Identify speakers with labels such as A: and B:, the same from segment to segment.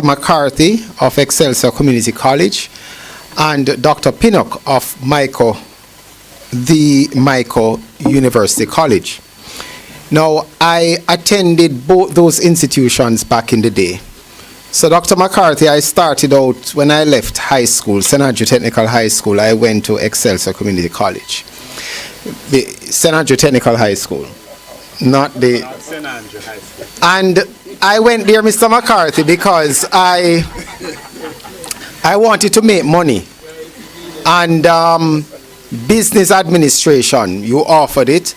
A: McCarthy of Excelsior Community College and Dr. Pinnock of the Michael University College. Now, I attended both those institutions back in the day. So, Dr. McCarthy, I started out when I left high school, St. Andrew Technical High School. I went to Excelsior Community College. The St. Andrew Technical High School, not the... St. Andrew High School. And I went there, Mr. McCarthy, because I wanted to make money. And business administration, you offered it.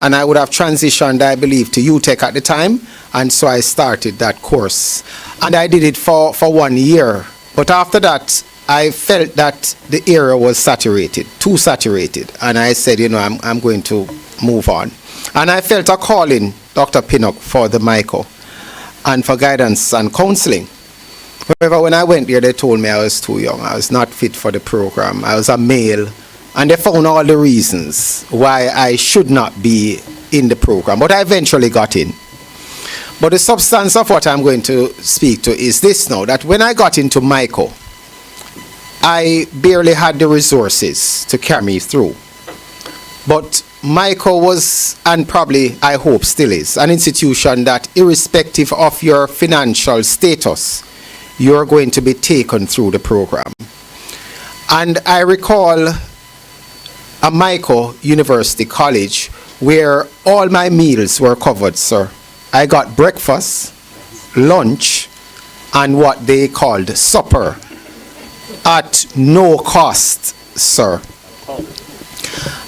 A: And I would have transitioned, I believe, to UTech at the time. And so I started that course. And I did it for 1 year. But after that, I felt that the area was saturated, too saturated. And I said, you know, I'm going to move on. And I felt a calling, Dr. Pinnock, for the MICO and for guidance and counseling. However, when I went there, they told me I was too young. I was not fit for the program. I was a male. And they found all the reasons why I should not be in the program. But I eventually got in. But the substance of what I'm going to speak to is this now, that when I got into MICO, I barely had the resources to carry me through. But MICO was, and probably I hope still is, an institution that irrespective of your financial status, you're going to be taken through the program. And I recall a MICO University College where all my meals were covered, sir. I got breakfast, lunch, and what they called supper at no cost, sir.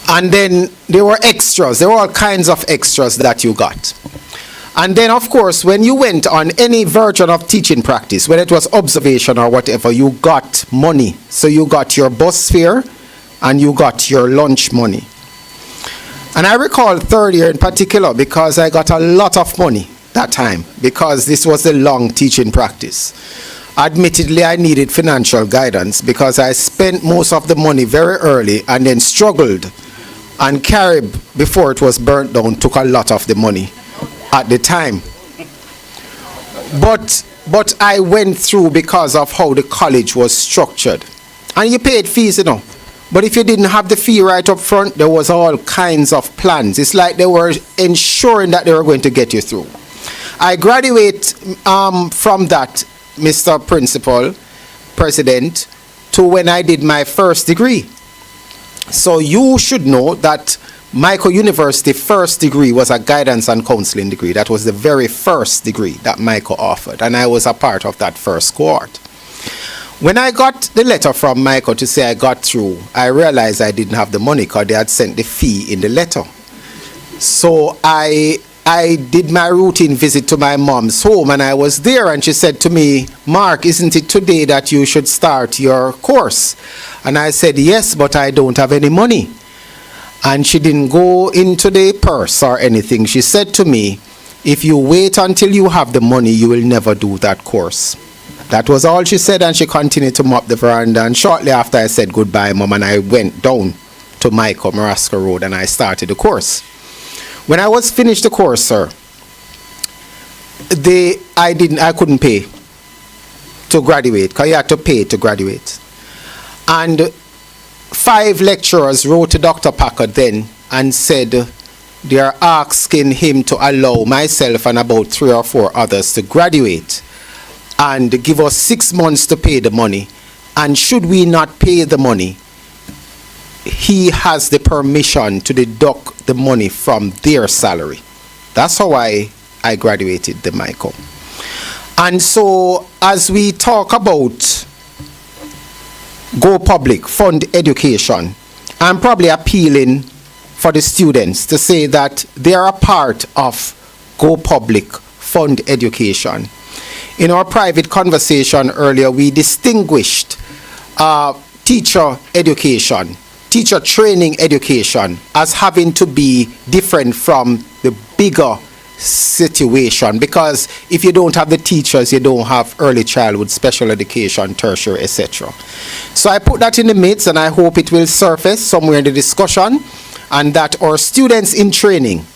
A: And then there were extras. There were all kinds of extras that you got. And then, of course, when you went on any version of teaching practice, whether it was observation or whatever, you got money. So you got your bus fare and you got your lunch money. And I recall third year in particular because I got a lot of money that time because this was a long teaching practice. Admittedly, I needed financial guidance because I spent most of the money very early and then struggled, and Carib, before it was burnt down, took a lot of the money at the time. But I went through because of how the college was structured. And you paid fees, you know. But if you didn't have the fee right up front, there was all kinds of plans. It's like they were ensuring that they were going to get you through. I graduate from that, Mr. Principal, President, to when I did my first degree. So you should know that Michael University first degree was a guidance and counseling degree. That was the very first degree that Michael offered, and I was a part of that first cohort. When I got the letter from Michael to say I got through, I realized I didn't have the money because they had sent the fee in the letter. So I did my routine visit to my mom's home, and I was there, and she said to me, "Mark, isn't it today that you should start your course?" And I said, "Yes, but I don't have any money." And she didn't go into the purse or anything. She said to me, "If you wait until you have the money, you will never do that course." That was all she said, and she continued to mop the veranda. And shortly after I said goodbye, Mom, and I went down to Michael, Marasca Road, and I started the course. When I was finished the course, sir, I couldn't pay to graduate, because you had to pay to graduate. And 5 lecturers wrote to Dr. Packard then and said they are asking him to allow myself and about 3 or 4 others to graduate and give us 6 months to pay the money. And should we not pay the money, he has the permission to deduct the money from their salary. That's how I graduated the MICO. And so as we talk about go public, fund education, I'm probably appealing for the students to say that they are a part of go public, fund education. In our private conversation earlier, we distinguished teacher education, teacher training education as having to be different from the bigger situation, because if you don't have the teachers, you don't have early childhood, special education, tertiary, etc. So I put that in the midst, and I hope it will surface somewhere in the discussion, and that our students in training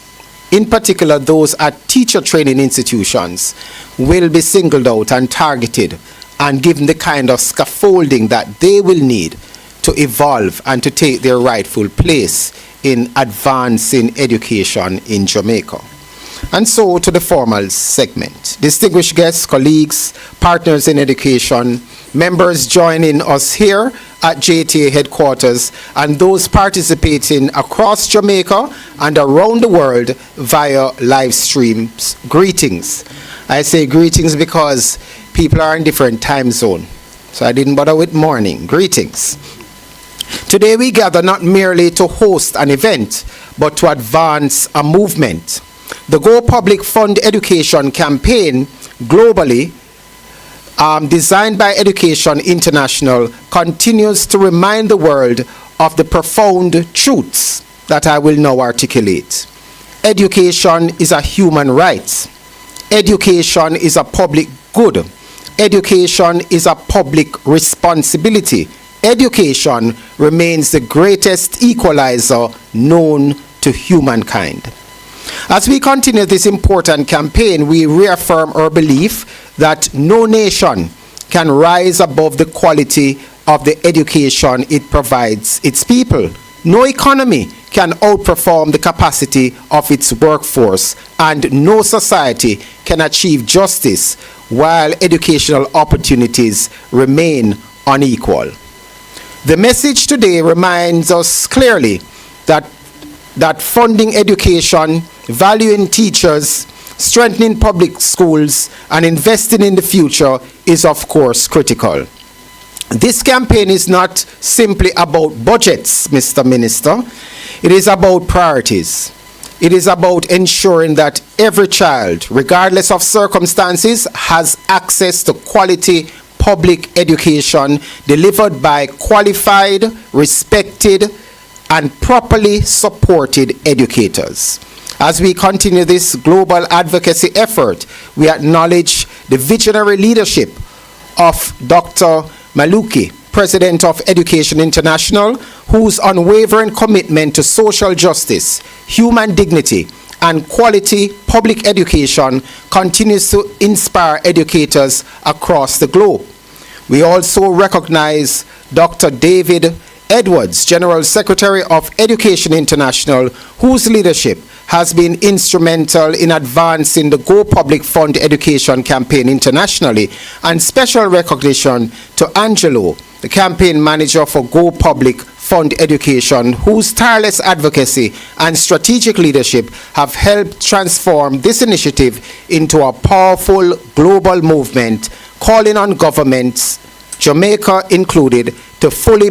A: in particular those at teacher training institutions, will be singled out and targeted and given the kind of scaffolding that they will need to evolve and to take their rightful place in advancing education in Jamaica. And so to the formal segment. Distinguished guests, colleagues, partners in education, members joining us here at JTA headquarters, and those participating across Jamaica and around the world via live streams. Greetings. I say greetings because people are in different time zone, so I didn't bother with morning. Greetings. Today we gather not merely to host an event, but to advance a movement. The Go Public Fund Education campaign globally, designed by Education International, continues to remind the world of the profound truths that I will now articulate. Education is a human right. Education is a public good. Education is a public responsibility. Education remains the greatest equalizer known to humankind. As we continue this important campaign, we reaffirm our belief that no nation can rise above the quality of the education it provides its people. No economy can outperform the capacity of its workforce, and no society can achieve justice while educational opportunities remain unequal. The message today reminds us clearly that funding education, valuing teachers, strengthening public schools, and investing in the future is, of course, critical. This campaign is not simply about budgets, Mr. Minister. It is about priorities. It is about ensuring that every child, regardless of circumstances, has access to quality public education delivered by qualified, respected, and properly supported educators. As we continue this global advocacy effort, we acknowledge the visionary leadership of Dr. Maluki, President of Education International, whose unwavering commitment to social justice, human dignity, and quality public education continues to inspire educators across the globe. We also recognize Dr. David Edwards, General Secretary of Education International, whose leadership has been instrumental in advancing the Go Public Fund Education campaign internationally, and special recognition to Angelo, the campaign manager for Go Public Fund Education, whose tireless advocacy and strategic leadership have helped transform this initiative into a powerful global movement, calling on governments, Jamaica included, to fully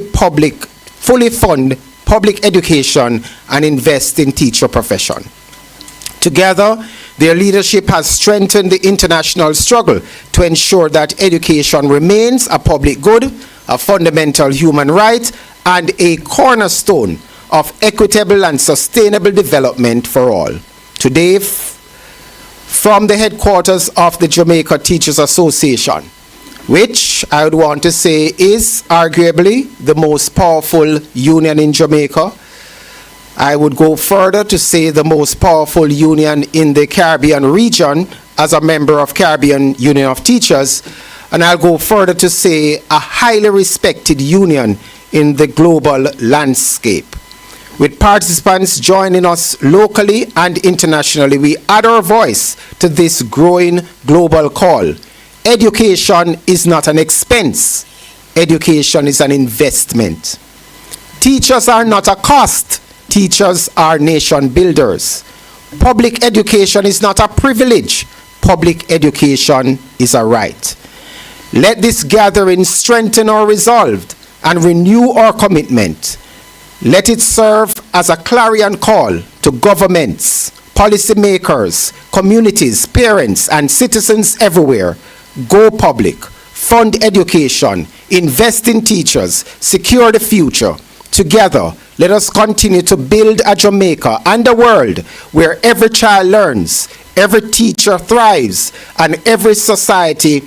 A: fund public education and invest in teacher profession. Together, their leadership has strengthened the international struggle to ensure that education remains a public good, a fundamental human right, and a cornerstone of equitable and sustainable development for all. Today, from the headquarters of the Jamaica Teachers Association, which I would want to say is arguably the most powerful union in Jamaica. I would go further to say the most powerful union in the Caribbean region as a member of Caribbean Union of Teachers, and I'll go further to say a highly respected union in the global landscape. With participants joining us locally and internationally, we add our voice to this growing global call. Education is not an expense. Education is an investment. Teachers are not a cost. Teachers are nation builders. Public education is not a privilege. Public education is a right. Let this gathering strengthen our resolve and renew our commitment. Let it serve as a clarion call to governments, policymakers, communities, parents, and citizens everywhere. Go public, fund education, invest in teachers, secure the future. Together, let us continue to build a Jamaica and a world where every child learns, every teacher thrives, and every society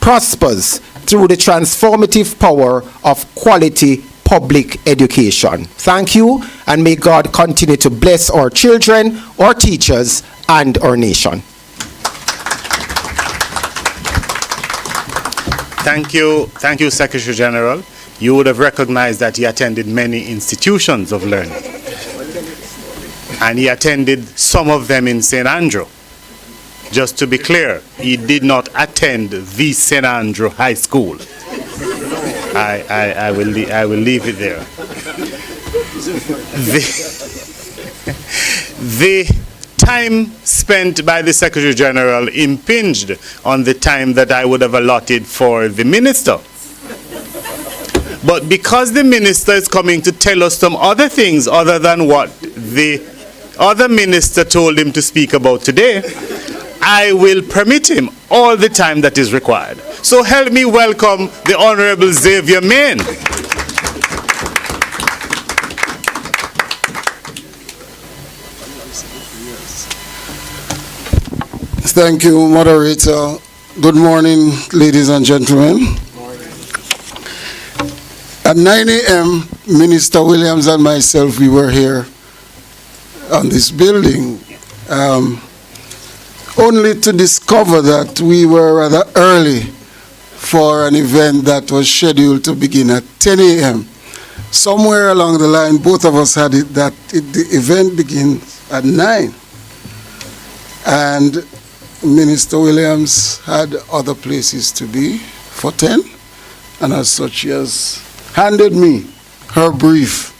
A: prospers through the transformative power of quality public education. Thank you, and may God continue to bless our children, our teachers, and our nation.
B: Thank you, Secretary General. You would have recognized that he attended many institutions of learning. And he attended some of them in St. Andrew. Just to be clear, he did not attend the St. Andrew High School. I will leave it there. The time spent by the Secretary General impinged on the time that I would have allotted for the Minister. But because the Minister is coming to tell us some other things other than what the other Minister told him to speak about today, I will permit him all the time that is required. So help me welcome the Honorable Xavier Main.
C: Thank you, moderator. Good morning, ladies and gentlemen. At 9 a.m., Minister Williams and myself, we were here on this building, only to discover that we were rather early for an event that was scheduled to begin at 10 a.m. Somewhere along the line, both of us had it that the event begins at 9. And Minister Williams had other places to be for 10, and as such, she has handed me her brief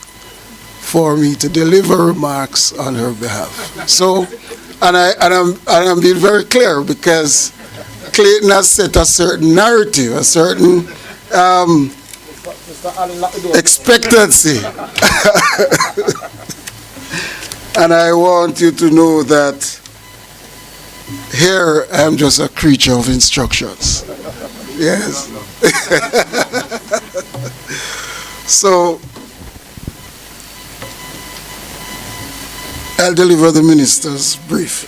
C: for me to deliver remarks on her behalf. So, and I'm being very clear because Clayton has set a certain narrative, a certain expectancy. And I want you to know that here I am just a creature of instructions. Yes. So I'll deliver the minister's brief.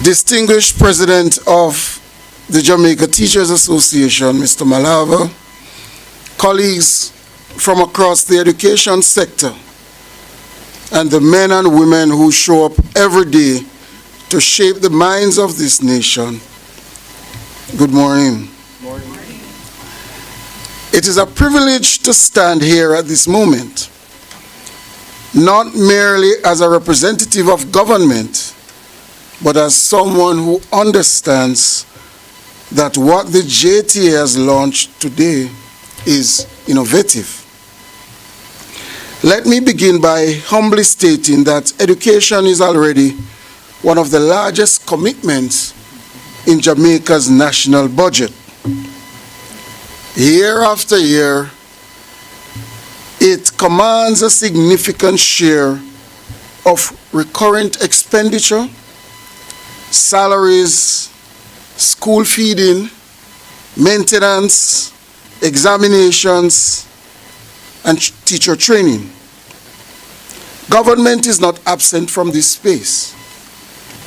C: Distinguished President of the Jamaica Teachers Association, Mr. Malava, colleagues from across the education sector, and the men and women who show up every day to shape the minds of this nation, good morning. Good morning. It is a privilege to stand here at this moment, not merely as a representative of government, but as someone who understands that what the JTA has launched today is innovative. Let me begin by humbly stating that education is already one of the largest commitments in Jamaica's national budget. Year after year, it commands a significant share of recurrent expenditure, salaries, school feeding, maintenance, examinations, and teacher training. Government is not absent from this space.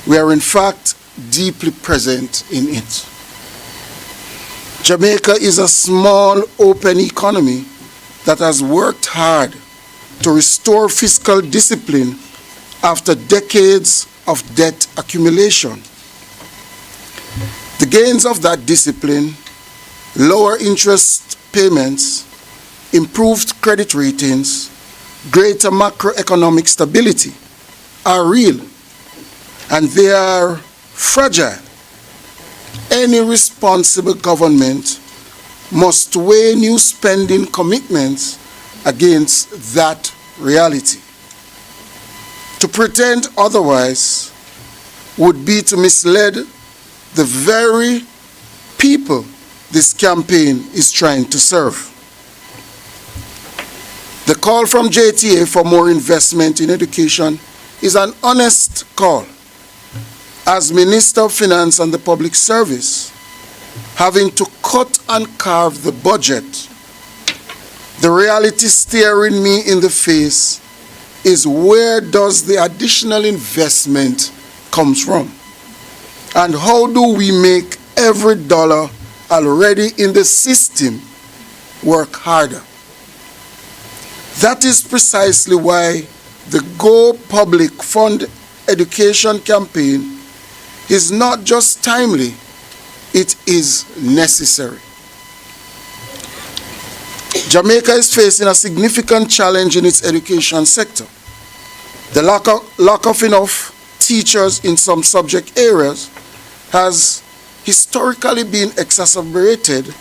C: We are in fact deeply present in it. Jamaica is a small, open economy that has worked hard to restore fiscal discipline after decades of debt accumulation. The gains of that discipline, lower interest payments, improved credit ratings, greater macroeconomic stability are real, and they are fragile. Any responsible government must weigh new spending commitments against that reality. To pretend otherwise would be to mislead the very people this campaign is trying to serve. The call from JTA for more investment in education is an honest call. As Minister of Finance and the Public Service, having to cut and carve the budget, the reality staring me in the face is where does the additional investment comes from? And how do we make every dollar already in the system work harder. That is precisely why the Go Public Fund Education campaign is not just timely, it is necessary. Jamaica is facing a significant challenge in its education sector. The lack of enough teachers in some subject areas has historically been exacerbated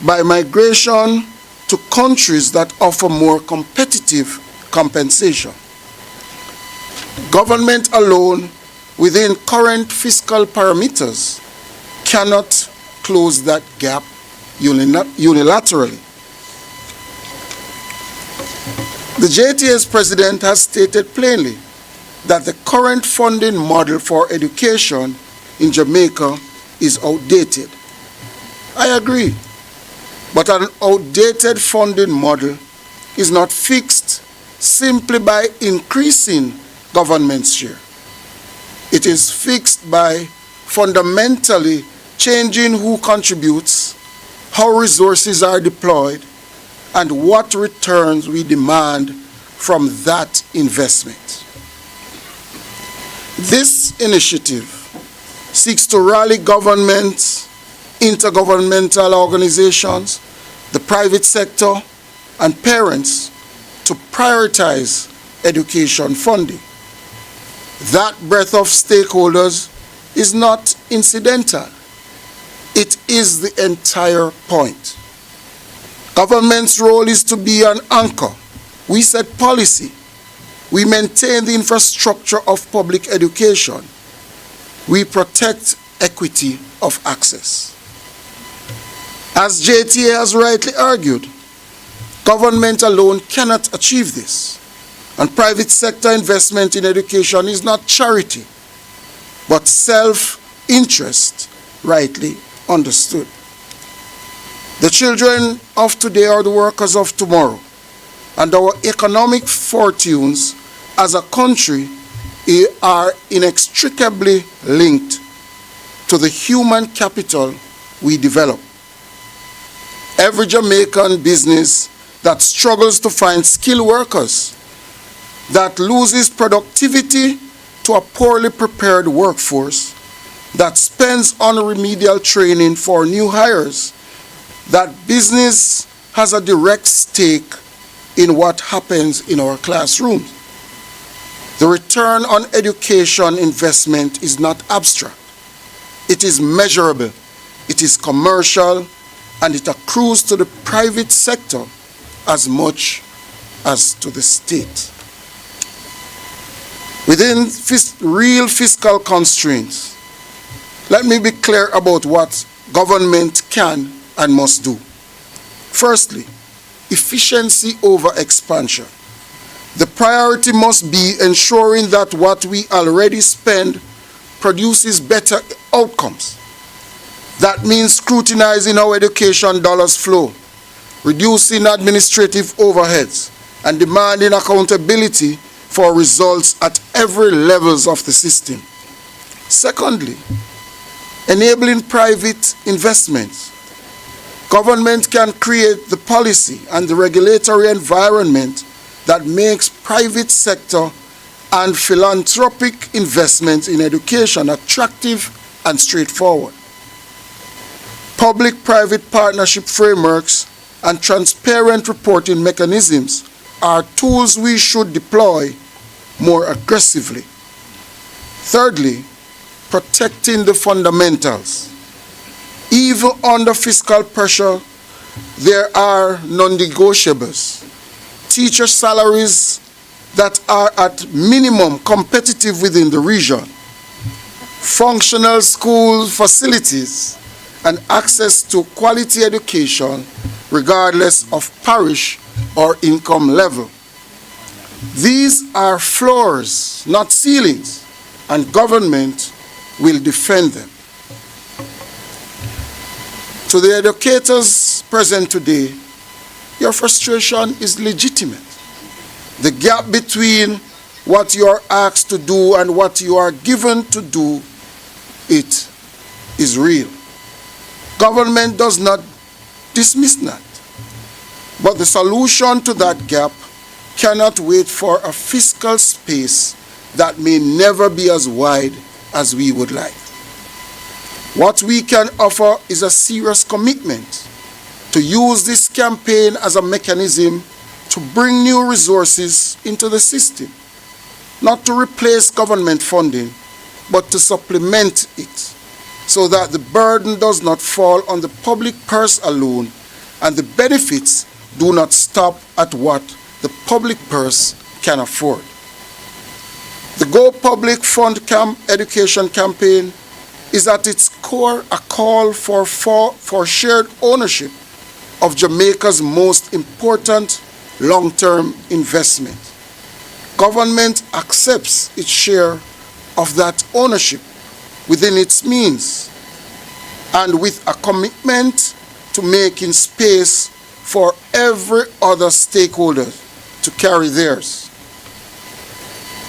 C: by migration to countries that offer more competitive compensation. Government alone, within current fiscal parameters, cannot close that gap unilaterally. The JTA's president has stated plainly that the current funding model for education in Jamaica is outdated. I agree, but an outdated funding model is not fixed simply by increasing government's share. It is fixed by fundamentally changing who contributes, how resources are deployed, and what returns we demand from that investment. This initiative seeks to rally governments, intergovernmental organizations, the private sector, and parents to prioritize education funding. That breadth of stakeholders is not incidental. It is the entire point. Government's role is to be an anchor. We set policy. We maintain the infrastructure of public education. We protect equity of access. As JTA has rightly argued, government alone cannot achieve this, and private sector investment in education is not charity, but self-interest, rightly understood. The children of today are the workers of tomorrow, and our economic fortunes as a country are inextricably linked to the human capital we develop. Every Jamaican business that struggles to find skilled workers, that loses productivity to a poorly prepared workforce, that spends on remedial training for new hires, that business has a direct stake in what happens in our classrooms. The return on education investment is not abstract. It is measurable, it is commercial, and it accrues to the private sector as much as to the state. Within real fiscal constraints, let me be clear about what government can and must do. Firstly, efficiency over expansion. The priority must be ensuring that what we already spend produces better outcomes. That means scrutinizing how education dollars flow, reducing administrative overheads, and demanding accountability for results at every levels of the system. Secondly, enabling private investments. Government can create the policy and the regulatory environment that makes private sector and philanthropic investments in education attractive and straightforward. Public-private partnership frameworks and transparent reporting mechanisms are tools we should deploy more aggressively. Thirdly, protecting the fundamentals. Even under fiscal pressure, there are non-negotiables. Teacher salaries that are at minimum competitive within the region, functional school facilities, and access to quality education regardless of parish or income level. These are floors, not ceilings, and government will defend them. To the educators present today, your frustration is legitimate. The gap between what you are asked to do and what you are given to do, it is real. Government does not dismiss that. But the solution to that gap cannot wait for a fiscal space that may never be as wide as we would like. What we can offer is a serious commitment to use this campaign as a mechanism to bring new resources into the system, not to replace government funding, but to supplement it, so that the burden does not fall on the public purse alone and the benefits do not stop at what the public purse can afford. The Go Public Fund Education campaign is at its core a call for shared ownership of Jamaica's most important long-term investment. Government accepts its share of that ownership within its means and with a commitment to making space for every other stakeholder to carry theirs.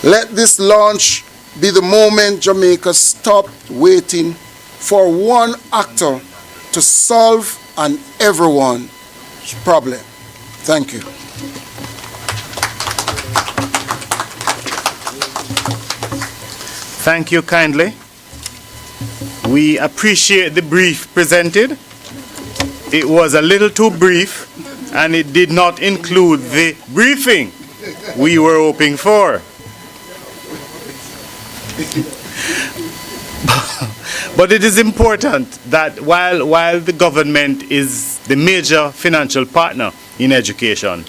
C: Let this launch be the moment Jamaica stopped waiting for one actor to solve an everyone's problem. Thank you.
B: Thank you kindly. We appreciate the brief presented. It was a little too brief, and it did not include the briefing we were hoping for. But it is important that while the government is the major financial partner in education,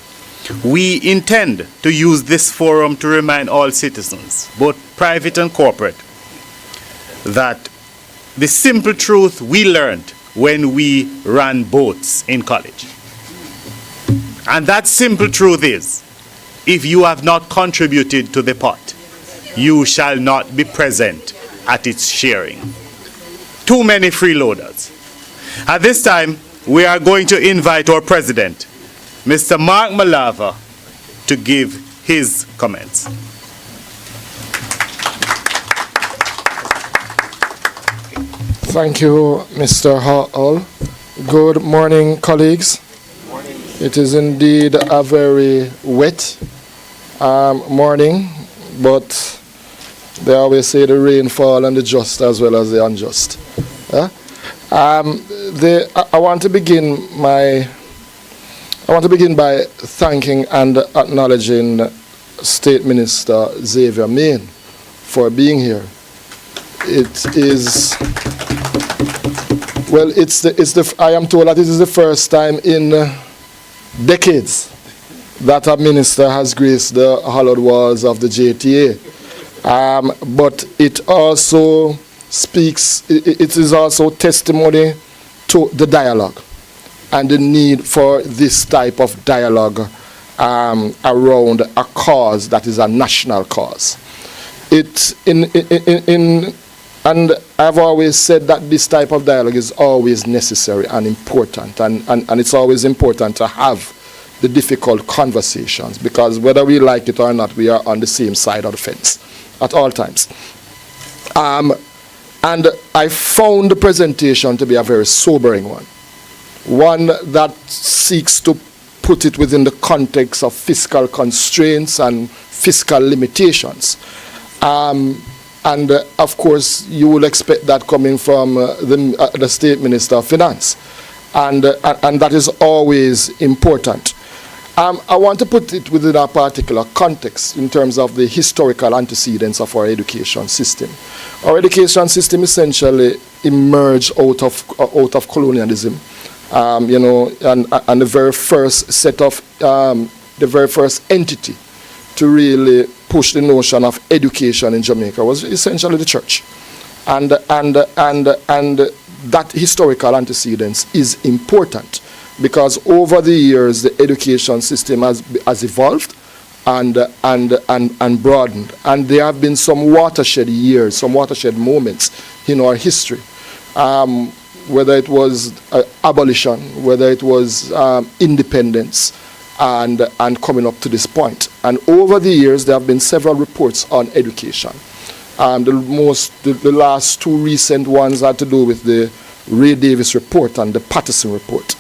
B: we intend to use this forum to remind all citizens, both private and corporate, that the simple truth we learned when we ran boats in college. And that simple truth is, if you have not contributed to the pot, you shall not be present at its sharing. Too many freeloaders. At this time, we are going to invite our president, Mr. Mark Malava, to give his comments.
D: Thank you, Mr. Hall. Good morning, colleagues. It is indeed a very wet morning, but they always say the rain fall on the just as well as the unjust. I want to begin by thanking and acknowledging State Minister Xavier Main for being here. It is, well, I am told that it is the first time in decades that a minister has graced the hallowed walls of the JTA. But it also speaks, it is also testimony to the dialogue and the need for this type of dialogue around a cause that is a national cause. And I've always said that this type of dialogue is always necessary and important, and it's always important to have the difficult conversations, because whether we like it or not, we are on the same side of the fence at all times. And I found the presentation to be a very sobering one that seeks to put it within the context of fiscal constraints and fiscal limitations. And of course, you will expect that coming from the State Minister of Finance, and that is always important. I want to put it within a particular context in terms of the historical antecedents of our education system. Our education system essentially emerged out of colonialism, and the very first set of the very first entity to really push the notion of education in Jamaica was essentially the church, and that historical antecedents is important, because over the years the education system has evolved and broadened, and there have been some watershed years, some watershed moments in our history, whether it was abolition, whether it was independence, and coming up to this point. And over the years, there have been several reports on education. The last two recent ones had to do with the Ray Davis report and the Patterson report.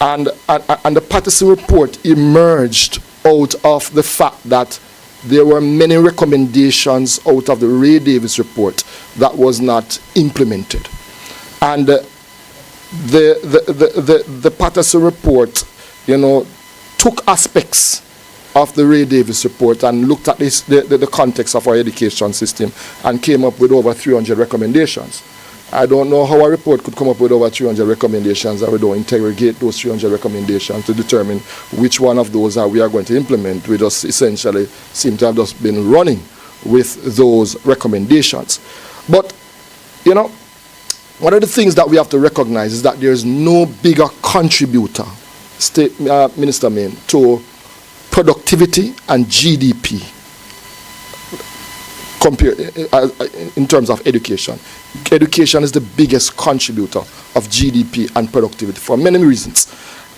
D: And the Patterson report emerged out of the fact that there were many recommendations out of the Ray Davis report that was not implemented. And the Patterson report, took aspects of the Ray Davis report and looked at the context of our education system and came up with over 300 recommendations. I don't know how a report could come up with over 300 recommendations and we don't interrogate those 300 recommendations to determine which one of those we are going to implement. We just essentially seem to have just been running with those recommendations. But, one of the things that we have to recognize is that there's no bigger contributor, Minister Main, to productivity and GDP in terms of education. Education is the biggest contributor of GDP and productivity for many reasons.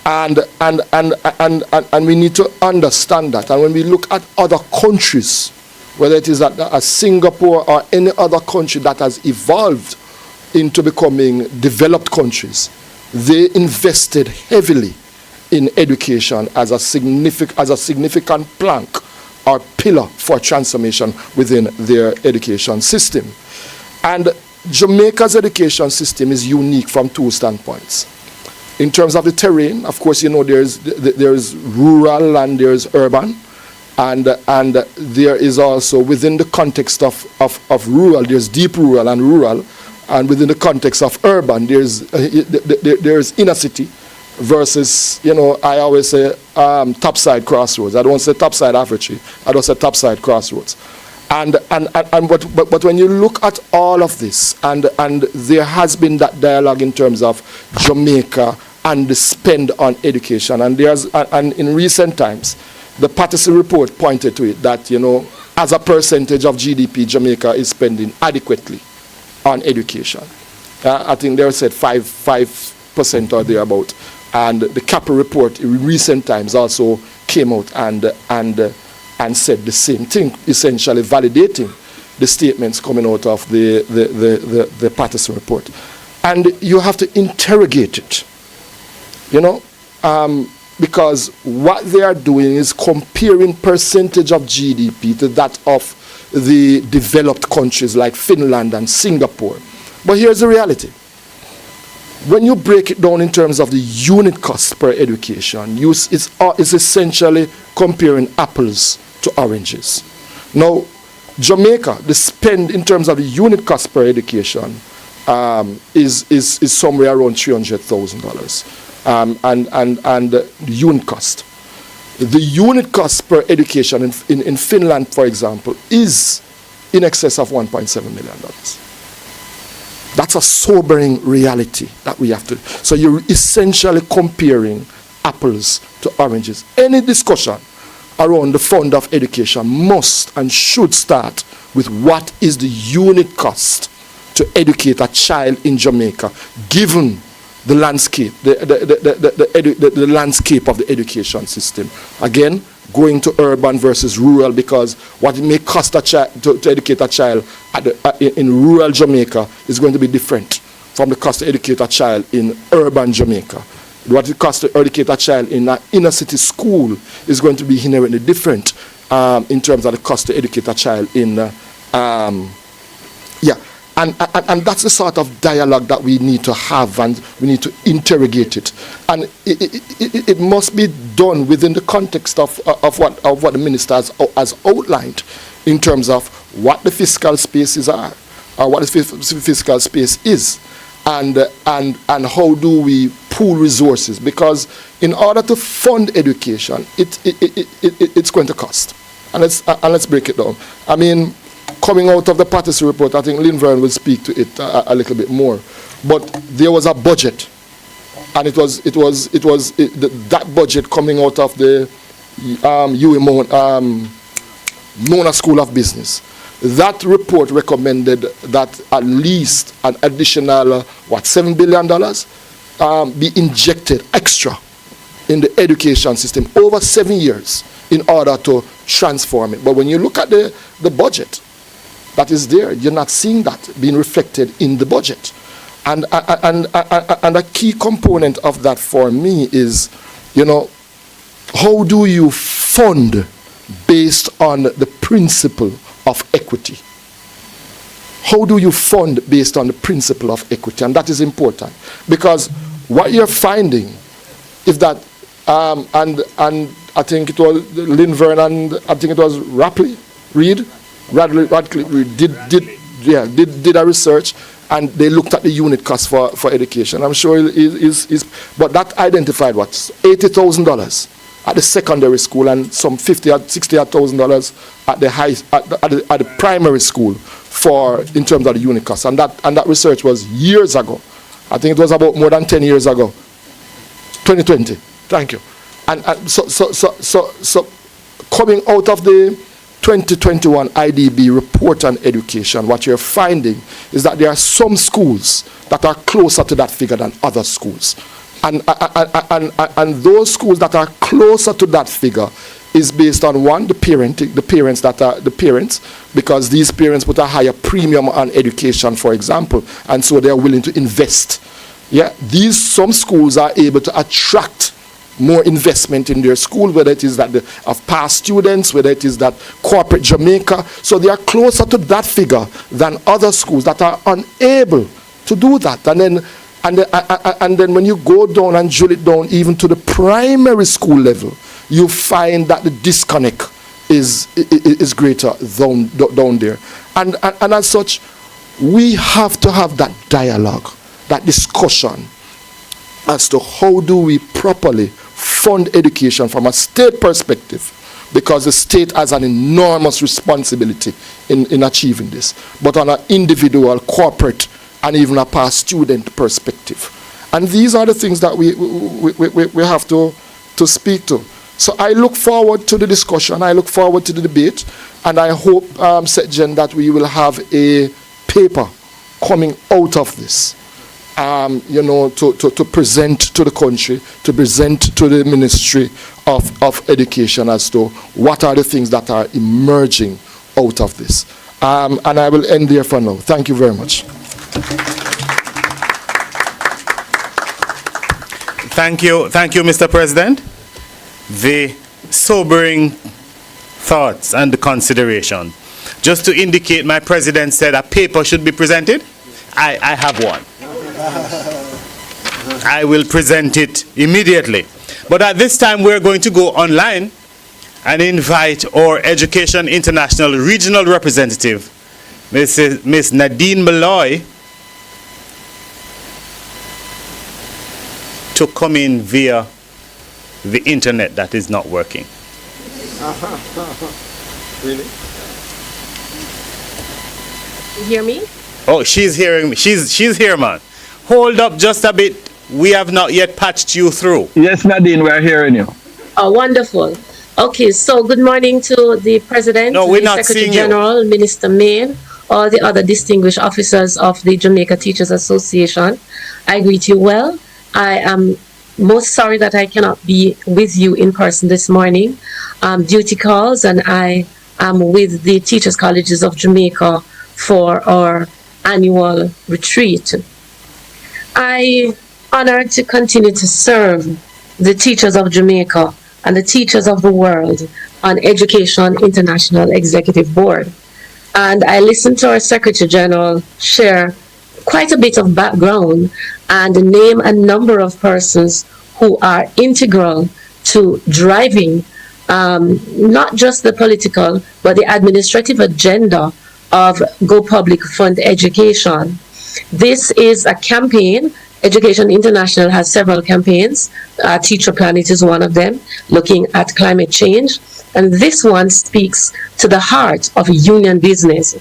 D: And we need to understand that. And when we look at other countries, whether it is at Singapore or any other country that has evolved into becoming developed countries, they invested heavily in education as a significant plank or pillar for transformation within their education system. And Jamaica's education system is unique from two standpoints. In terms of the terrain, of course, there's rural and there's urban, and there is also within the context of rural, there's deep rural, and within the context of urban, there's inner city versus, I always say topside crossroads. I don't say topside average, I don't say topside crossroads. But when you look at all of this, and there has been that dialogue in terms of Jamaica and the spend on education, and in recent times, the Patterson report pointed to it that, as a percentage of GDP, Jamaica is spending adequately on education. I think they said 5% or thereabout. And the CAPA report in recent times also came out and said the same thing, essentially validating the statements coming out of the Patterson report. And you have to interrogate it, because what they are doing is comparing percentage of GDP to that of the developed countries like Finland and Singapore. But here's the reality. When you break it down in terms of the unit cost per education, it's essentially comparing apples to oranges. Now, Jamaica, the spend in terms of the unit cost per education is somewhere around $300,000, and the unit cost. The unit cost per education in Finland, for example, is in excess of $1.7 million. That's a sobering reality that we have to. So you're essentially comparing apples to oranges. Any discussion around the fund of education must and should start with what is the unit cost to educate a child in Jamaica, given the landscape, the landscape of the education system. Again, going to urban versus rural, because what it may cost a child to educate a child in rural Jamaica is going to be different from the cost to educate a child in urban Jamaica. What it costs to educate a child in an inner city school is going to be inherently different in terms of the cost to educate a child in And that's the sort of dialogue that we need to have, and we need to interrogate it. And it must be done within the context of what the minister has outlined in terms of what the fiscal spaces are, or what the fiscal space is, and how do we pool resources. Because in order to fund education, it's going to cost. And let's break it down. I mean, coming out of the Patterson report, I think Linvern will speak to it a little bit more. But there was a budget, and it was that budget coming out of the Mona School of Business. That report recommended that at least an additional $7 billion be injected extra in the education system over 7 years in order to transform it. But when you look at the budget that is there, you're not seeing that being reflected in the budget. And a key component of that for me is, how do you fund based on the principle of equity? How do you fund based on the principle of equity? And that is important, because what you're finding is that, and I think it was Linvern and I think it was Radcliffe Reed did a research, and they looked at the unit cost for education. I'm sure but that identified what, $80,000 at the secondary school and some $60,000 at the primary school in terms of the unit cost. And that research was years ago. I think it was about more than 10 years ago. 2020. Thank you. And so coming out of the 2021 IDB report on education, what you're finding is that there are some schools that are closer to that figure than other schools. And those schools that are closer to that figure is based on, one, the parents, because these parents put a higher premium on education, for example, and so they're willing to invest. Yeah, some schools are able to attract more investment in their school, whether it is that of past students, whether it is that corporate Jamaica. So they are closer to that figure than other schools that are unable to do that. And then when you go down and drill it down even to the primary school level, you find that the disconnect is greater down there. And as such, we have to have that dialogue, that discussion as to how do we properly fund education from a state perspective, because the state has an enormous responsibility in achieving this, but on an individual, corporate, and even a past student perspective. And these are the things that we have to speak to. So I look forward to the discussion, I look forward to the debate, and I hope, Setjen, that we will have a paper coming out of this, to present to the country, to present to the Ministry of Education as to what are the things that are emerging out of this. And I will end there for now. Thank you very much.
B: Thank you, Mr. President. The sobering thoughts and the consideration. Just to indicate, my president said a paper should be presented. I have one. I will present it immediately. But at this time, we're going to go online and invite our Education International Regional Representative, Miss Nadine Malloy, to come in via the internet that is not working.
A: Really?
E: You hear me?
B: Oh, she's hearing me. She's here, man. Hold up just a bit. We have not yet patched you through.
F: Yes, Nadine, we're hearing you.
E: Oh, wonderful. Okay, so good morning to the President,
B: No, we're
E: the
B: not
E: Secretary
B: seeing you.
E: General, Minister Main, all the other distinguished officers of the Jamaica Teachers Association. I greet you well. I am most sorry that I cannot be with you in person this morning. Duty calls, and I am with the Teachers Colleges of Jamaica for our annual retreat. I honored to continue to serve the teachers of Jamaica and the teachers of the world on Education International Executive Board. And I listened to our Secretary General share quite a bit of background and name a number of persons who are integral to driving not just the political, but the administrative agenda of Go Public Fund Education. This is a campaign. Education International has several campaigns. Teacher Planet is one of them, looking at climate change. And this one speaks to the heart of union business.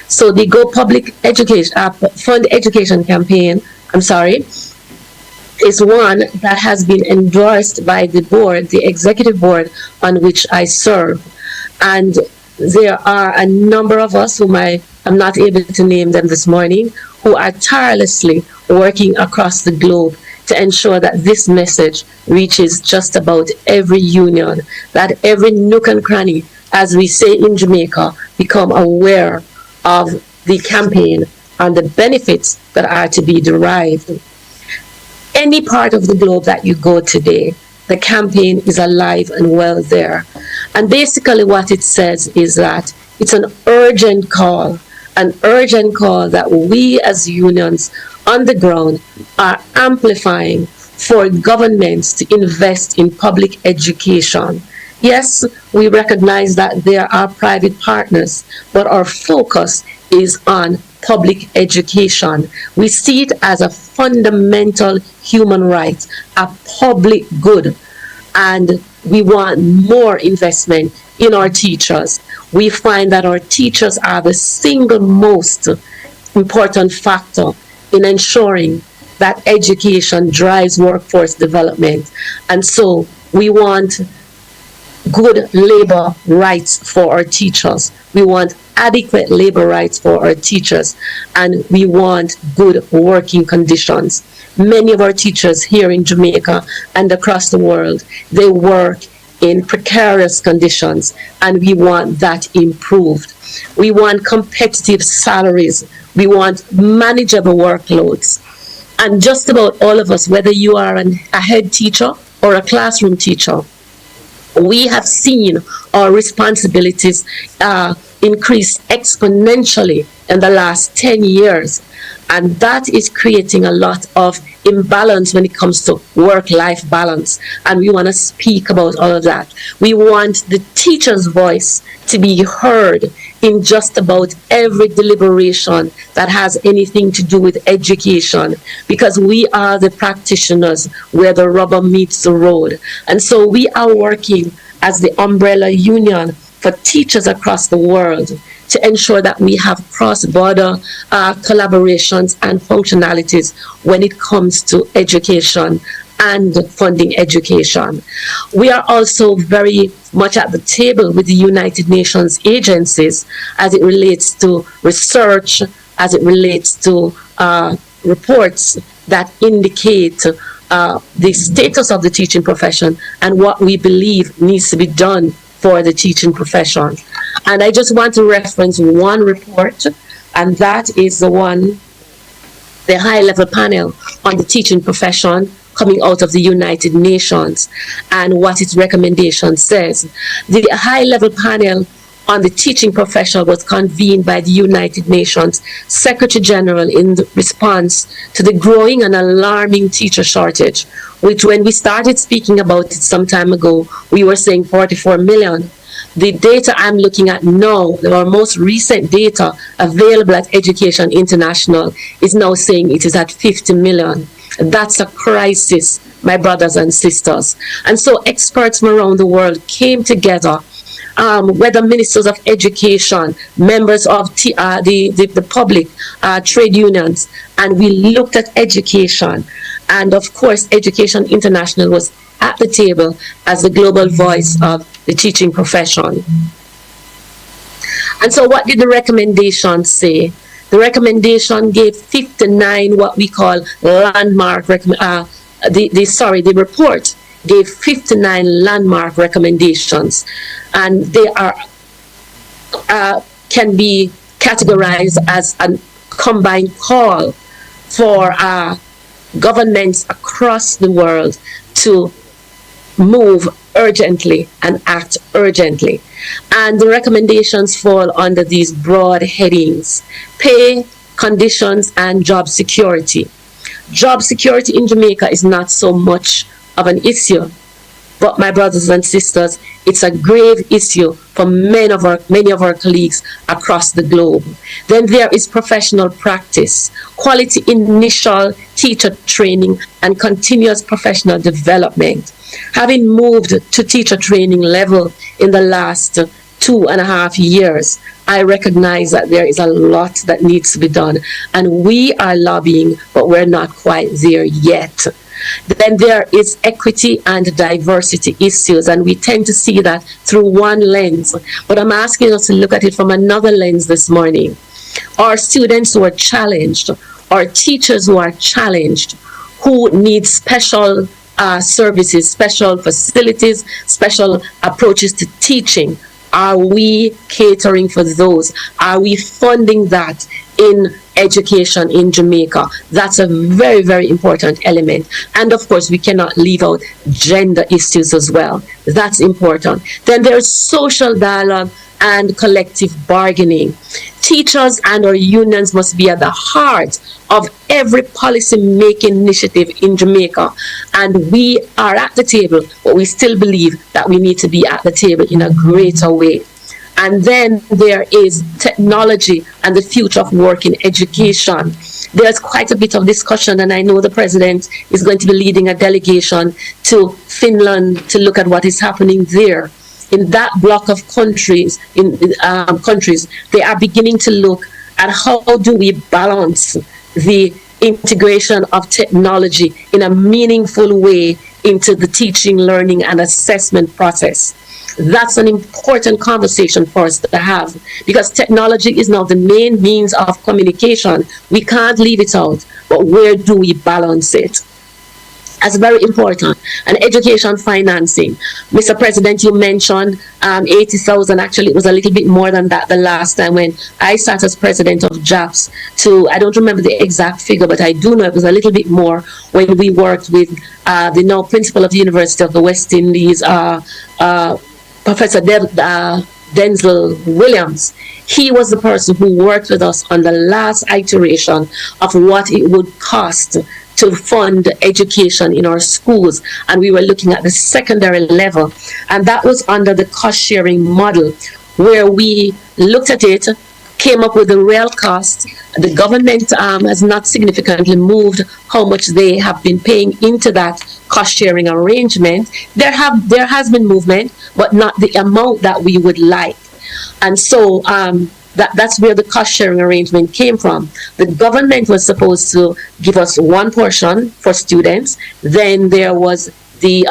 E: So the Go Public Education Fund Education campaign, is one that has been endorsed by the board, the executive board on which I serve. And there are a number of us whom I am not able to name them this morning, who are tirelessly working across the globe to ensure that this message reaches just about every union, that every nook and cranny, as we say in Jamaica, become aware of the campaign and the benefits that are to be derived. Any part of the globe that you go today, the campaign is alive and well there. And basically what it says is that it's an urgent call that we as unions on the ground are amplifying for governments to invest in public education. Yes, we recognize that there are private partners, but our focus is on public education. We see it as a fundamental human right, a public good, and we want more investment in our teachers. We find that our teachers are the single most important factor in ensuring that education drives workforce development. And so we want good labor rights for our teachers. We want adequate labor rights for our teachers, and we want good working conditions. Many of our teachers here in Jamaica and across the world, they work in precarious conditions, and we want that improved. We want competitive salaries. We want manageable workloads. And just about all of us, whether you are a head teacher or a classroom teacher, we have seen our responsibilities increase exponentially in the last 10 years. And that is creating a lot of imbalance when it comes to work-life balance. And we want to speak about all of that. We want the teacher's voice to be heard in just about every deliberation that has anything to do with education, because we are the practitioners where the rubber meets the road. And so we are working as the umbrella union for teachers across the world to ensure that we have cross-border collaborations and functionalities when it comes to education and funding education. We are also very much at the table with the United Nations agencies as it relates to research, as it relates to reports that indicate the status of the teaching profession and what we believe needs to be done for the teaching profession. And I just want to reference one report, and that is the high-level panel on the teaching profession coming out of the United Nations, and what its recommendation says. The high-level panel on the teaching profession was convened by the United Nations Secretary General in response to the growing and alarming teacher shortage, which when we started speaking about it some time ago, we were saying 44 million. The data I'm looking at now, our most recent data available at Education International, is now saying it is at 50 million. That's a crisis, my brothers and sisters. And so experts from around the world came together, whether ministers of education, members of the public, trade unions, and we looked at education. And of course, Education International was at the table as the global voice of the teaching profession. And so what did the recommendation say? The recommendation gave 59 what we call landmark, the report gave 59 landmark recommendations, and they are can be categorized as a combined call for governments across the world to move urgently and act urgently. And the recommendations fall under these broad headings: pay, conditions, and job security. Job security in Jamaica is not so much of an issue, but my brothers and sisters, it's a grave issue for many of our colleagues across the globe. Then there is professional practice, quality initial teacher training, and continuous professional development. Having moved to teacher training level in the last 2.5 years, I recognize that there is a lot that needs to be done, and we are lobbying, but we're not quite there yet. Then there is equity and diversity issues, and we tend to see that through one lens, but I'm asking us to look at it from another lens this morning. Our students who are challenged, our teachers who are challenged, who need special services, special facilities, special approaches to teaching. Are we catering for those? Are we funding that in education in Jamaica. That's a very, very important element. And of course, we cannot leave out gender issues as well. That's important. Then there's social dialogue and collective bargaining. Teachers and our unions must be at the heart of every policy-making initiative in Jamaica. And we are at the table, but we still believe that we need to be at the table in a greater way. And then there is technology and the future of work in education. There's quite a bit of discussion, and I know the president is going to be leading a delegation to Finland to look at what is happening there. In that block of countries, they are beginning to look at how do we balance the integration of technology in a meaningful way into the teaching, learning, and assessment process. That's an important conversation for us to have, because technology is now the main means of communication. We can't leave it out, but where do we balance it? That's very important. And education financing. Mr. President, you mentioned 80,000. Actually, it was a little bit more than that the last time when I sat as president of JAPS. I don't remember the exact figure, but I do know it was a little bit more when we worked with the now principal of the University of the West Indies, Professor Denzel Williams. He was the person who worked with us on the last iteration of what it would cost to fund education in our schools, and we were looking at the secondary level, and that was under the cost-sharing model, where we looked at it, came up with the real cost. The government has not significantly moved how much they have been paying into that cost-sharing arrangement. There has been movement, but not the amount that we would like, and so that's where the cost-sharing arrangement came from. The government was supposed to give us one portion for students. Then there was the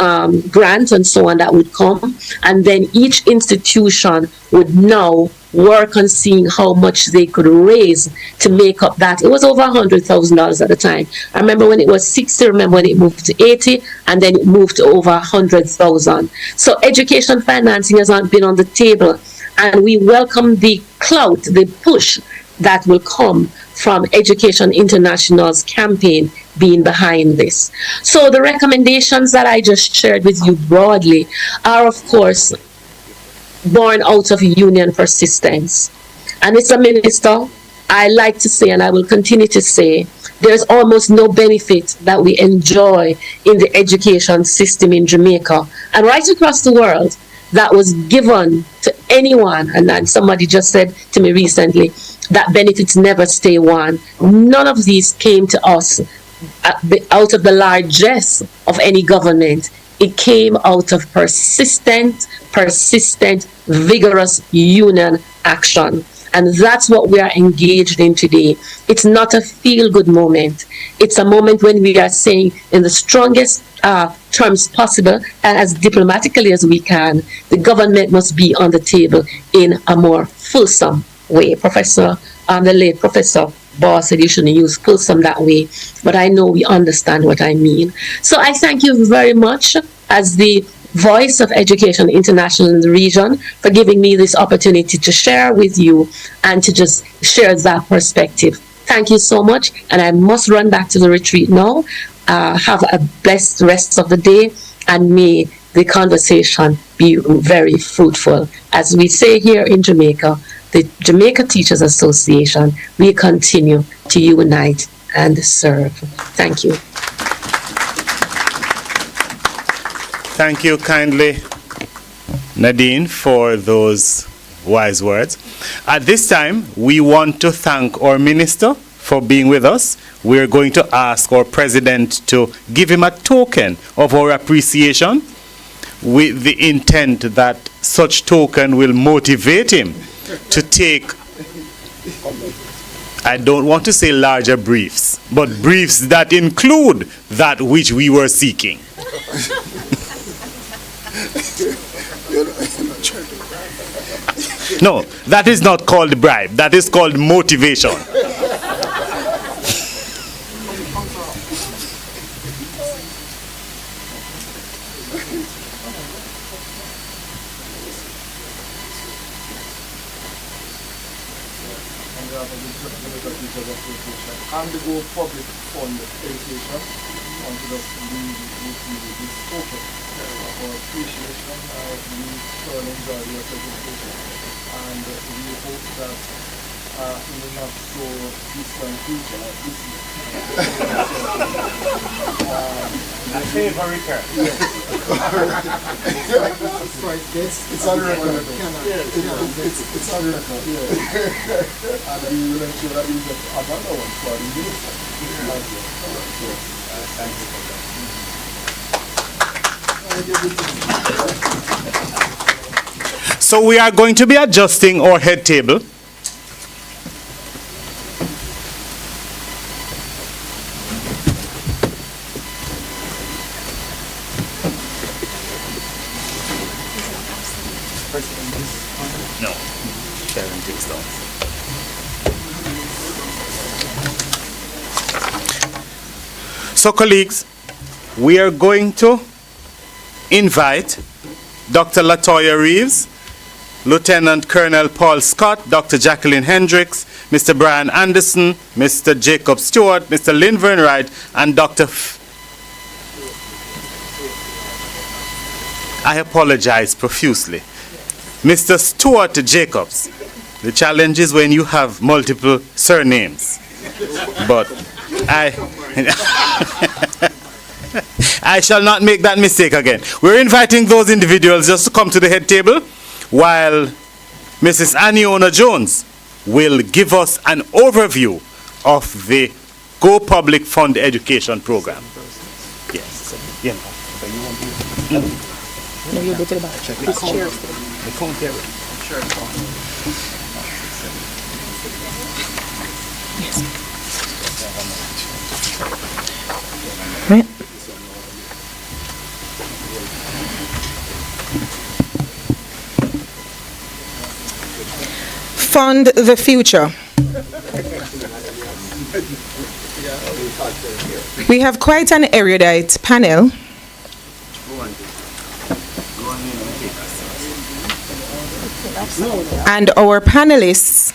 E: grant and so on that would come. And then each institution would now work on seeing how much they could raise to make up that. It was over $100,000 at the time. I remember when it was 60, I remember when it moved to 80, and then it moved to over 100,000. So education financing has not been on the table. And we welcome the clout, the push that will come from Education International's campaign being behind this. So the recommendations that I just shared with you broadly are, of course, born out of union persistence. And Mr. Minister, I like to say, and I will continue to say, there's almost no benefit that we enjoy in the education system in Jamaica and right across the world that was given to anyone. And then somebody just said to me recently that benefits never stay one. None of these came to us out of the largesse of any government. It came out of persistent, vigorous union action. And that's what we are engaged in today. It's not a feel-good moment. It's a moment when we are saying, in the strongest terms possible and as diplomatically as we can, the government must be on the table in a more fulsome way. The late Professor Barr said you shouldn't use fulsome that way, but I know we understand what I mean. So I thank you very much as the voice of Education International in the region for giving me this opportunity to share with you and to just share that perspective. Thank you so much, and I must run back to the retreat now. Have a blessed rest of the day, and may the conversation be very fruitful. As we say here in Jamaica, the Jamaica Teachers Association, we continue to unite and serve. Thank you.
B: Thank you kindly, Nadine, for those wise words. At this time, we want to thank our minister for being with us. We're going to ask our president to give him a token of our appreciation with the intent that such token will motivate him to take, I don't want to say larger briefs, but briefs that include that which we were seeking. No, that is not called bribe. That is called motivation.
D: behalf of the Jamaica Teachers Association and the Go Public Fund Education, want to just leave with you this token of our appreciation. We thoroughly enjoy your presentation, and we hope that in the not so distant future, this year.
B: A favor return.
D: It's on record. It's on record, yeah. And we will ensure that we get another one for the minister.
B: Thank you for that. So we are going to be adjusting our head table. No, Sharon takes down. So colleagues, we are going to invite Dr. Latoya Reeves, Lieutenant Colonel Paul Scott, Dr. Jacqueline Hendricks, Mr. Brian Anderson, Mr. Jacob Stewart, Mr. Linvern Wright, and Dr. I apologize profusely. Mr. Stuart Jacobs. The challenge is when you have multiple surnames. But I shall not make that mistake again. We're inviting those individuals just to come to the head table while Mrs. Aniona Jones will give us an overview of the Go Public Fund Education Program. Yes. Yeah.
G: No, you go to the back. Please cheers.
B: The count here. Sure.
G: Yes. Right. Fund the future. We have quite an erudite panel. And our panelists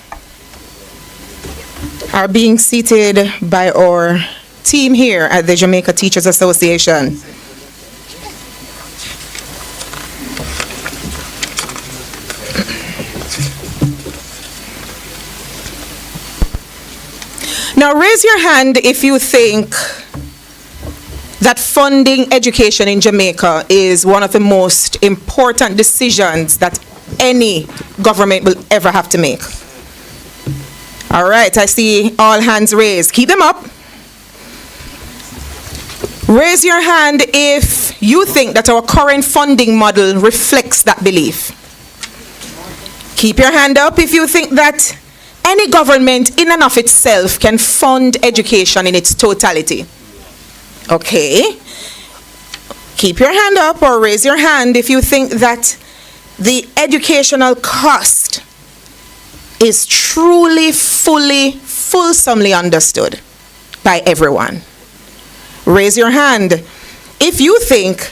G: are being seated by our team here at the Jamaica Teachers Association. Now raise your hand if you think that funding education in Jamaica is one of the most important decisions that any government will ever have to make. All right, I see all hands raised. Keep them up. Raise your hand if you think that our current funding model reflects that belief. Keep your hand up if you think that any government in and of itself can fund education in its totality. Okay. Keep your hand up or raise your hand if you think that the educational cost is truly, fulsomely understood by everyone. Raise your hand if you think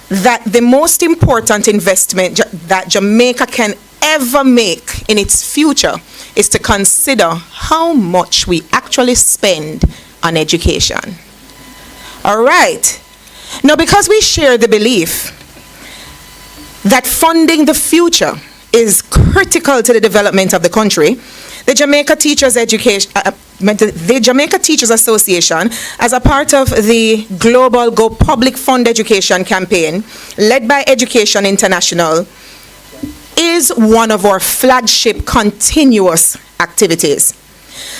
G: that the most important investment that Jamaica can ever make in its future is to consider how much we actually spend on education. All right. Now, because we share the belief that funding the future is critical to the development of the country, the Jamaica Teachers Association, as a part of the Global Go Public Fund Education campaign, led by Education International, is one of our flagship continuous activities.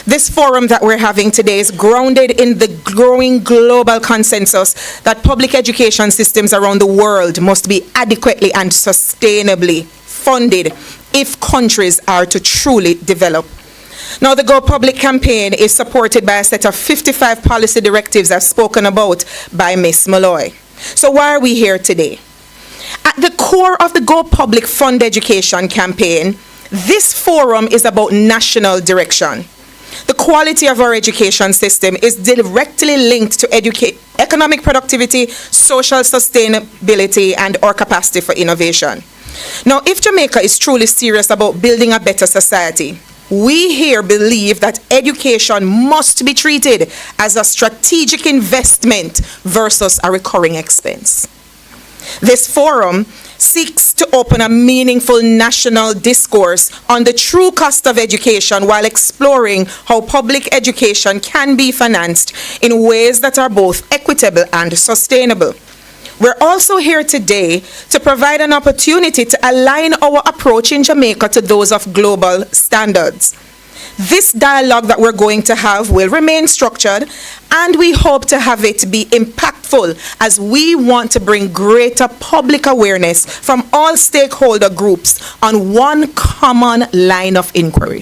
G: This forum that we're having today is grounded in the growing global consensus that public education systems around the world must be adequately and sustainably funded if countries are to truly develop. Now, the Go Public campaign is supported by a set of 55 policy directives as spoken about by Ms. Malloy. So why are we here today? At the core of the Go Public Fund Education campaign, this forum is about national direction. The quality of our education system is directly linked to economic productivity, social sustainability, and our capacity for innovation. Now, if Jamaica is truly serious about building a better society, we here believe that education must be treated as a strategic investment versus a recurring expense. This forum seeks to open a meaningful national discourse on the true cost of education while exploring how public education can be financed in ways that are both equitable and sustainable. We're also here today to provide an opportunity to align our approach in Jamaica to those of global standards. This dialogue that we're going to have will remain structured, and we hope to have it be impactful as we want to bring greater public awareness from all stakeholder groups on one common line of inquiry.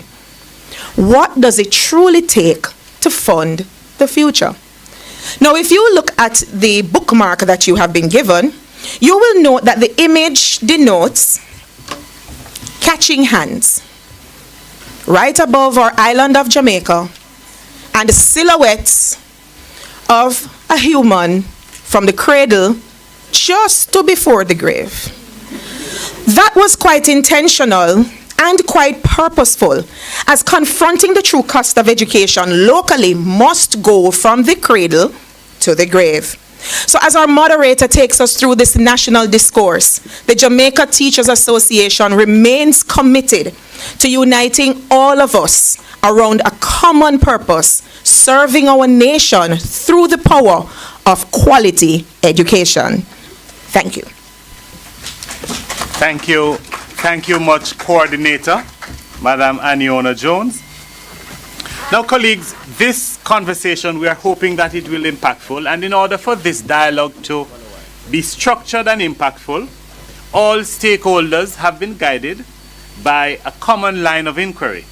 G: What does it truly take to fund the future? Now, if you look at the bookmark that you have been given, you will note that the image denotes catching hands right above our island of Jamaica, and the silhouettes of a human from the cradle just to before the grave. That was quite intentional and quite purposeful, as confronting the true cost of education locally must go from the cradle to the grave. So as our moderator takes us through this national discourse, the Jamaica Teachers Association remains committed to uniting all of us around a common purpose, serving our nation through the power of quality education. Thank you.
B: Thank you. Thank you much, Coordinator, Madam Aniona Jones. Now, colleagues, this conversation, we are hoping that it will be impactful, and in order for this dialogue to be structured and impactful, all stakeholders have been guided by a common line of inquiry.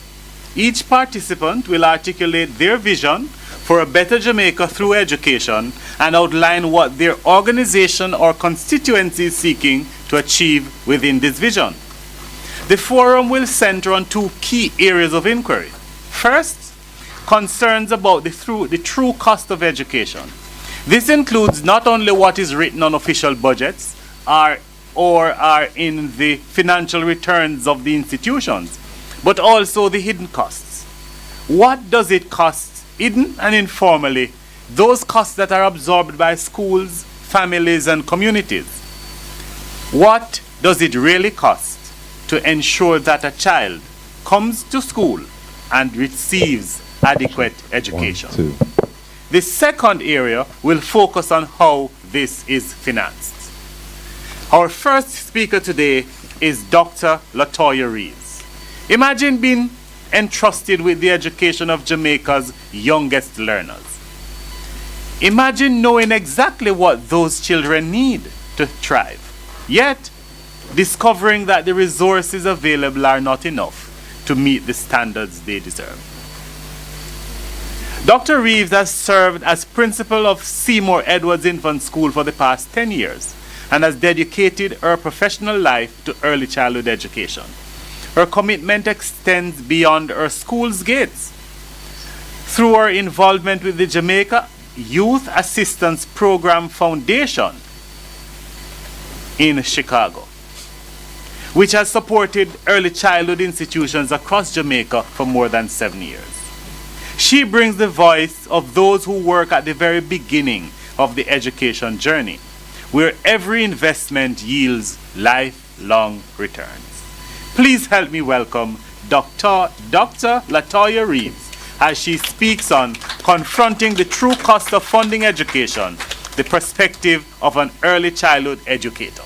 B: Each participant will articulate their vision for a better Jamaica through education and outline what their organization or constituency is seeking to achieve within this vision. The forum will center on two key areas of inquiry. First, concerns about the true cost of education. This includes not only what is written on official budgets or are in the financial returns of the institutions, but also the hidden costs. What does it cost, hidden and informally, those costs that are absorbed by schools, families, and communities? What does it really cost to ensure that a child comes to school and receives adequate education? The second area will focus on how this is financed. Our first speaker today is Dr. Latoya Reeves. Imagine being entrusted with the education of Jamaica's youngest learners. Imagine knowing exactly what those children need to thrive, yet discovering that the resources available are not enough to meet the standards they deserve. Dr. Reeves has served as principal of Seymour Edwards Infant School for the past 10 years and has dedicated her professional life to early childhood education. Her commitment extends beyond her school's gates. Through her involvement with the Jamaica Youth Assistance Program Foundation in Chicago, which has supported early childhood institutions across Jamaica for more than 7 years. She brings the voice of those who work at the very beginning of the education journey, where every investment yields lifelong returns. Please help me welcome Dr. Latoya Reeves as she speaks on confronting the true cost of funding education, the perspective of an early childhood educator.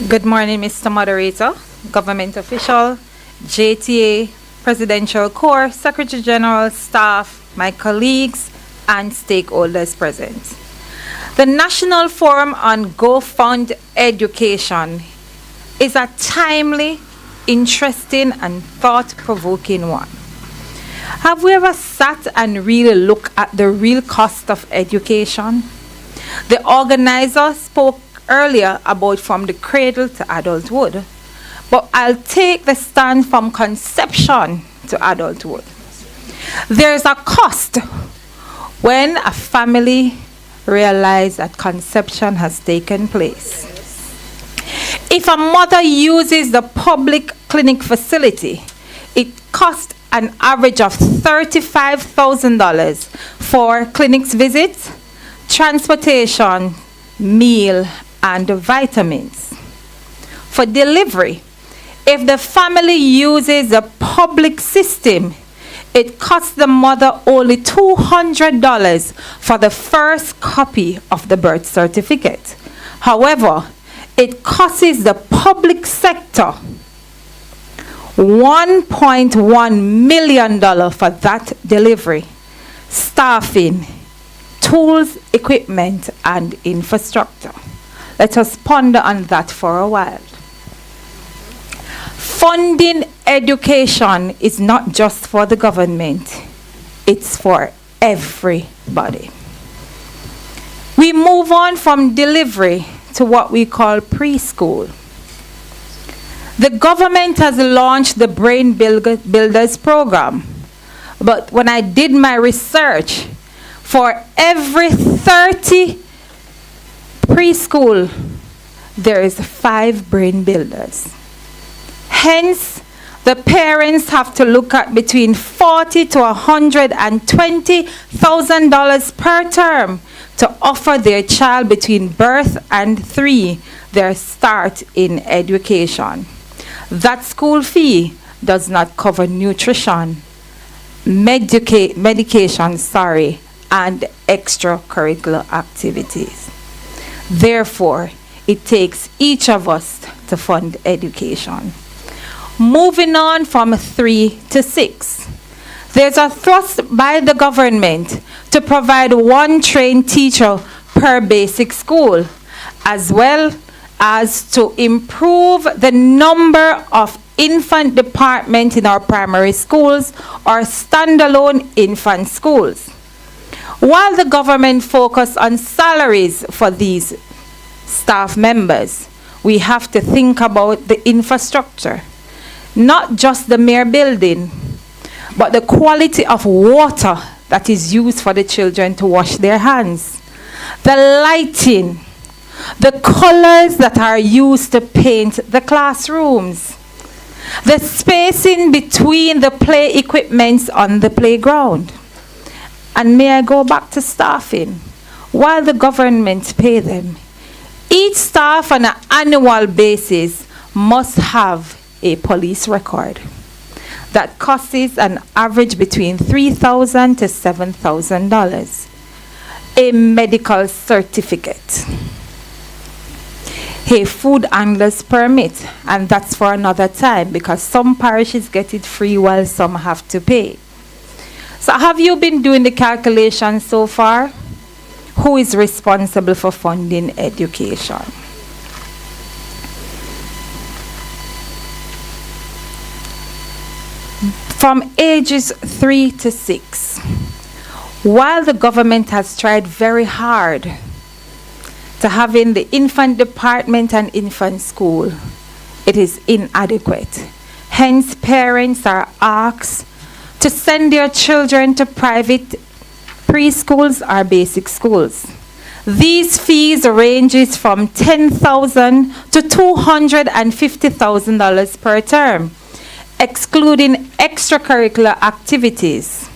H: Good morning, Mr. Moderator, government official, JTA, Presidential Corps, Secretary General, staff, my colleagues, and stakeholders present. The National Forum on Go Fund Education is a timely, interesting, and thought-provoking one. Have we ever sat and really looked at the real cost of education? The organizer spoke earlier about from the cradle to adulthood, but I'll take the stand from conception to adulthood. There's a cost when a family realizes that conception has taken place. If a mother uses the public clinic facility, it costs an average of $35,000 for clinics visits, transportation, meal, and vitamins. For delivery, if the family uses the public system, it costs the mother only $200 for the first copy of the birth certificate. However, it costs the public sector $1.1 million for that delivery, staffing, tools, equipment, and infrastructure. Let us ponder on that for a while. Funding education is not just for the government, it's for everybody. We move on from delivery to what we call preschool. The government has launched the Brain Builders program, but when I did my research, for every 30 preschool, there is 5 brain builders. Hence, the parents have to look at between $40,000 to $120,000 per term to offer their child between birth and 3 their start in education. That school fee does not cover nutrition, medication, and extracurricular activities. Therefore, it takes each of us to fund education. Moving on from 3 to 6. There's a thrust by the government to provide 1 trained teacher per basic school, as well as to improve the number of infant departments in our primary schools or standalone infant schools. While the government focuses on salaries for these staff members, we have to think about the infrastructure. Not just the mere building, but the quality of water that is used for the children to wash their hands. The lighting, the colors that are used to paint the classrooms, the spacing between the play equipments on the playground. And may I go back to staffing? While the government pay them, each staff on an annual basis must have a police record that costs an average between $3,000 to $7,000. A medical certificate, a food handler's permit, and that's for another time because some parishes get it free while some have to pay. So have you been doing the calculations so far? Who is responsible for funding education? From ages 3 to 6, while the government has tried very hard to have in the infant department and infant school, it is inadequate. Hence, parents are asked to send their children to private preschools or basic schools. These fees ranges from $10,000 to $250,000 per term, excluding extracurricular activities,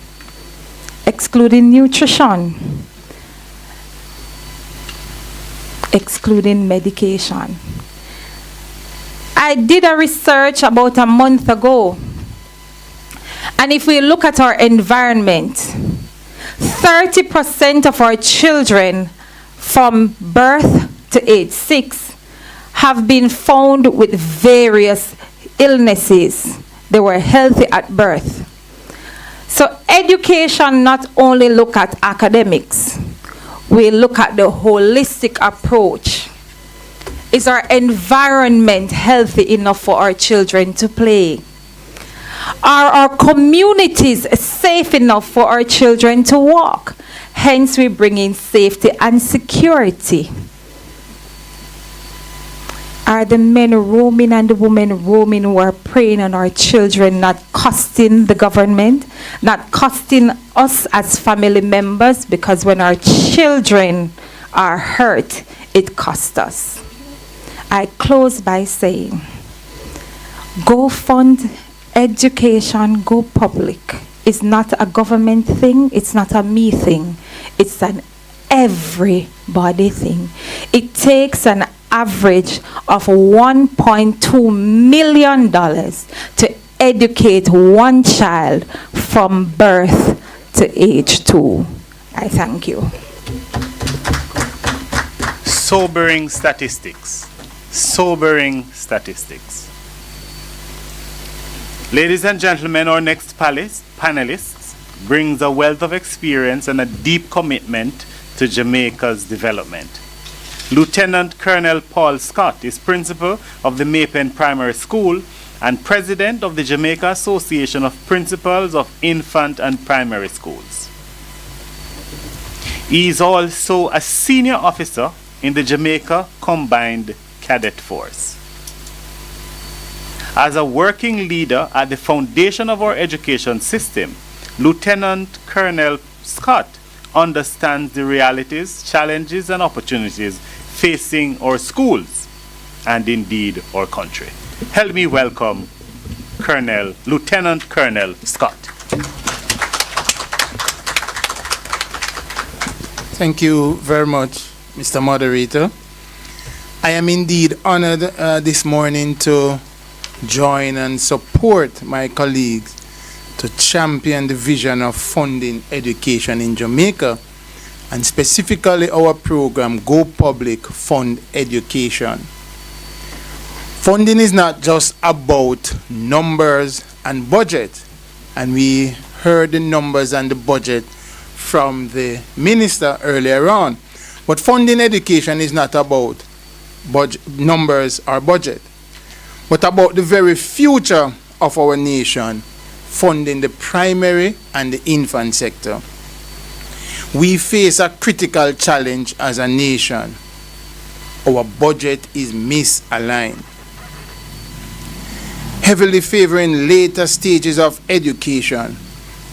H: excluding nutrition, excluding medication. I did a research about a month ago, and if we look at our environment, 30% of our children from birth to age 6 have been found with various illnesses. They were healthy at birth. So education not only look at academics, we look at the holistic approach. Is our environment healthy enough for our children to play? Are our communities safe enough for our children to walk? Hence, we bring in safety and security. Are the men roaming and the women roaming who are preying on our children not costing the government, not costing us as family members? Because when our children are hurt, it costs us. I close by saying, go fund education, go public. It's not a government thing, it's not a me thing, it's an everybody thing. It takes an average of $1.2 million to educate one child from birth to age 2. I thank you.
B: Sobering statistics. Sobering statistics. Ladies and gentlemen, our next panelists brings a wealth of experience and a deep commitment to Jamaica's development. Lieutenant Colonel Paul Scott is principal of the Maypen Primary School and president of the Jamaica Association of Principals of Infant and Primary Schools. He is also a senior officer in the Jamaica Combined Cadet Force. As a working leader at the foundation of our education system, Lieutenant Colonel Scott understands the realities, challenges, and opportunities facing our schools and indeed our country. Help me welcome Lieutenant Colonel Scott.
I: Thank you very much, Mr. Moderator. I am indeed honored this morning to join and support my colleagues to champion the vision of funding education in Jamaica, and specifically our program, Go Public, Fund Education. Funding is not just about numbers and budget, and we heard the numbers and the budget from the minister earlier on. But funding education is not about numbers or budget, but about the very future of our nation, funding the primary and the infant sector. We face a critical challenge as a nation. Our budget is misaligned, heavily favoring later stages of education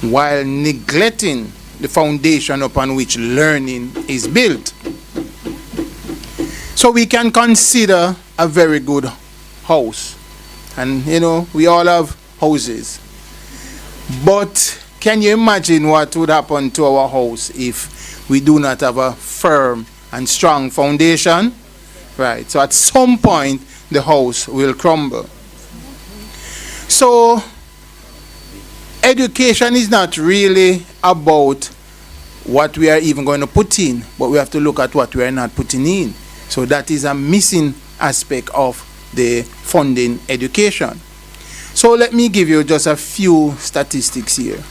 I: while neglecting the foundation upon which learning is built. So we can consider a very good house, and we all have houses, but can you imagine what would happen to our house if we do not have a firm and strong foundation? Right, so at some point the house will crumble. So education is not really about what we are even going to put in, but we have to look at what we are not putting in. So that is a missing aspect of the funding education. So let me give you just a few statistics here.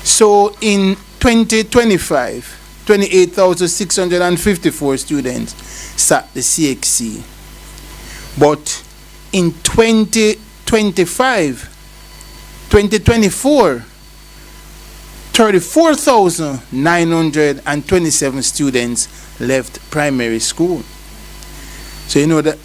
I: So in 2025, 28,654 students sat the CXC. But in 2024, 34,927 students left primary school. So you know that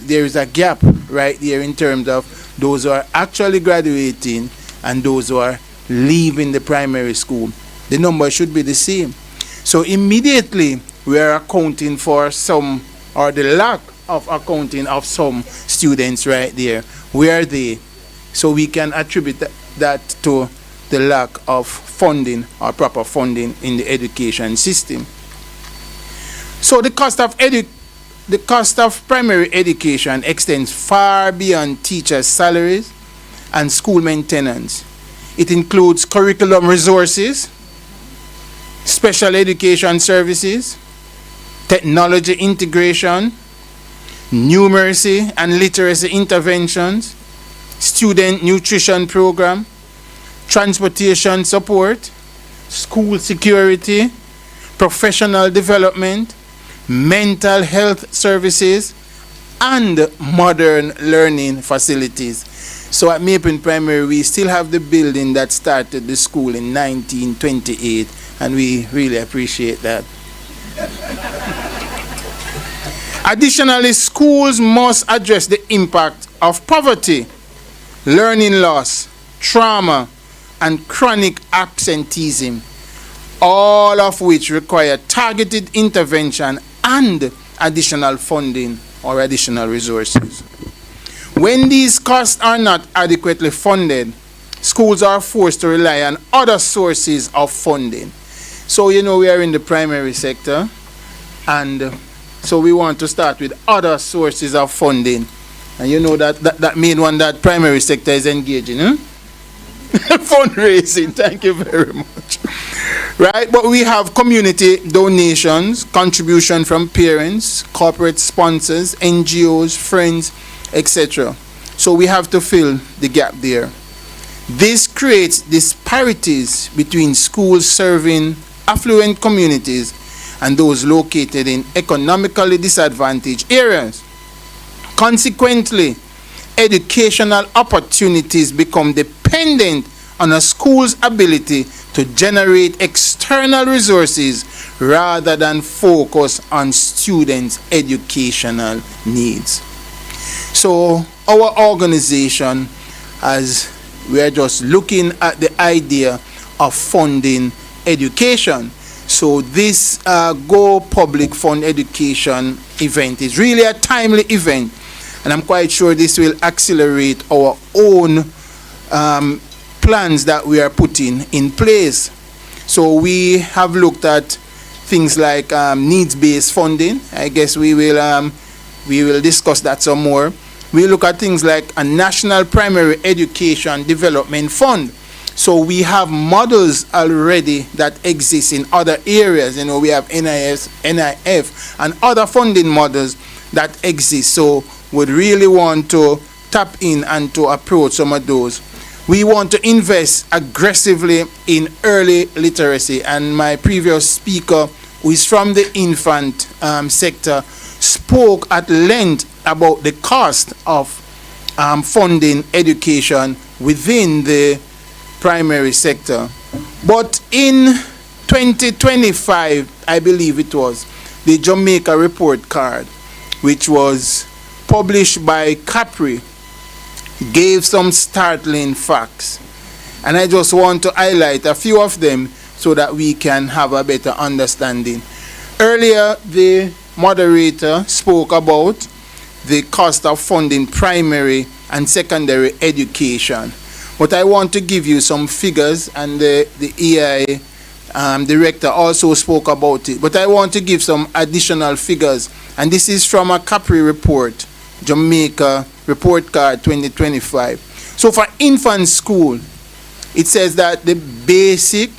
I: there is a gap right there in terms of those who are actually graduating and those who are leaving the primary school. The number should be the same. So immediately we are accounting for some, or the lack of accounting of some students right there. Where are they? So we can attribute that to the lack of funding or proper funding in the education system. So the cost of primary education extends far beyond teachers' salaries and school maintenance. It includes curriculum resources, special education services, technology integration, numeracy and literacy interventions, student nutrition program, transportation support, school security, professional development, mental health services, and modern learning facilities. So at Maypen Primary, we still have the building that started the school in 1928, and we really appreciate that. Additionally, schools must address the impact of poverty, learning loss, trauma, and chronic absenteeism, all of which require targeted intervention and additional funding or additional resources. When these costs are not adequately funded, schools are forced to rely on other sources of funding. So, you know, we are in the primary sector, and so we want to start with other sources of funding. And you know that main one that primary sector is engaging, huh? Fundraising, thank you very much. Right, but we have community donations, contribution from parents, corporate sponsors, NGOs, friends, etc. So we have to fill the gap there. This creates disparities between schools serving affluent communities and those located in economically disadvantaged areas. Consequently, educational opportunities become dependent on a school's ability to generate external resources rather than focus on students' educational needs. So our organization, as we are just looking at the idea of funding education, so this Go Public Fund Education event is really a timely event, and I'm quite sure this will accelerate our own plans that we are putting in place. So we have looked at things like needs-based funding. I guess we will discuss that some more. We look at things like a National Primary Education Development Fund. So we have models already that exist in other areas. You know, we have NIF, and other funding models that exist. So would really want to tap in and to approach some of those. We want to invest aggressively in early literacy, and my previous speaker, who is from the infant sector, spoke at length about the cost of funding education within the primary sector. But in 2025, I believe it was, the Jamaica report card, which was published by Capri, gave some startling facts. And I just want to highlight a few of them so that we can have a better understanding. Earlier, the moderator spoke about the cost of funding primary and secondary education. But I want to give you some figures, and the EI director also spoke about it. But I want to give some additional figures, and this is from a Capri report, Jamaica Report Card 2025. So for infant school, it says that the basic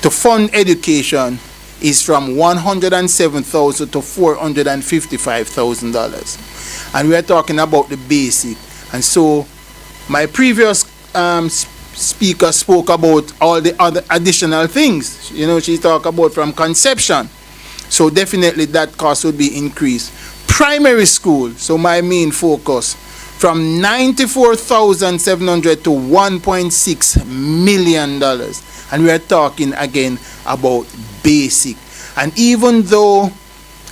I: to fund education is from $107,000 to $455,000, and we are talking about the basic. And so my previous speaker spoke about all the other additional things. You know, she talked about from conception. So definitely that cost would be increased. Primary school, so my main focus, from $94,700 to $1.6 million. And we are talking again about basic. And even though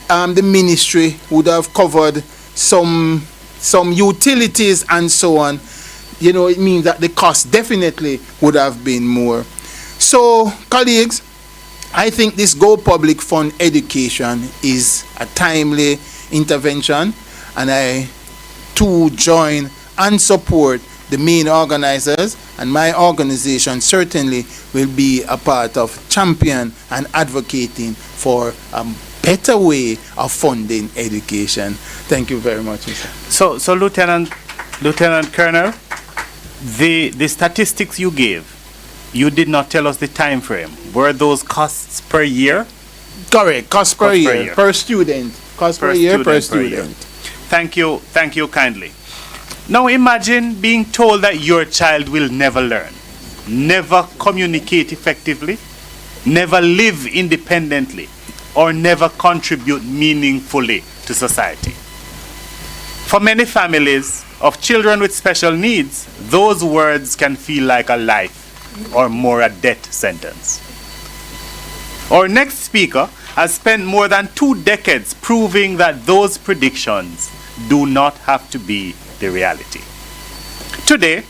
I: the ministry would have covered some utilities and so on, you know, it means that the cost definitely would have been more. So, colleagues, I think this Go Public Fund Education is a timely intervention, and I too join and support the main organizers, and my organization certainly will be a part of champion and advocating for a better way of funding education. Thank you very much, Mr.
B: So Lieutenant Colonel, the statistics you gave, you did not tell us the time frame. Were those costs per year?
I: Correct, cost per year, per student. Cost per year, per student.
B: Thank you kindly. Now imagine being told that your child will never learn, never communicate effectively, never live independently, or never contribute meaningfully to society. For many families of children with special needs, those words can feel like a life or more a death sentence. Our next speaker has spent more than 2 decades proving that those predictions do not have to be the reality. Today,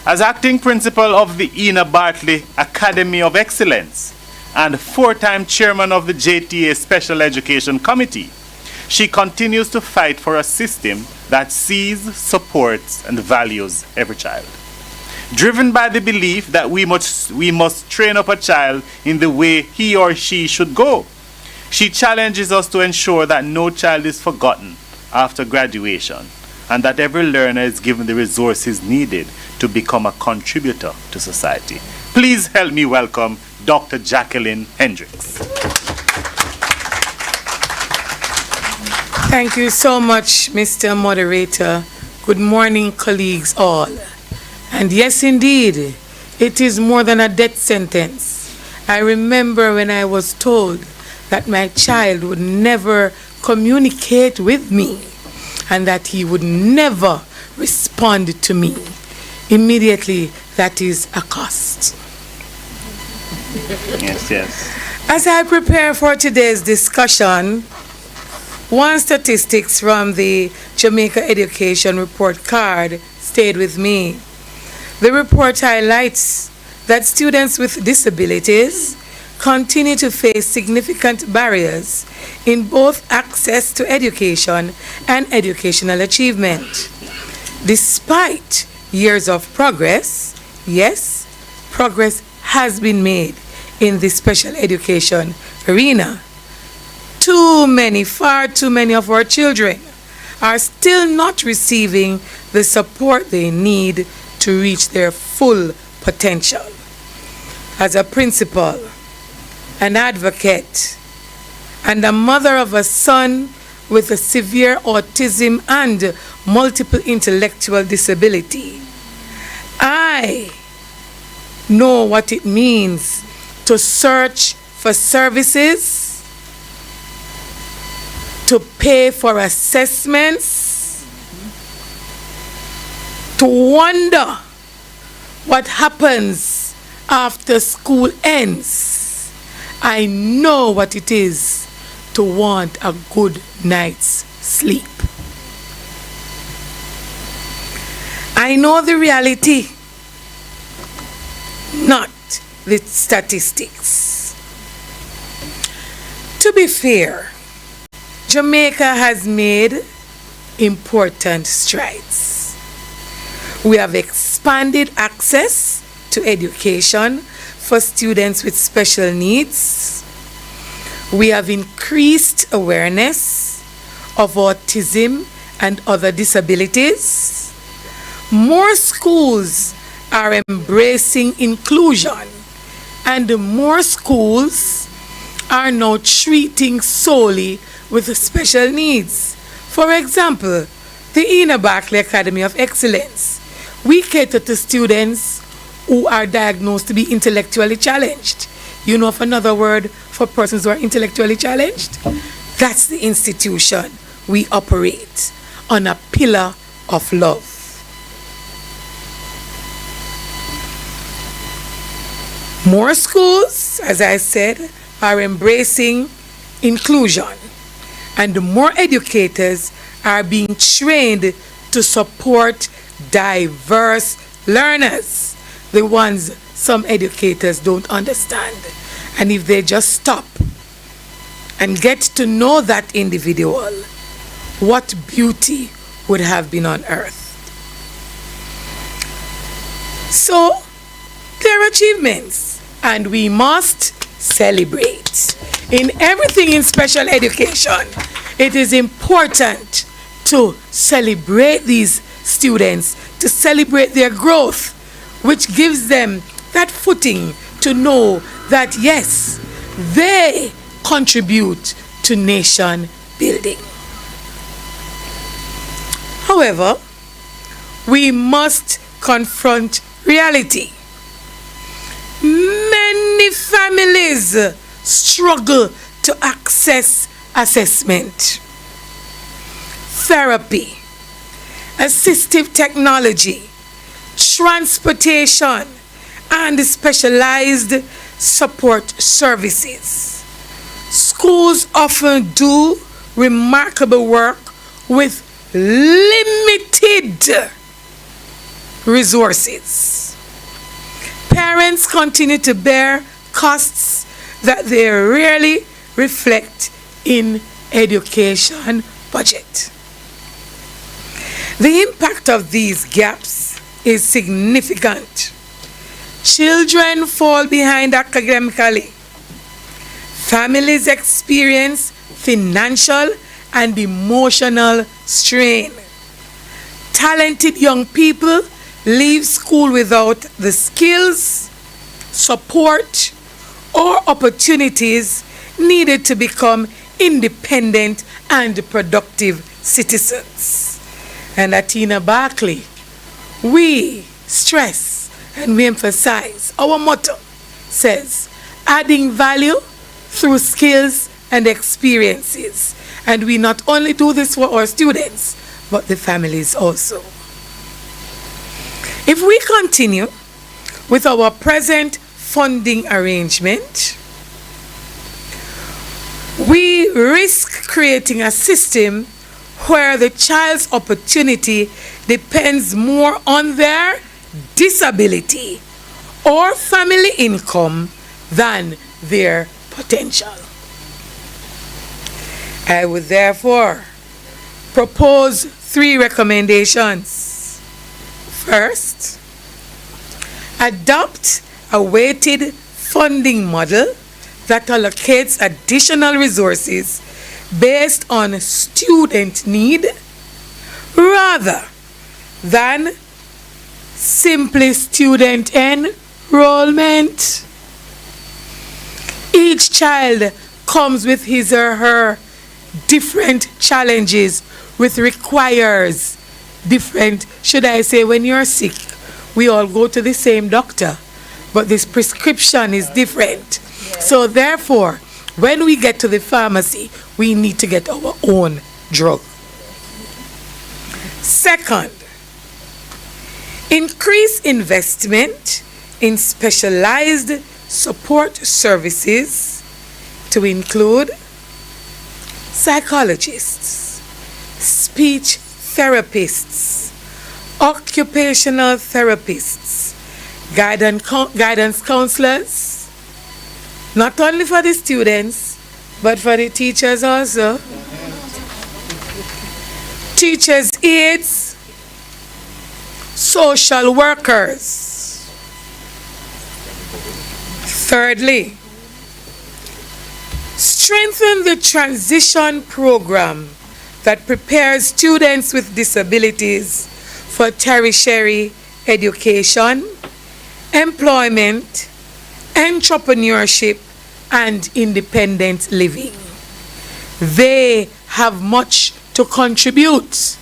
B: as acting principal of the Ina Bartley Academy of Excellence and 4-time chairman of the JTA Special Education Committee, She continues to fight for a system that sees, supports, and values every child. Driven by the belief that we must train up a child in the way he or she should go, she challenges us to ensure that no child is forgotten after graduation and that every learner is given the resources needed to become a contributor to society. Please help me welcome Dr. Jacqueline Hendricks.
J: Thank you so much, Mr. Moderator. Good morning, colleagues all. And yes, indeed, it is more than a death sentence. I remember when I was told that my child would never communicate with me and that he would never respond to me. Immediately, that is a cost.
B: Yes, yes.
J: As I prepare for today's discussion, one statistics from the Jamaica Education Report Card stayed with me. The report highlights that students with disabilities continue to face significant barriers in both access to education and educational achievement. Despite years of progress, yes, progress has been made in the special education arena. Far too many of our children are still not receiving the support they need to reach their full potential. As a principal, an advocate, and a mother of a son with a severe autism and multiple intellectual disability, I know what it means to search for services, to pay for assessments, to wonder what happens after school ends. I know what it is to want a good night's sleep. I know the reality, not the statistics. To be fair, Jamaica has made important strides. We have expanded access to education for students with special needs. We have increased awareness of autism and other disabilities. More schools are embracing inclusion, and more schools are now treating solely with special needs. For example, the Ina Barclay Academy of Excellence. We cater to students who are diagnosed to be intellectually challenged. You know of another word for persons who are intellectually challenged? That's the institution we operate on a pillar of love. More schools, as I said, are embracing inclusion, and more educators are being trained to support diverse learners, the ones some educators don't understand. And if they just stop and get to know that individual, what beauty would have been on earth. So, their achievements, and we must celebrate. In everything in special education, it is important to celebrate these students, to celebrate their growth, which gives them that footing to know that, yes, they contribute to nation building. However, we must confront reality. Many families struggle to access assessment, therapy, assistive technology, transportation, and specialized support services. Schools often do remarkable work with limited resources. Parents continue to bear costs that they rarely reflect in education budget. The impact of these gaps is significant. Children fall behind academically. Families experience financial and emotional strain. Talented young people leave school without the skills, support, or opportunities needed to become independent and productive citizens. And at Tina Barclay, we stress and we emphasize, our motto says, adding value through skills and experiences. And we not only do this for our students, but the families also. If we continue with our present funding arrangement, we risk creating a system where the child's opportunity depends more on their disability or family income than their potential. I would therefore propose 3 recommendations. First, adopt a weighted funding model that allocates additional resources based on student need rather than simply student enrollment. Each child comes with his or her different challenges, which requires different, should I say, when you're sick, we all go to the same doctor, but this prescription is different. So therefore, when we get to the pharmacy, we need to get our own drug. Second, increase investment in specialized support services to include psychologists, speech therapists, occupational therapists, guidance counselors, not only for the students, but for the teachers also. Teachers' aides, social workers. Thirdly, strengthen the transition program that prepares students with disabilities for tertiary education, employment, entrepreneurship, and independent living. They have much to contribute,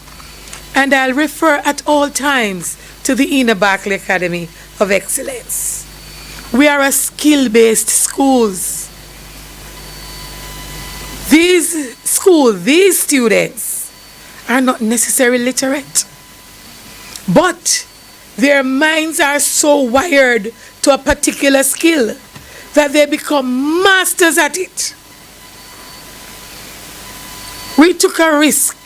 J: and I'll refer at all times to the Ina Barclay Academy of Excellence. We are a skill-based schools. These students are not necessarily literate, but their minds are so wired to a particular skill that they become masters at it. We took a risk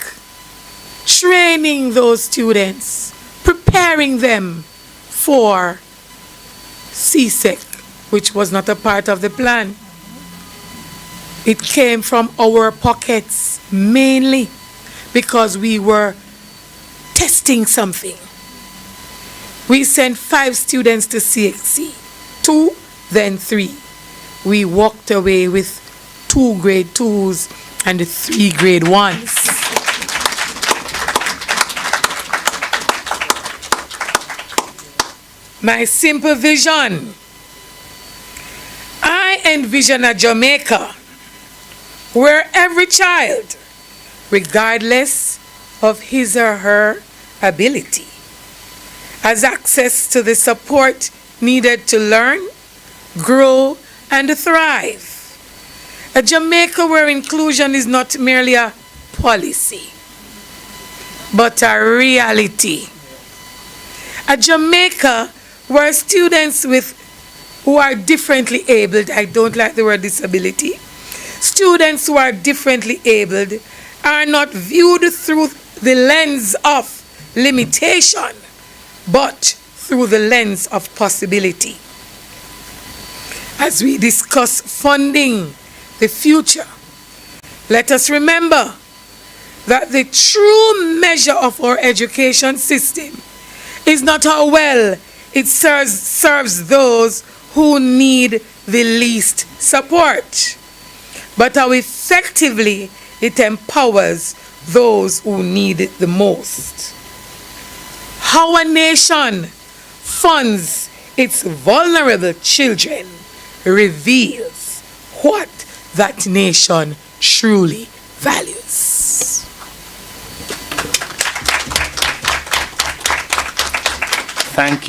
J: training those students, preparing them for CSEC, which was not a part of the plan. It came from our pockets mainly because we were testing something. We sent 5 students to CXC, 2, then 3. We walked away with 2 grade 2s and 3 grade 1s. My simple vision. I envision a Jamaica where every child, regardless of his or her ability, has access to the support needed to learn, grow, and thrive. A Jamaica where inclusion is not merely a policy, but a reality. A Jamaica where students who are differently abled, I don't like the word disability, students who are differently abled are not viewed through the lens of limitation, but through the lens of possibility. As we discuss funding the future, Let us remember that the true measure of our education system is not how well it serves those who need the least support, but how effectively it empowers those who need it the most. How a nation funds its vulnerable children reveals what that nation truly values.
B: Thank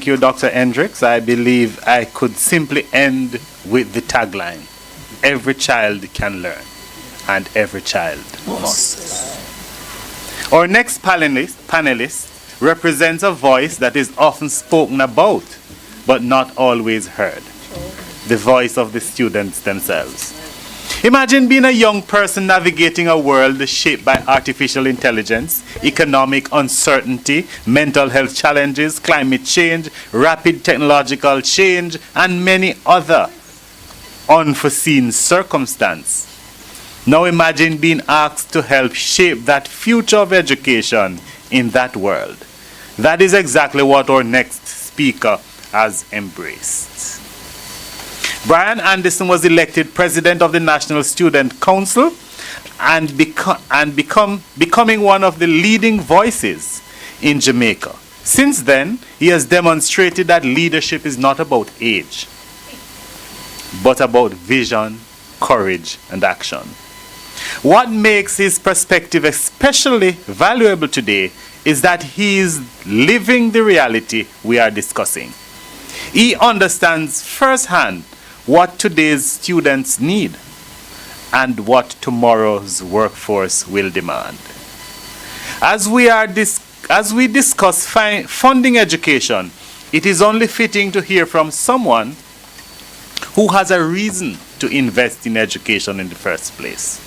B: you, Dr. Hendricks. I believe I could simply end with the tagline, every child can learn, and every child must. Our next panelist represents a voice that is often spoken about, but not always heard. The voice of the students themselves. Imagine being a young person navigating a world shaped by artificial intelligence, economic uncertainty, mental health challenges, climate change, rapid technological change, and many other unforeseen circumstances. Now imagine being asked to help shape that future of education in that world. That is exactly what our next speaker has embraced. Brian Anderson was elected president of the National Student Council and becoming one of the leading voices in Jamaica. Since then, he has demonstrated that leadership is not about age, but about vision, courage, and action. What makes his perspective especially valuable today is that he is living the reality we are discussing. He understands firsthand what today's students need and what tomorrow's workforce will demand. As we discuss funding education, it is only fitting to hear from someone who has a reason to invest in education in the first place.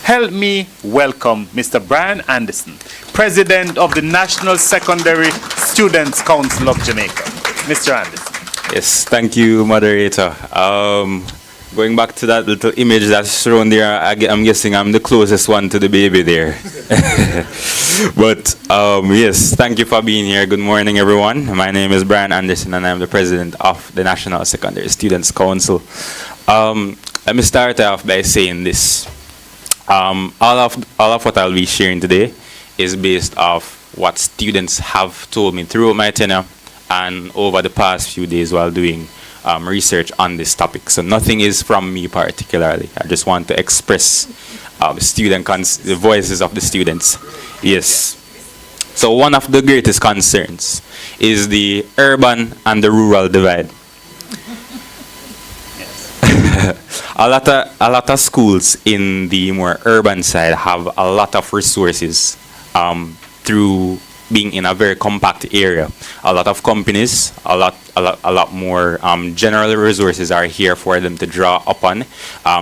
B: Help me welcome Mr. Brian Anderson, President of the National Secondary Students Council of Jamaica. Mr. Anderson.
K: Yes, thank you, moderator. Going back to that little image that's shown there, I'm guessing I'm the closest one to the baby there. But yes, thank you for being here. Good morning, everyone. My name is Brian Anderson, and I'm the president of the National Secondary Students Council. Let me start off by saying this. All of what I'll be sharing today is based off what students have told me throughout my tenure and over the past few days while doing research on this topic. So nothing is from me particularly. I just want to express the voices of the students. Yes. So one of the greatest concerns is the urban and the rural divide. A lot of schools in the more urban side have a lot of resources through being in a very compact area. A lot of companies, a lot more general resources are here for them to draw upon.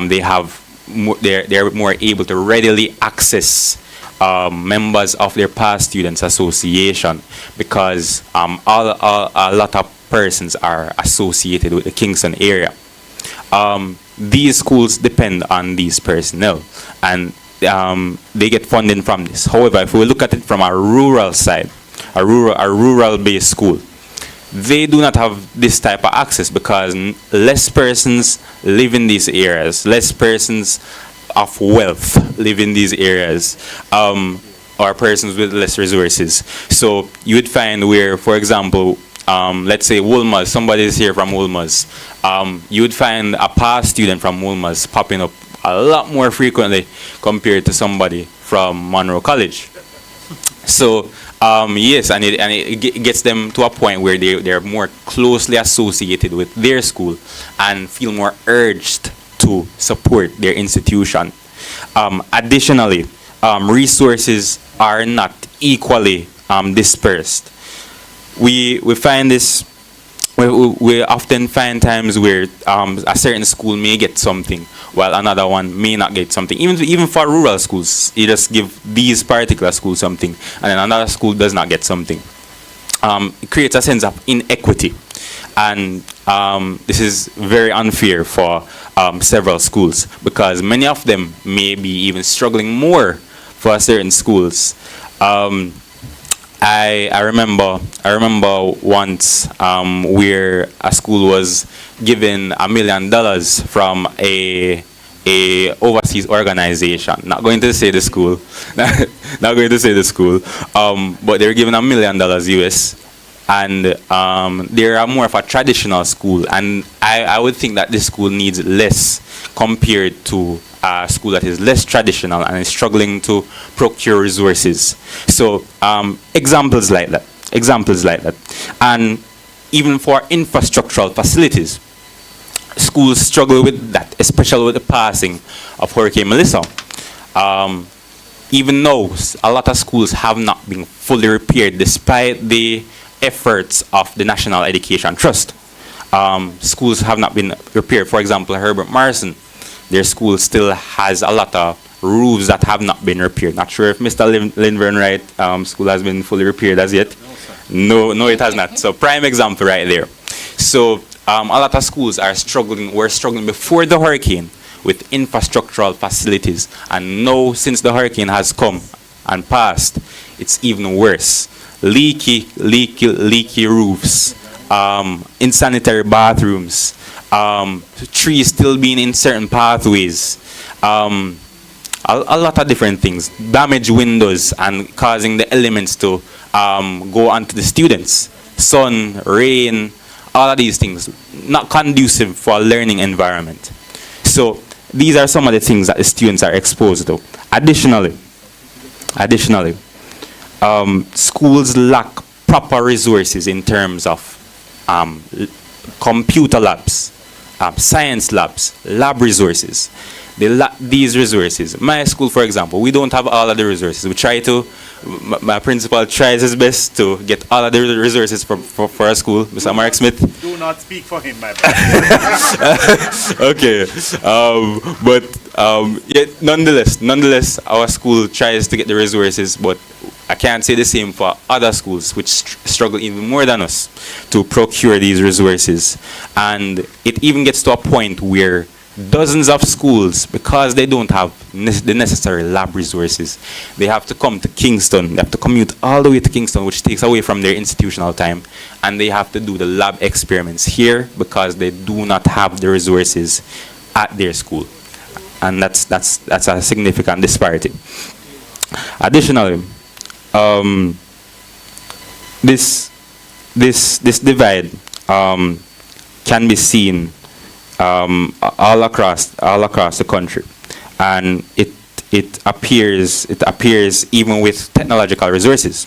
K: They're more able to readily access members of their past students association because a lot of persons are associated with the Kingston area. These schools depend on these personnel and they get funding from this. However, if we look at it from a rural side, a rural-based school, they do not have this type of access because less persons live in these areas, less persons of wealth live in these areas, or persons with less resources. So you would find where, for example, let's say Woolmers, somebody is here from Woolmers, you would find a past student from Woolmers popping up a lot more frequently compared to somebody from Monroe College. So yes, and it gets them to a point where they're more closely associated with their school and feel more urged to support their institution. Additionally, resources are not equally dispersed. We find this. We often find times where a certain school may get something while another one may not get something. Even for rural schools, you just give these particular schools something and then another school does not get something. It creates a sense of inequity. And this is very unfair for several schools because many of them may be even struggling more for certain schools. I remember once where a school was given $1 million from a overseas organization. Not going to say the school, not going to say the school, but they were given $1 million US, and they are more of a traditional school, and I would think that this school needs less compared to a school that is less traditional and is struggling to procure resources. So examples like that, and even for infrastructural facilities, schools struggle with that, especially with the passing of Hurricane Melissa. Even though a lot of schools have not been fully repaired despite the efforts of the National Education Trust. Schools have not been repaired. For example, Herbert Morrison, their school still has a lot of roofs that have not been repaired. Not sure if Mr. Lindburn Wright school has been fully repaired as yet. No, it has not. So prime example right there. So a lot of schools were struggling before the hurricane with infrastructural facilities, and now since the hurricane has come and passed, it's even worse. Leaky roofs, insanitary bathrooms, trees still being in certain pathways, a lot of different things, damaged windows and causing the elements to go onto the students, sun, rain, all of these things, not conducive for a learning environment. So these are some of the things that the students are exposed to. Additionally, schools lack proper resources in terms of computer labs, science labs, lab resources. They lack these resources. My school, for example, we don't have all of the resources. We try to, my principal tries his best to get all of the resources for our school, Mr. Mark Smith.
B: Do not speak for him, my brother.
K: Okay. Yet nonetheless, our school tries to get the resources, but I can't say the same for other schools which struggle even more than us to procure these resources. And it even gets to a point where dozens of schools, because they don't have the necessary lab resources, they have to come to Kingston. They have to commute all the way to Kingston, which takes away from their institutional time, and they have to do the lab experiments here because they do not have the resources at their school. And that's a significant disparity. Additionally, this divide can be seen all across the country, and it appears even with technological resources.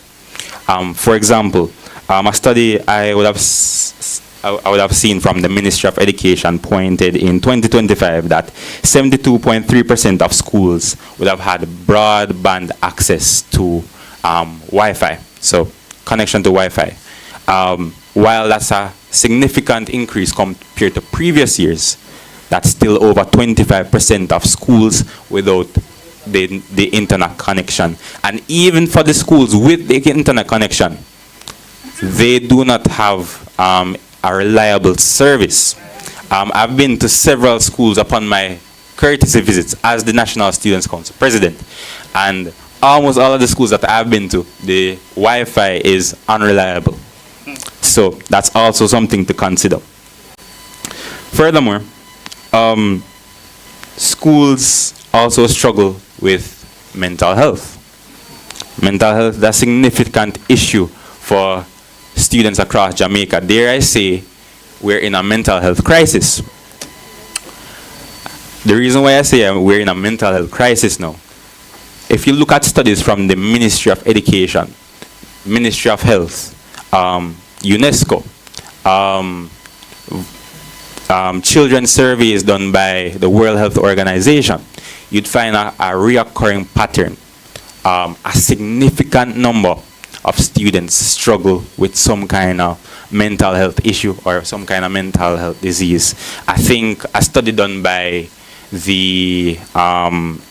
K: For example, a study I would have seen from the Ministry of Education pointed in 2025 that 72.3% of schools would have had broadband access to Wi-Fi, so connection to Wi-Fi. While that's a significant increase compared to previous years, that's still over 25% of schools without the internet connection. And even for the schools with the internet connection, they do not have a reliable service. I've been to several schools upon my courtesy visits as the National Students' Council president, and almost all of the schools that I've been to, the Wi-Fi is unreliable. So that's also something to consider. Furthermore, schools also struggle with mental health. Mental health is a significant issue for students across Jamaica. Dare I say, we're in a mental health crisis. The reason why I say we're in a mental health crisis now, if you look at studies from the Ministry of Education, Ministry of Health, UNESCO, children's surveys done by the World Health Organization, you'd find a reoccurring pattern. A significant number of students struggle with some kind of mental health issue or some kind of mental health disease. I think a study done by the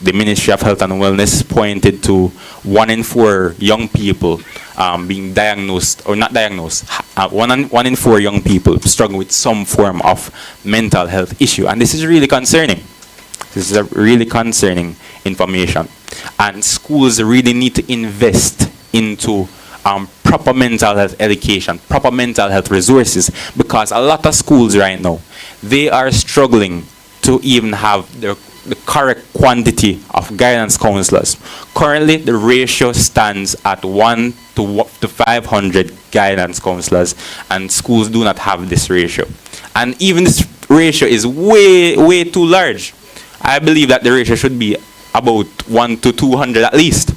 K: Ministry of Health and Wellness pointed to 1 in 4 young people being diagnosed, or not diagnosed, 1 in 4 young people struggle with some form of mental health issue. And this is really concerning. This is a really concerning information. And schools really need to invest into proper mental health education, proper mental health resources, because a lot of schools right now, they are struggling to even have the correct quantity of guidance counselors. Currently, the ratio stands at 1 to 500 guidance counselors, and schools do not have this ratio. And even this ratio is way too large. I believe that the ratio should be about 1 to 200 at least.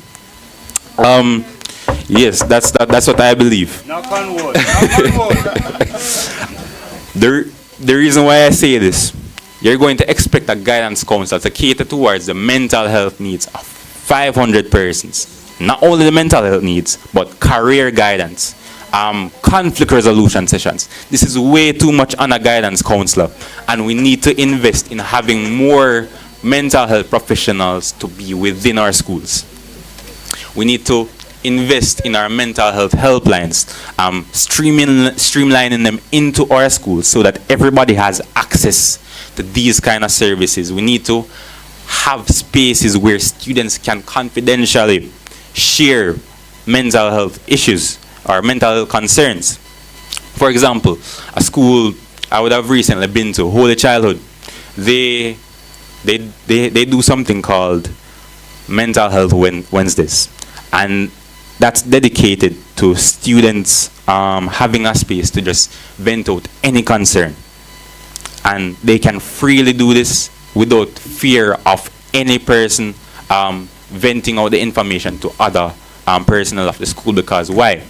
K: Yes, that's what I believe.
B: Knock on wood. Knock on wood.
K: The reason why I say this, you're going to expect a guidance counselor to cater towards the mental health needs of 500 persons. Not only the mental health needs, but career guidance, conflict resolution sessions. This is way too much on a guidance counselor, and we need to invest in having more mental health professionals to be within our schools. We need to invest in our mental health helplines, streamlining them into our schools so that everybody has access to these kind of services. We need to have spaces where students can confidentially share mental health issues or mental health concerns. For example, a school I would have recently been to, Holy Childhood, they do something called Mental Health Wednesdays, and that's dedicated to students having a space to just vent out any concern. And they can freely do this without fear of any person venting out the information to other personnel of the school. Because why?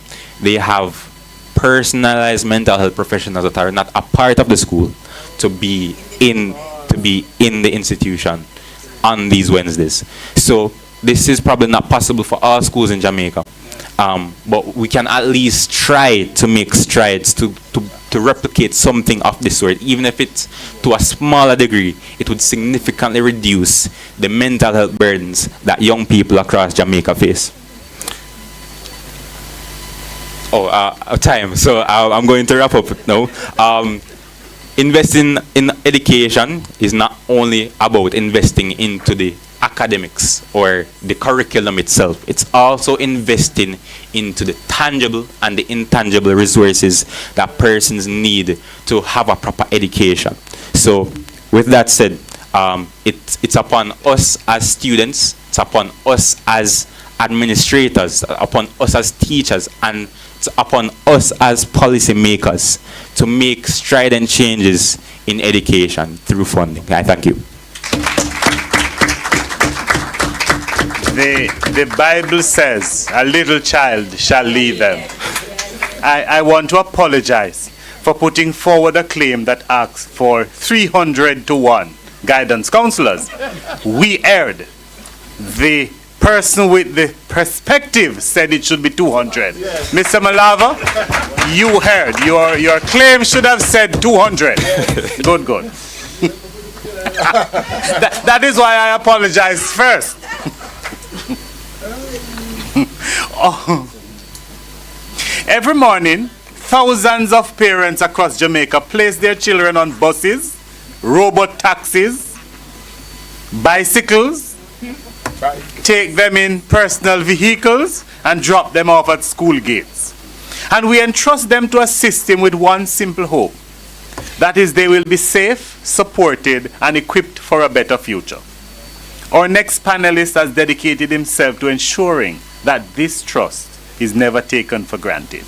K: They have personalized mental health professionals that are not a part of the school to be in the institution on these Wednesdays. So this is probably not possible for all schools in Jamaica, but we can at least try to make strides to replicate something of this sort. Even if it's to a smaller degree, it would significantly reduce the mental health burdens that young people across Jamaica face. Time. So I'm going to wrap up now. Investing in education is not only about investing into the academics or the curriculum itself. It's also investing into the tangible and the intangible resources that persons need to have a proper education. So with that said, it's upon us as students, it's upon us as administrators, upon us as teachers, and it's upon us as policymakers to make strident changes in education through funding. I thank you.
B: The Bible says, a little child shall lead them. I want to apologize for putting forward a claim that asks for 300 to 1 guidance counselors. We erred. The person with the perspective said it should be 200. Yes. Mr. Malava, you heard. Your claim should have said 200. Yes. Good. That is why I apologize first. Every morning, thousands of parents across Jamaica place their children on buses, robot taxis, bicycles, take them in personal vehicles, and drop them off at school gates. And we entrust them to a system with one simple hope. That is, they will be safe, supported, and equipped for a better future. Our next panelist has dedicated himself to ensuring that this trust is never taken for granted.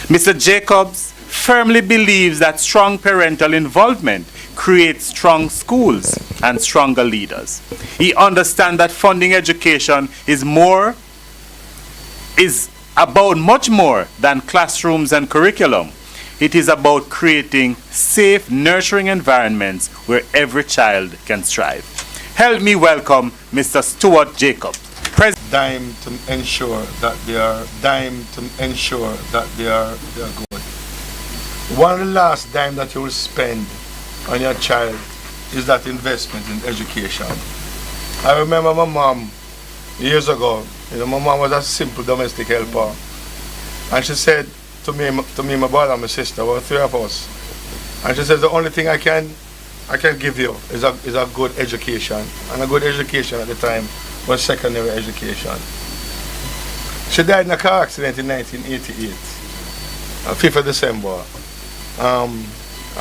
B: Mr. Jacobs firmly believes that strong parental involvement creates strong schools and stronger leaders. He understands that funding education is about much more than classrooms and curriculum. It is about creating safe, nurturing environments where every child can strive. Help me welcome Mr. Stuart Jacobs.
L: Dime to ensure that they are good. One of the last dime that you will spend on your child is that investment in education. I remember my mom years ago. My mom was a simple domestic helper, And she said to me, my brother, and my sister, well, three of us. And she said, the only thing I can give you is a good education. And a good education at the time was secondary education. She died in a car accident in 1988, 5th of December. I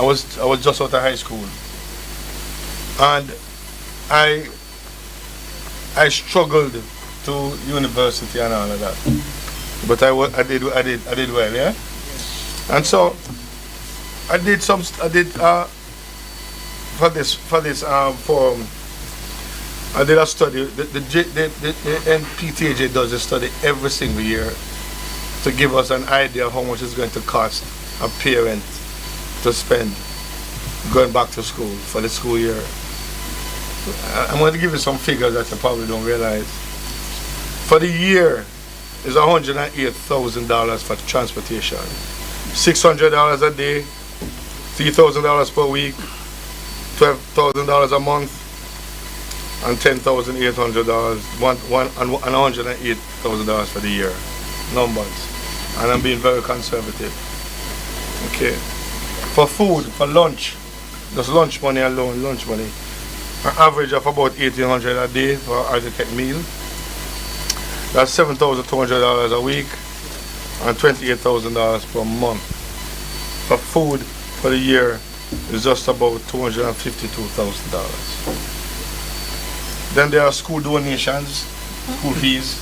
L: was just out of high school. And I struggled to university and all of that. But I did well, yeah? And so for this forum, I did a study. The NPTJ does a study every single year to give us an idea of how much it's going to cost a parent to spend going back to school for the school year. I'm going to give you some figures that you probably don't realize. For the year, it's $108,000 for transportation, $600 a day, $3,000 per week, $12,000 a month, and $10,800, and $108,000 for the year. Numbers. And I'm being very conservative. Okay. For food, for lunch, just lunch money alone, lunch money, an average of about $1,800 a day for an aggregate meal. That's $7,200 a week and $28,000 per month. For food for the year is just about $252,000. Then there are school donations, school fees,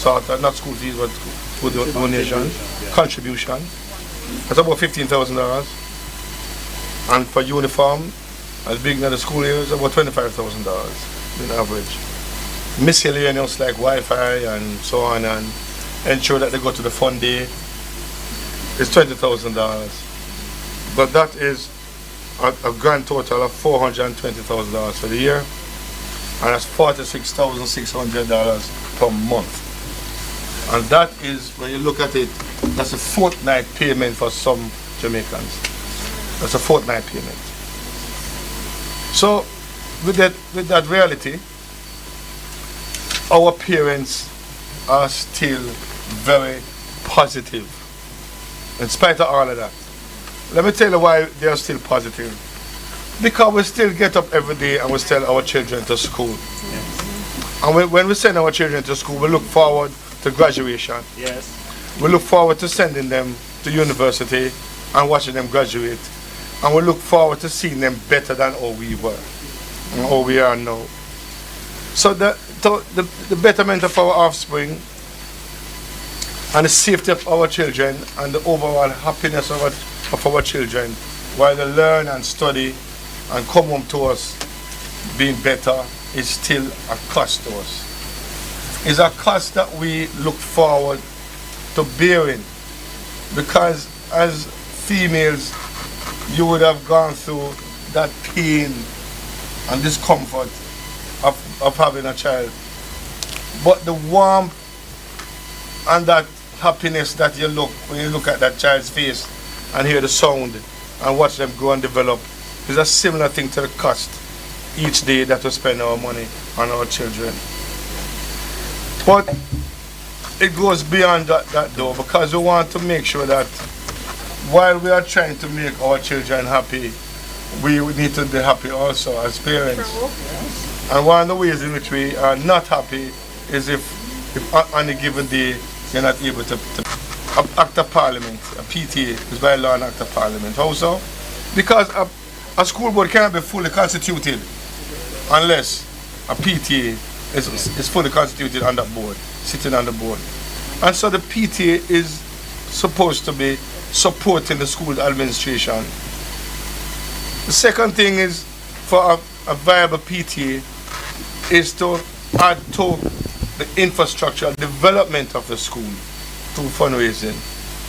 L: not school fees, but school donation, contribution. That's about $15,000. And for uniform, as big as the school year, it's about $25,000 in average. Miscellaneous like Wi-Fi and so on, and ensure that they go to the fun day, is $20,000. But that is a grand total of $420,000 for the year, and that's $46,600 per month. And that is, when you look at it, that's a fortnight payment for some Jamaicans. That's a fortnight payment. So, with that reality, our parents are still very positive, in spite of all of that. Let me tell you why they are still positive. Because we still get up every day and we send our children to school. Yes. And when we send our children to school, we look forward to graduation.
B: Yes.
L: We look forward to sending them to university and watching them graduate. And we look forward to seeing them better than how we were and how we are now. So the betterment of our offspring and the safety of our children and the overall happiness of our children while they learn and study and come home to us being better is still a cost to us. It's a cost that we look forward to bearing, because as females you would have gone through that pain and discomfort of having a child. But the warmth and that happiness that you look when you look at that child's face and hear the sound and watch them grow and develop is a similar thing to the cost each day that we spend our money on our children. But it goes beyond that though, because we want to make sure that while we are trying to make our children happy, we need to be happy also as parents. And one of the ways in which we are not happy is if on a given day you're not able to act of parliament, a PTA is by law an act of parliament. How so? Because a school board cannot be fully constituted unless a PTA is fully constituted on that board, sitting on the board. And so the PTA is supposed to be supporting the school administration. The second thing is, for a viable PTA, is to add to the infrastructure development of the school through fundraising,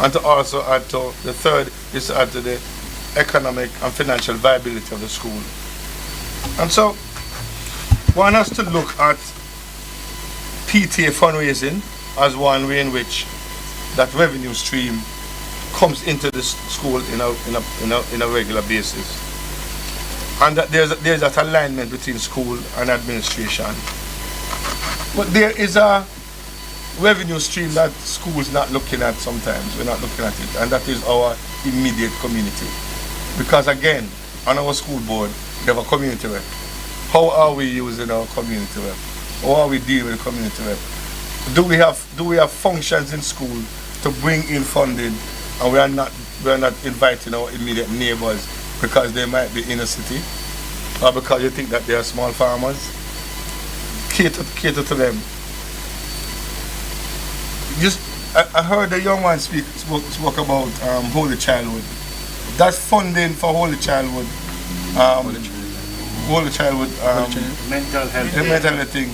L: and to also add to, the third is to add to the economic and financial viability of the school. And so, one has to look at PTA fundraising as one way in which that revenue stream comes into the school in a regular basis, and that there's that alignment between school and administration. But there is a revenue stream that schools not looking at sometimes. We're not looking at it, and that is our immediate community. Because again, on our school board, we have a community rep. How are we using our community rep? How are we dealing with the community rep? Do we have functions in school to bring in funding, and we are not inviting our immediate neighbors because they might be in a city, or because you think that they are small farmers? Cater to them. I heard the young one spoke about Holy Childhood. That funding for Holy Childhood, mental health thing.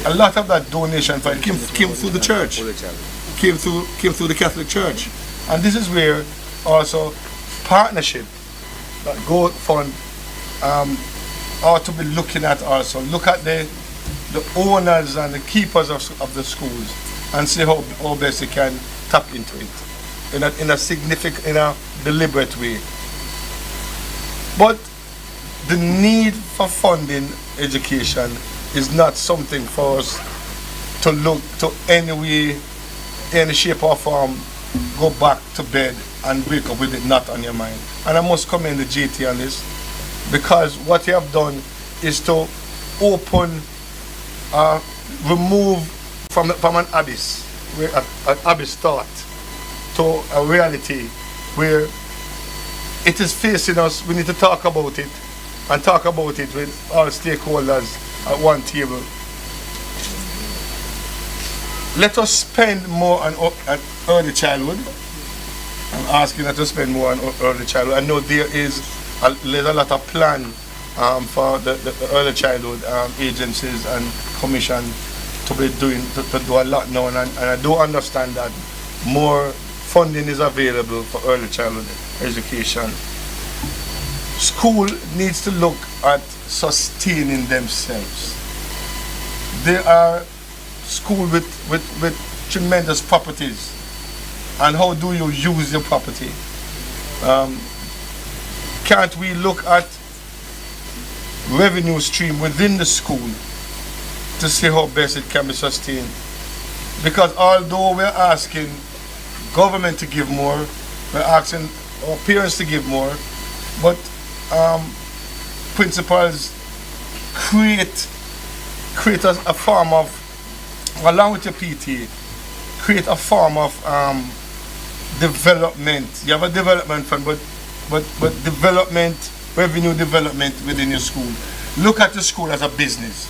L: A lot of that donation came through the church, came through the Catholic Church, and this is where also partnership, that gold fund, ought to be looking at also. Look at the owners and the keepers of the schools and see how best they can tap into it in a significant, in a deliberate way. But the need for funding education is not something for us to look to any way, any shape or form, go back to bed and wake up with it not on your mind. And I must commend the JTA on this, because what you have done is to open, remove from an abyss, where an abyss thought, to a reality where it is facing us. We need to talk about it, and talk about it with all stakeholders at one table. Let us spend more on early childhood. I'm asking that to spend more on early childhood. I know there's a lot of plan for the early childhood agencies and commission to be doing to do a lot now, and I do understand that more funding is available for early childhood education. School needs to look at sustaining themselves. There are schools with tremendous properties, and how do you use your property? Can't we look at revenue stream within the school to see how best it can be sustained? Because although we're asking government to give more, we're asking our parents to give more, but principals create a form of, along with your PT, create a form of development. You have a development fund, but development, revenue development within your school. Look at the school as a business.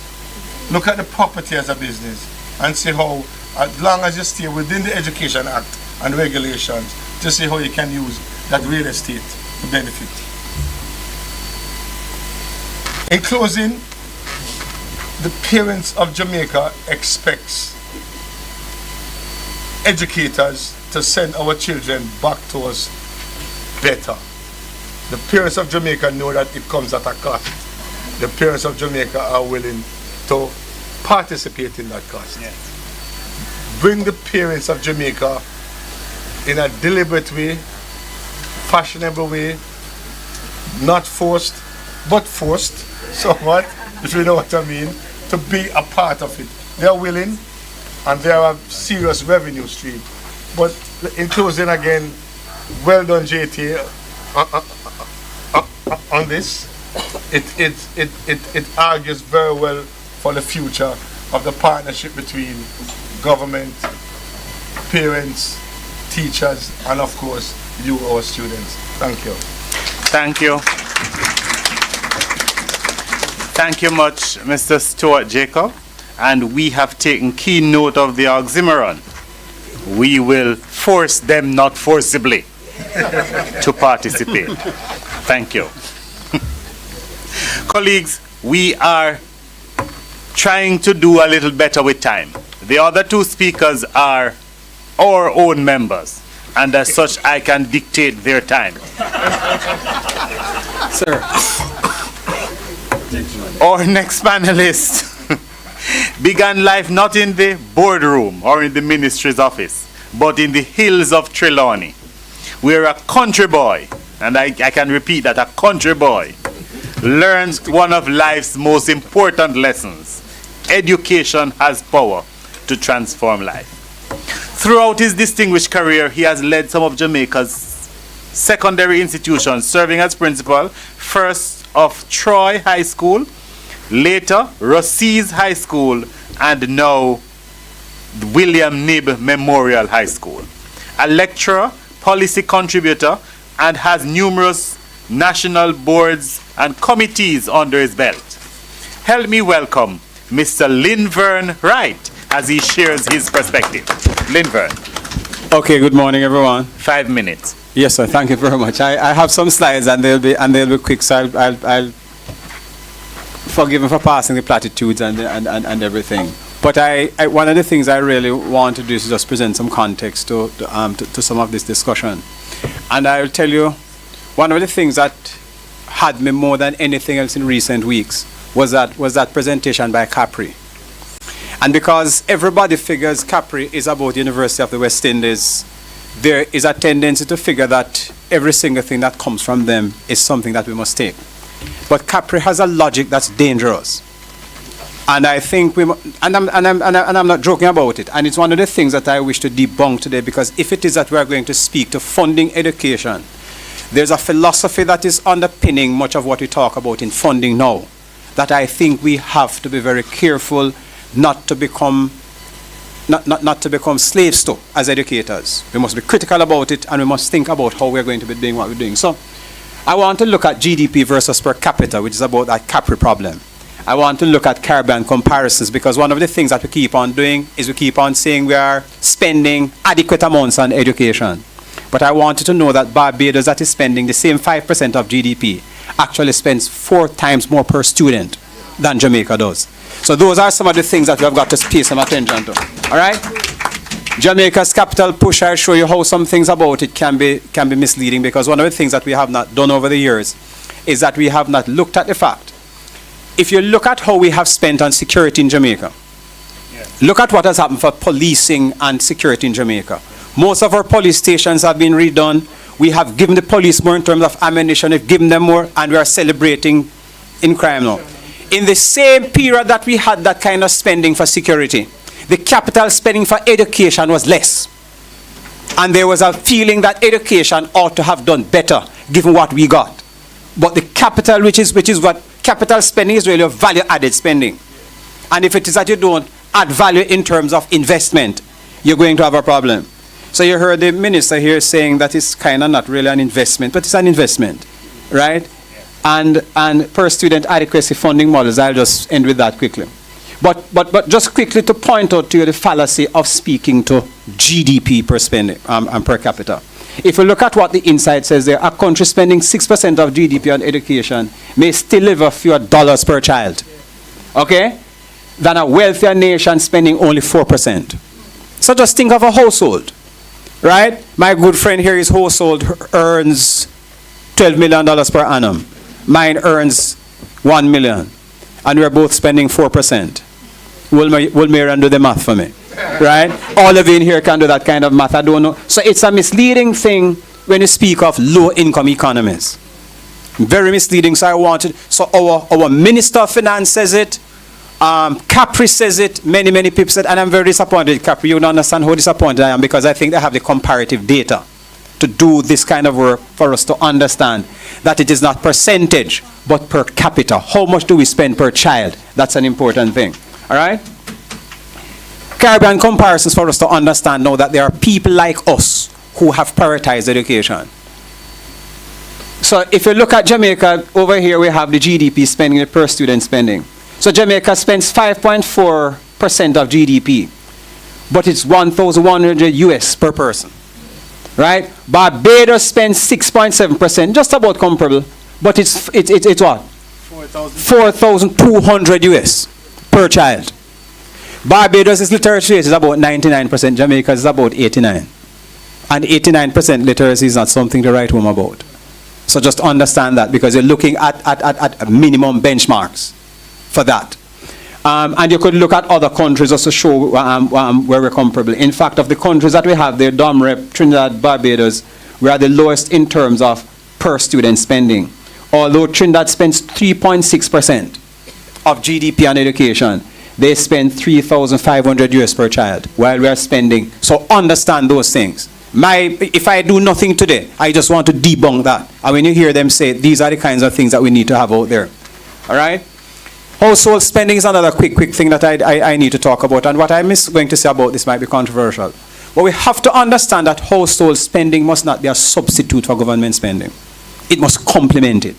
L: Look at the property as a business, and see how, as long as you stay within the Education Act and regulations, to see how you can use that real estate to benefit. In closing, the parents of Jamaica expects educators to send our children back to us better. The parents of Jamaica know that it comes at a cost. The parents of Jamaica are willing to participate in that cost. Yes. Bring the parents of Jamaica in a deliberate way, fashionable way, not forced, but forced somewhat, if you know what I mean, to be a part of it. They are willing, and they are a serious revenue stream. But in closing again, well done JTA on this. It argues very well for the future of the partnership between government, parents, teachers, and of course you, our students. Thank you.
B: Thank you. Thank you much, Mr. Stuart Jacob. And we have taken key note of the oxymoron. We will force them not forcibly to participate. Thank you. Colleagues, we are trying to do a little better with time. The other two speakers are our own members, and as such I can dictate their time.
I: Sir.
B: Our next panelist began life not in the boardroom or in the ministry's office, but in the hills of Trelawney, where a country boy, and I can repeat that, a country boy, learns one of life's most important lessons. Education has power. to transform life. Throughout his distinguished career, he has led some of Jamaica's secondary institutions, serving as principal, first of Troy High School, later Rossies High School, and now William Knibb Memorial High School. A lecturer, policy contributor, and has numerous national boards and committees under his belt. Help me welcome Mr. Linvern Wright as he shares his perspective. Linvern.
M: Okay, good morning, everyone.
B: 5 minutes.
M: Yes, sir. Thank you very much. I have some slides, and they'll be quick. So I'll forgive me for passing the platitudes and everything. But one of the things I really want to do is just present some context to some of this discussion. And I'll tell you, one of the things that had me more than anything else in recent weeks was that presentation by Capri. And because everybody figures Capri is about the University of the West Indies, there is a tendency to figure that every single thing that comes from them is something that we must take. But Capri has a logic that's dangerous. And I think I'm not joking about it. And it's one of the things that I wish to debunk today, because if it is that we are going to speak to funding education, there's a philosophy that is underpinning much of what we talk about in funding now, that I think we have to be very careful not to become slaves to as educators. We must be critical about it, and we must think about how we're going to be doing what we're doing. So I want to look at GDP versus per capita, which is about that Capri problem. I want to look at Caribbean comparisons, because one of the things that we keep on doing is we keep on saying we are spending adequate amounts on education. But I want you to know that Barbados, that is spending the same 5% of GDP, actually spends 4 times more per student than Jamaica does. So those are some of the things that we have got to pay some attention to. All right? Jamaica's capital push, I show you how some things about it can be misleading, because one of the things that we have not done over the years is that we have not looked at the fact. If you look at how we have spent on security in Jamaica, look at what has happened for policing and security in Jamaica. Most of our police stations have been redone. We have given the police more in terms of ammunition, we've given them more, and we are celebrating in crime now. In the same period that we had that kind of spending for security, the capital spending for education was less. And there was a feeling that education ought to have done better given what we got. But the capital, which is what capital spending is, really a value-added spending. And if it is that you don't add value in terms of investment, you're going to have a problem. So you heard the minister here saying that it's kind of not really an investment, but it's an investment, right? And per student adequacy funding models, I'll just end with that quickly. But just quickly to point out to you the fallacy of speaking to GDP per spending and per capita. If you look at what the inside says there, a country spending 6% of GDP on education may still deliver fewer dollars per child, okay, than a wealthier nation spending only 4%. So just think of a household, right? My good friend here, his household earns $12 million per annum. Mine earns $1 million. And we're both spending 4%. Will Marian do the math for me? Right? All of you in here can do that kind of math. I don't know. So it's a misleading thing when you speak of low-income economies. Very misleading. So I wanted. So our Minister of Finance says it. Capri says it. Many people said, and I'm very disappointed. Capri, you don't understand how disappointed I am, because I think they have the comparative data to do this kind of work for us to understand that it is not percentage, but per capita. How much do we spend per child? That's an important thing. All right? Caribbean comparisons for us to understand now that there are people like us who have prioritized education. So if you look at Jamaica, over here we have the GDP spending, the per student spending. So Jamaica spends 5.4% of GDP, but it's 1,100 US per person. Right? Barbados spends 6.7%, just about comparable, but it's what? 4,200 US per child. Barbados' literacy rate is about 99%, Jamaica is about 89%. And 89% literacy is not something to write home about. So just understand that, because you're looking at minimum benchmarks for that. And you could look at other countries just to show where we're comparable. In fact, of the countries that we have there, DOMREP, Trinidad, Barbados, we are the lowest in terms of per student spending. Although Trinidad spends 3.6% of GDP on education, They spend 3,500 US per child, while we are spending. So understand those things. If I do nothing today, I just want to debunk that. And when you hear them say, these are the kinds of things that we need to have out there. All right? Household spending is another quick thing that I need to talk about. And what I'm going to say about this might be controversial. But we have to understand that household spending must not be a substitute for government spending. It must complement it.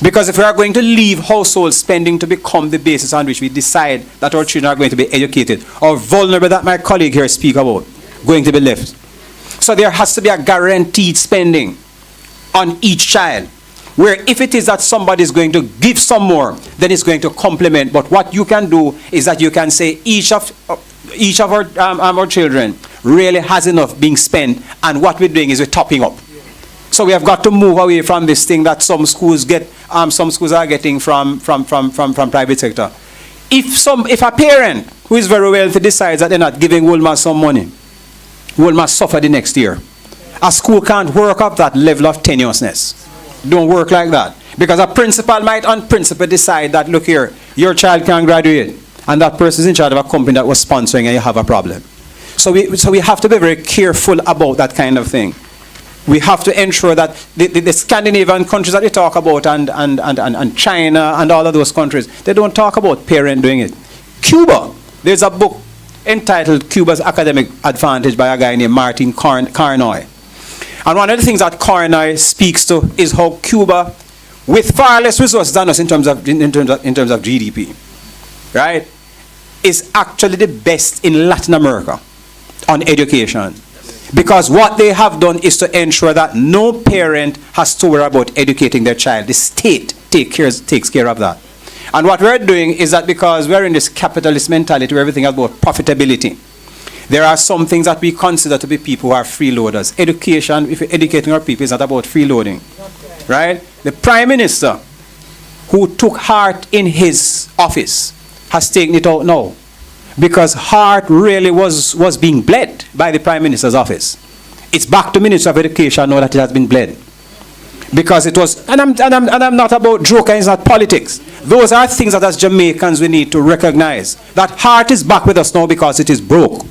M: Because if we are going to leave household spending to become the basis on which we decide that our children are going to be educated, or vulnerable that my colleague here speak about, going to be left. So there has to be a guaranteed spending on each child, where if it is that somebody is going to give some more, then it's going to complement. But what you can do is that you can say each of our children really has enough being spent, and what we're doing is we're topping up. So we have got to move away from this thing that some schools are getting from private sector. If a parent who is very wealthy decides that they're not giving Wolmer some money, Wolmer suffer the next year. A school can't work up that level of tenuousness. Don't work like that. Because a principal might on principle decide that, look here, your child can graduate, and that person is in charge of a company that was sponsoring, and you have a problem. So we have to be very careful about that kind of thing. We have to ensure that the Scandinavian countries that we talk about, and China and all of those countries, they don't talk about parent doing it. Cuba, there's a book entitled Cuba's Academic Advantage by a guy named Martin Carnoy. And one of the things that Carnoy speaks to is how Cuba, with far less resources than us in terms of GDP, right, is actually the best in Latin America on education. Because what they have done is to ensure that no parent has to worry about educating their child. The state takes care of that. And what we're doing is that because we're in this capitalist mentality where everything is about profitability, there are some things that we consider to be people who are freeloaders. Education, if you're educating our people, is not about freeloading. Right? The Prime Minister, who took heart in his office, has taken it out now. Because heart really was being bled by the Prime Minister's office. It's back to Minister of Education now that it has been bled. Because it was, and I'm not about joking, it's not politics. Those are things that as Jamaicans we need to recognize. That heart is back with us now because it is broke.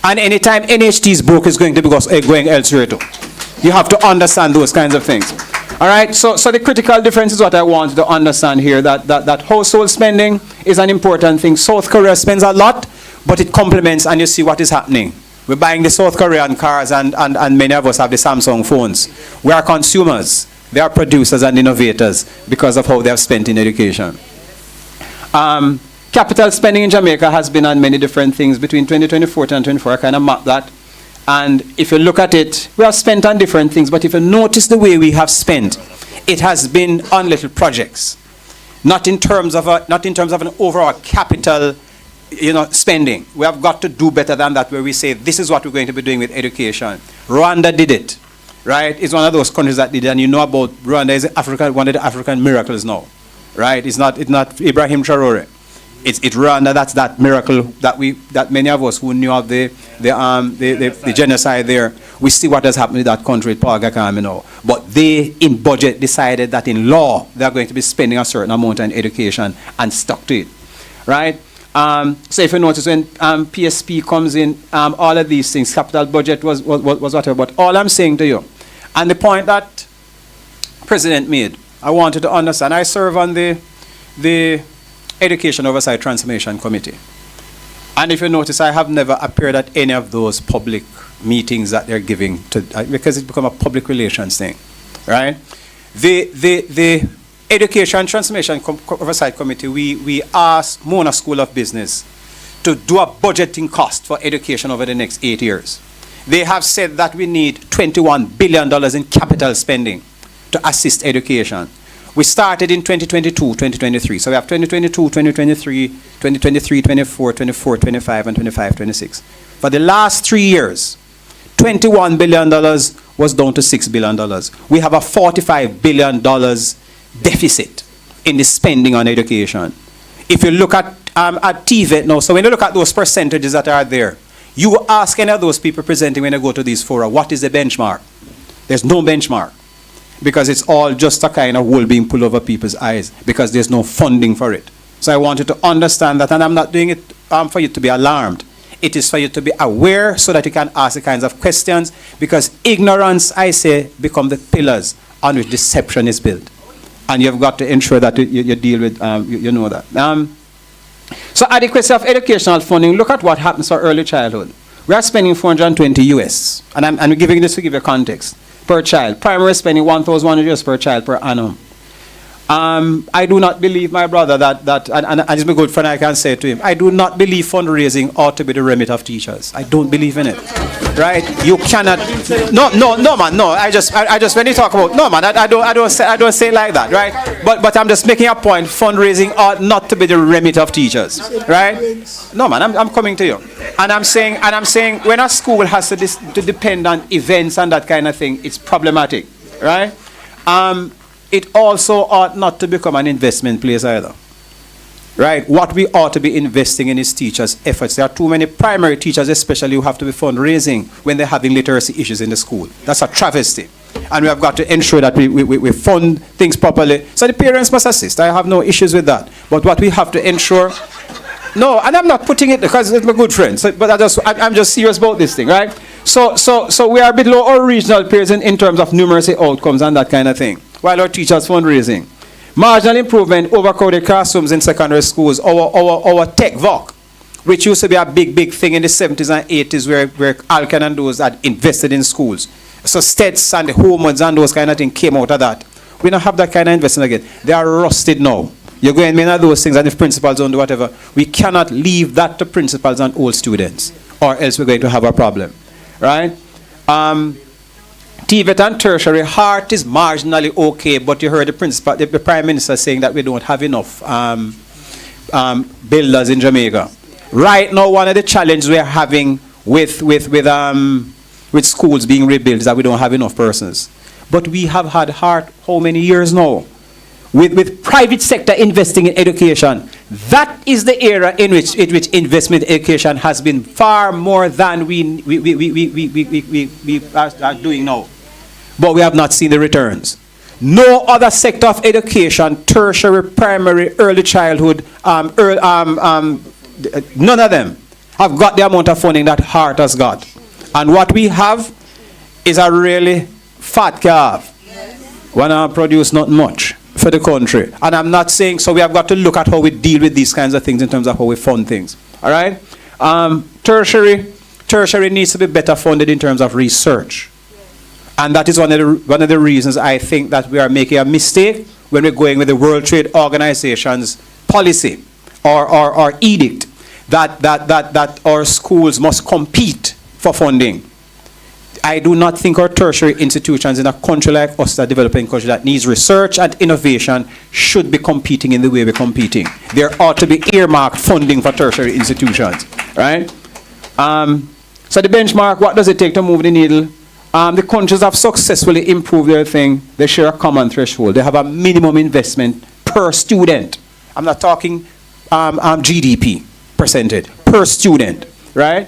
M: And anytime NHT is broke, it's going to be going elsewhere too. You have to understand those kinds of things. All right, so the critical difference is what I want to understand here, that household spending is an important thing. South Korea spends a lot, but it complements, and you see what is happening. We're buying the South Korean cars, and many of us have the Samsung phones. We are consumers. They are producers and innovators because of how they have spent in education. Capital spending in Jamaica has been on many different things between 2024 and 2024. I kind of mapped that. And if you look at it, we have spent on different things, but if you notice the way we have spent, it has been on little projects, not in terms of an overall capital, spending. We have got to do better than that, where we say this is what we're going to be doing with education. Rwanda did it, right? It's one of those countries that did it, and you know about Rwanda is one of the African miracles now, right? It's not Ibrahim Traore. It's Rwanda. That's that miracle that many of us who knew of the genocide there. We see what has happened in that country with Paul Kagame now. But they, in budget, decided that in law they are going to be spending a certain amount on education and stuck to it, right? So if you notice when PSP comes in, all of these things, capital budget was whatever. But all I'm saying to you, and the point that President made, I wanted to understand. I serve on the Education Oversight Transformation Committee. And if you notice, I have never appeared at any of those public meetings that they're giving because it's become a public relations thing, right? The Education Transformation Oversight Committee, we asked Mona School of Business to do a budgeting cost for education over the next 8 years. They have said that we need $21 billion in capital spending to assist education. We started in 2022, 2023. So we have 2022, 2023, 2023, 24, 24, 25, and 25, 26. For the last 3 years, $21 billion was down to $6 billion. We have a $45 billion deficit in the spending on education. If you look at TVET now, so when you look at those percentages that are there, you ask any of those people presenting when they go to these fora, what is the benchmark? There's no benchmark. Because it's all just a kind of wool being pulled over people's eyes because there's no funding for it. So I want you to understand that, and I'm not doing it for you to be alarmed. It is for you to be aware so that you can ask the kinds of questions, because ignorance, I say, become the pillars on which deception is built. And you've got to ensure that you deal with, you know that. So adequacy of educational funding, look at what happens for early childhood. We are spending 420 US, and I'm giving this to give you context, per child. Primary spending 1,100 US per child per annum. I do not believe, my brother, and it's my good friend, I can say to him, I do not believe fundraising ought to be the remit of teachers. I don't believe in it. Right? You cannot. No, man. No. I just when you talk about, no, man. I don't say it like that. Right? But I'm just making a point. Fundraising ought not to be the remit of teachers. Right? No, man. I'm coming to you, and I'm saying when a school has to depend on events and that kind of thing, it's problematic. Right? It also ought not to become an investment place either. Right? What we ought to be investing in is teachers' efforts. There are too many primary teachers, especially, who have to be fundraising when they're having literacy issues in the school. That's a travesty. And we have got to ensure that we fund things properly. So the parents must assist. I have no issues with that. But what we have to ensure... No, and I'm not putting it because it's my good friend. So, but I'm just serious about this thing, right? So we are below our regional peers in terms of numeracy outcomes and that kind of thing, while our teachers fundraising. Marginal improvement, overcrowded classrooms in secondary schools, our tech VOC, which used to be a big thing in the 70s and 80s where Alcan and those had invested in schools. So STETS and the Homewoods and those kind of things came out of that. We don't have that kind of investment again. They are rusted now. You're going to many of those things, and if principals don't do whatever, we cannot leave that to principals and old students, or else we're going to have a problem. Right? TVET and tertiary, Heart is marginally okay, but you heard the Prime Minister saying that we don't have enough builders in Jamaica. Right now, one of the challenges we're having with schools being rebuilt is that we don't have enough persons. But we have had Heart how many years now? With private sector investing in education, that is the era in which investment in education has been far more than we are doing now. But we have not seen the returns. No other sector of education, tertiary, primary, early childhood, none of them have got the amount of funding that Heart has got. And what we have is a really fat calf. When I produce not much for the country. And I'm not saying, so we have got to look at how we deal with these kinds of things in terms of how we fund things. All right? Tertiary needs to be better funded in terms of research. And that is one of the reasons I think that we are making a mistake when we're going with the World Trade Organization's policy or edict that our schools must compete for funding. I do not think our tertiary institutions in a country like us, a developing country that needs research and innovation, should be competing in the way we're competing. There ought to be earmarked funding for tertiary institutions, right? So the benchmark, what does it take to move the needle? The countries have successfully improved their thing. They share a common threshold. They have a minimum investment per student. I'm not talking GDP percentage, per student, right?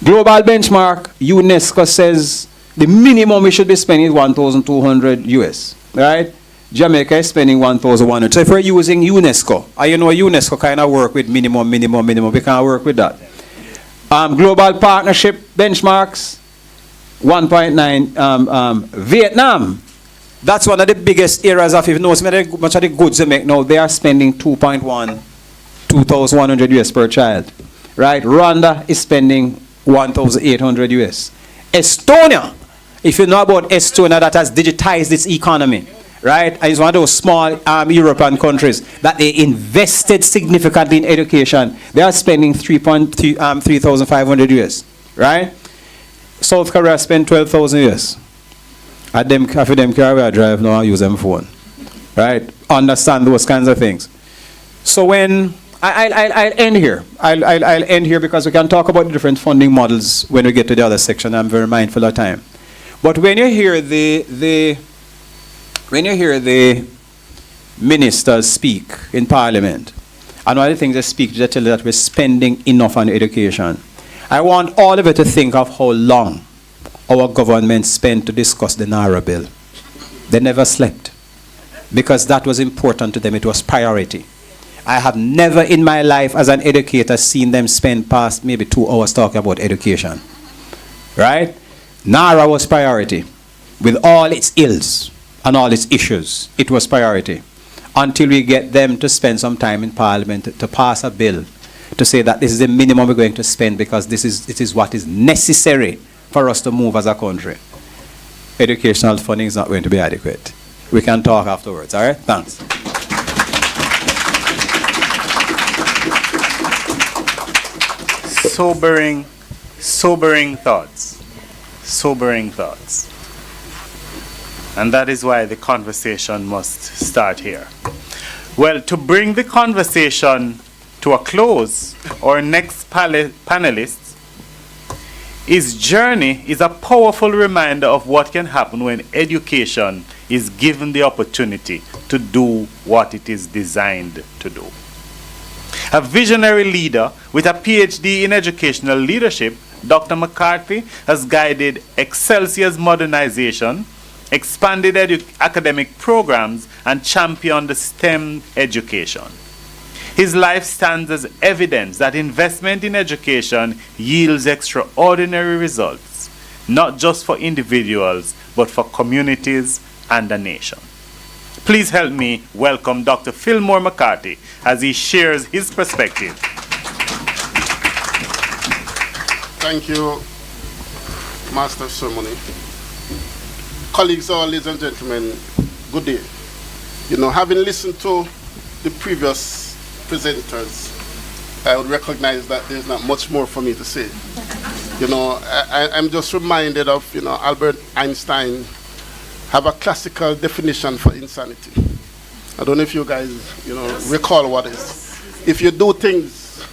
M: Global benchmark, UNESCO says the minimum we should be spending is 1,200 US, right? Jamaica is spending 1,100. So if we're using UNESCO, you know UNESCO kind of work with minimum, we can't work with that. Global partnership benchmarks, 1.9. Vietnam, that's one of the biggest areas of, if you notice much of the goods they make now, they are spending 2,100 US per child, right? Rwanda is spending 1,800 US. Estonia, if you know about Estonia, that has digitized its economy, right? And it's one of those small European countries that they invested significantly in education. They are spending 3,500 US, right? South Korea spend 12,000 US. At them, after them car where I drive now, I use them phone, right? Understand those kinds of things. So when I'll end here. I'll end here because we can talk about the different funding models when we get to the other section. I'm very mindful of time. But when you hear the ministers speak in Parliament, and one of the things they speak, they tell you that we're spending enough on education. I want all of you to think of how long our government spent to discuss the Naira bill. They never slept because that was important to them. It was priority. I have never in my life as an educator seen them spend past maybe 2 hours talking about education. Right? NARA was priority. With all its ills and all its issues, it was priority. Until we get them to spend some time in Parliament to pass a bill to say that this is the minimum we're going to spend because it is what is necessary for us to move as a country. Educational funding is not going to be adequate. We can talk afterwards, all right? Thanks.
B: Sobering thoughts. Sobering thoughts. And that is why the conversation must start here. Well, to bring the conversation to a close, our next panelist, his journey is a powerful reminder of what can happen when education is given the opportunity to do what it is designed to do. A visionary leader with a PhD in educational leadership, Dr. McCarthy has guided Excelsior's modernization, expanded academic programs, and championed STEM education. His life stands as evidence that investment in education yields extraordinary results, not just for individuals, but for communities and a nation. Please help me welcome Dr. Fillmore McCarthy as he shares his perspective.
N: Thank you, Master of Ceremony. Colleagues, ladies and gentlemen, good day. You know, having listened to the previous presenters, I would recognize that there's not much more for me to say. You know, I'm just reminded of, you know, Albert Einstein have a classical definition for insanity. I don't know if you guys, you know, recall what it is. If you do things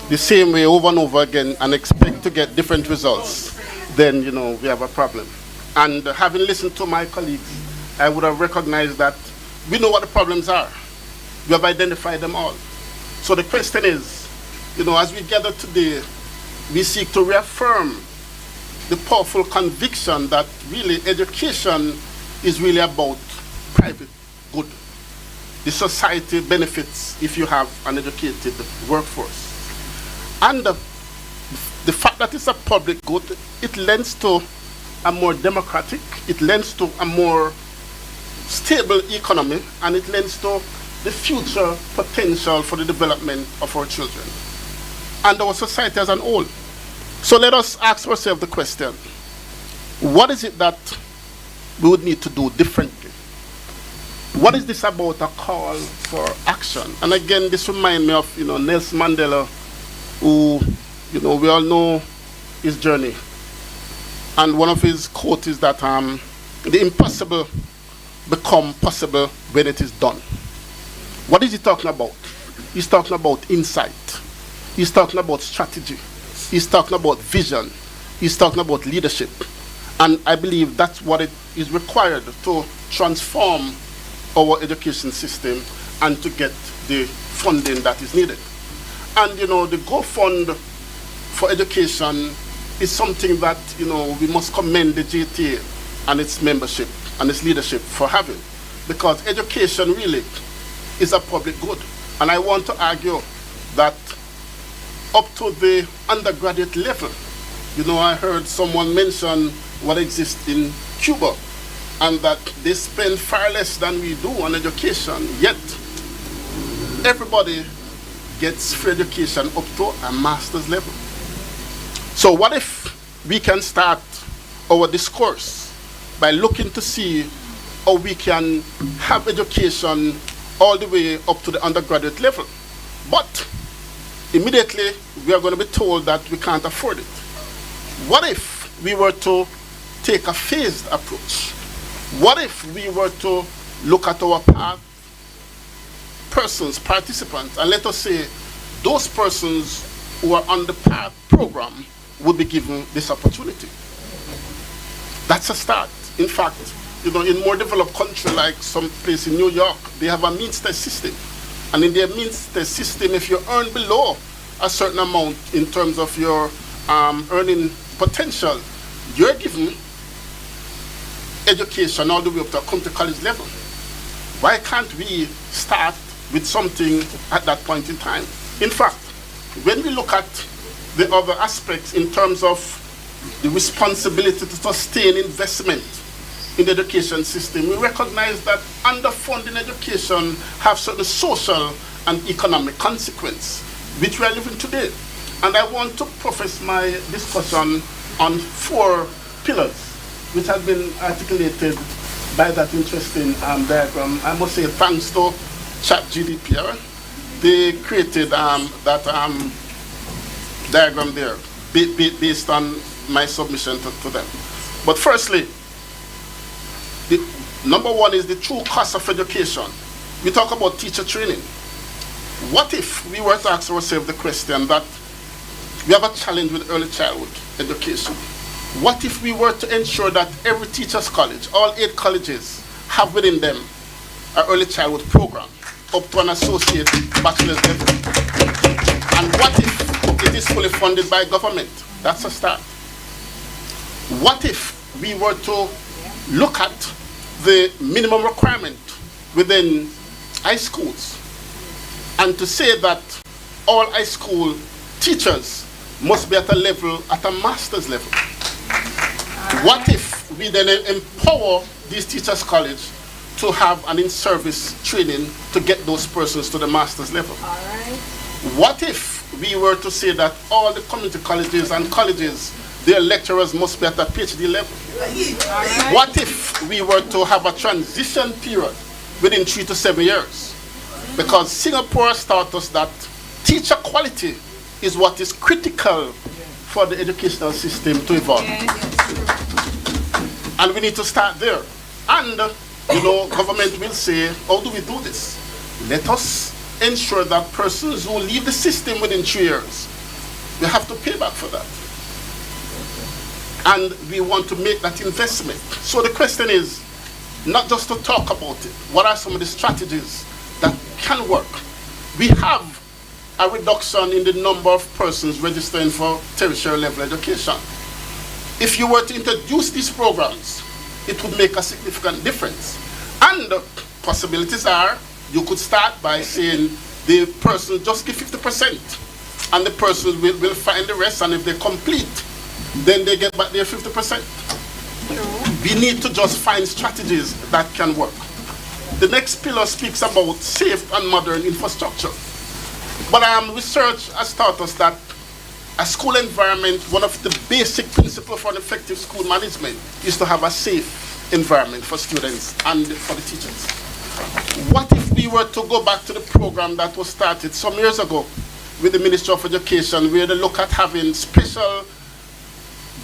N: the same way over and over again and expect to get different results, then, you know, we have a problem. And having listened to my colleagues, I would have recognized that we know what the problems are. We have identified them all. So the question is, you know, as we gather today, we seek to reaffirm the powerful conviction that really education is really about private good. The society benefits if you have an educated workforce. And the fact that it's a public good, it lends to a more democratic, it lends to a more stable economy, and it lends to the future potential for the development of our children and our society as an whole. So let us ask ourselves the question, what is it that we would need to do differently? What is this about a call for action? And again, this reminds me of, you know, Nelson Mandela, who, you know, we all know his journey. And one of his quotes is that the impossible become possible when it is done. What is he talking about? He's talking about insight. He's talking about strategy. He's talking about vision. He's talking about leadership. And I believe that's what it is required to transform our education system and to get the funding that is needed. And, you know, the Go Fund for Education is something that, you know, we must commend the JTA and its membership and its leadership for having. Because education really is a public good. And I want to argue that up to the undergraduate level, you know, I heard someone mention what exists in Cuba and that they spend far less than we do on education, yet everybody gets free education up to a master's level. So what if we can start our discourse by looking to see how we can have education all the way up to the undergraduate level. But immediately we are going to be told that we can't afford it. What if we were to take a phased approach? What if we were to look at our persons, participants, and let us say those persons who are on the PATH program would be given this opportunity? That's a start. In fact, you know, in more developed countries like some place in New York, they have a means test system. And in their means test system, if you earn below a certain amount in terms of your earning potential, you're given education all the way up to a country college level. Why can't we start with something at that point in time. In fact, when we look at the other aspects in terms of the responsibility to sustain investment in the education system, we recognize that underfunding education have certain social and economic consequences, which we are living today. And I want to preface my discussion on 4 pillars, which have been articulated by that interesting diagram. I must say thanks to ChatGDP. They created that diagram there based on my submission to them. But firstly, the number 1 is the true cost of education. We talk about teacher training. What if we were to ask ourselves the question that we have a challenge with early childhood education? What if we were to ensure that every teacher's college, all 8 colleges, have within them an early childhood program up to an associate bachelor's level? And what if it is fully funded by government? That's a start. What if we were to look at the minimum requirement within high schools and to say that all high school teachers must be at a level, at a master's level? What if we then empower these teachers' college to have an in-service training to get those persons to the master's level? What if we were to say that all the community colleges and colleges, their lecturers must be at a PhD level? What if we were to have a transition period within 3 to 7 years? Because Singapore has taught us that teacher quality is what is critical for the educational system to evolve. And we need to start there. And, government will say, how do we do this? Let us ensure that persons who leave the system within 3 years, we have to pay back for that. And we want to make that investment. So the question is, not just to talk about it, what are some of the strategies that can work? We have a reduction in the number of persons registering for tertiary level education. If you were to introduce these programs, it would make a significant difference. And possibilities are, you could start by saying the person just give 50%, and the person will find the rest, and if they complete, then they get back their 50%. We need to just find strategies that can work. The next pillar speaks about safe and modern infrastructure. But research has taught us that a school environment, one of the basic principles for an effective school management is to have a safe environment for students and for the teachers. What if we were to go back to the program that was started some years ago with the Ministry of Education, where they look at having special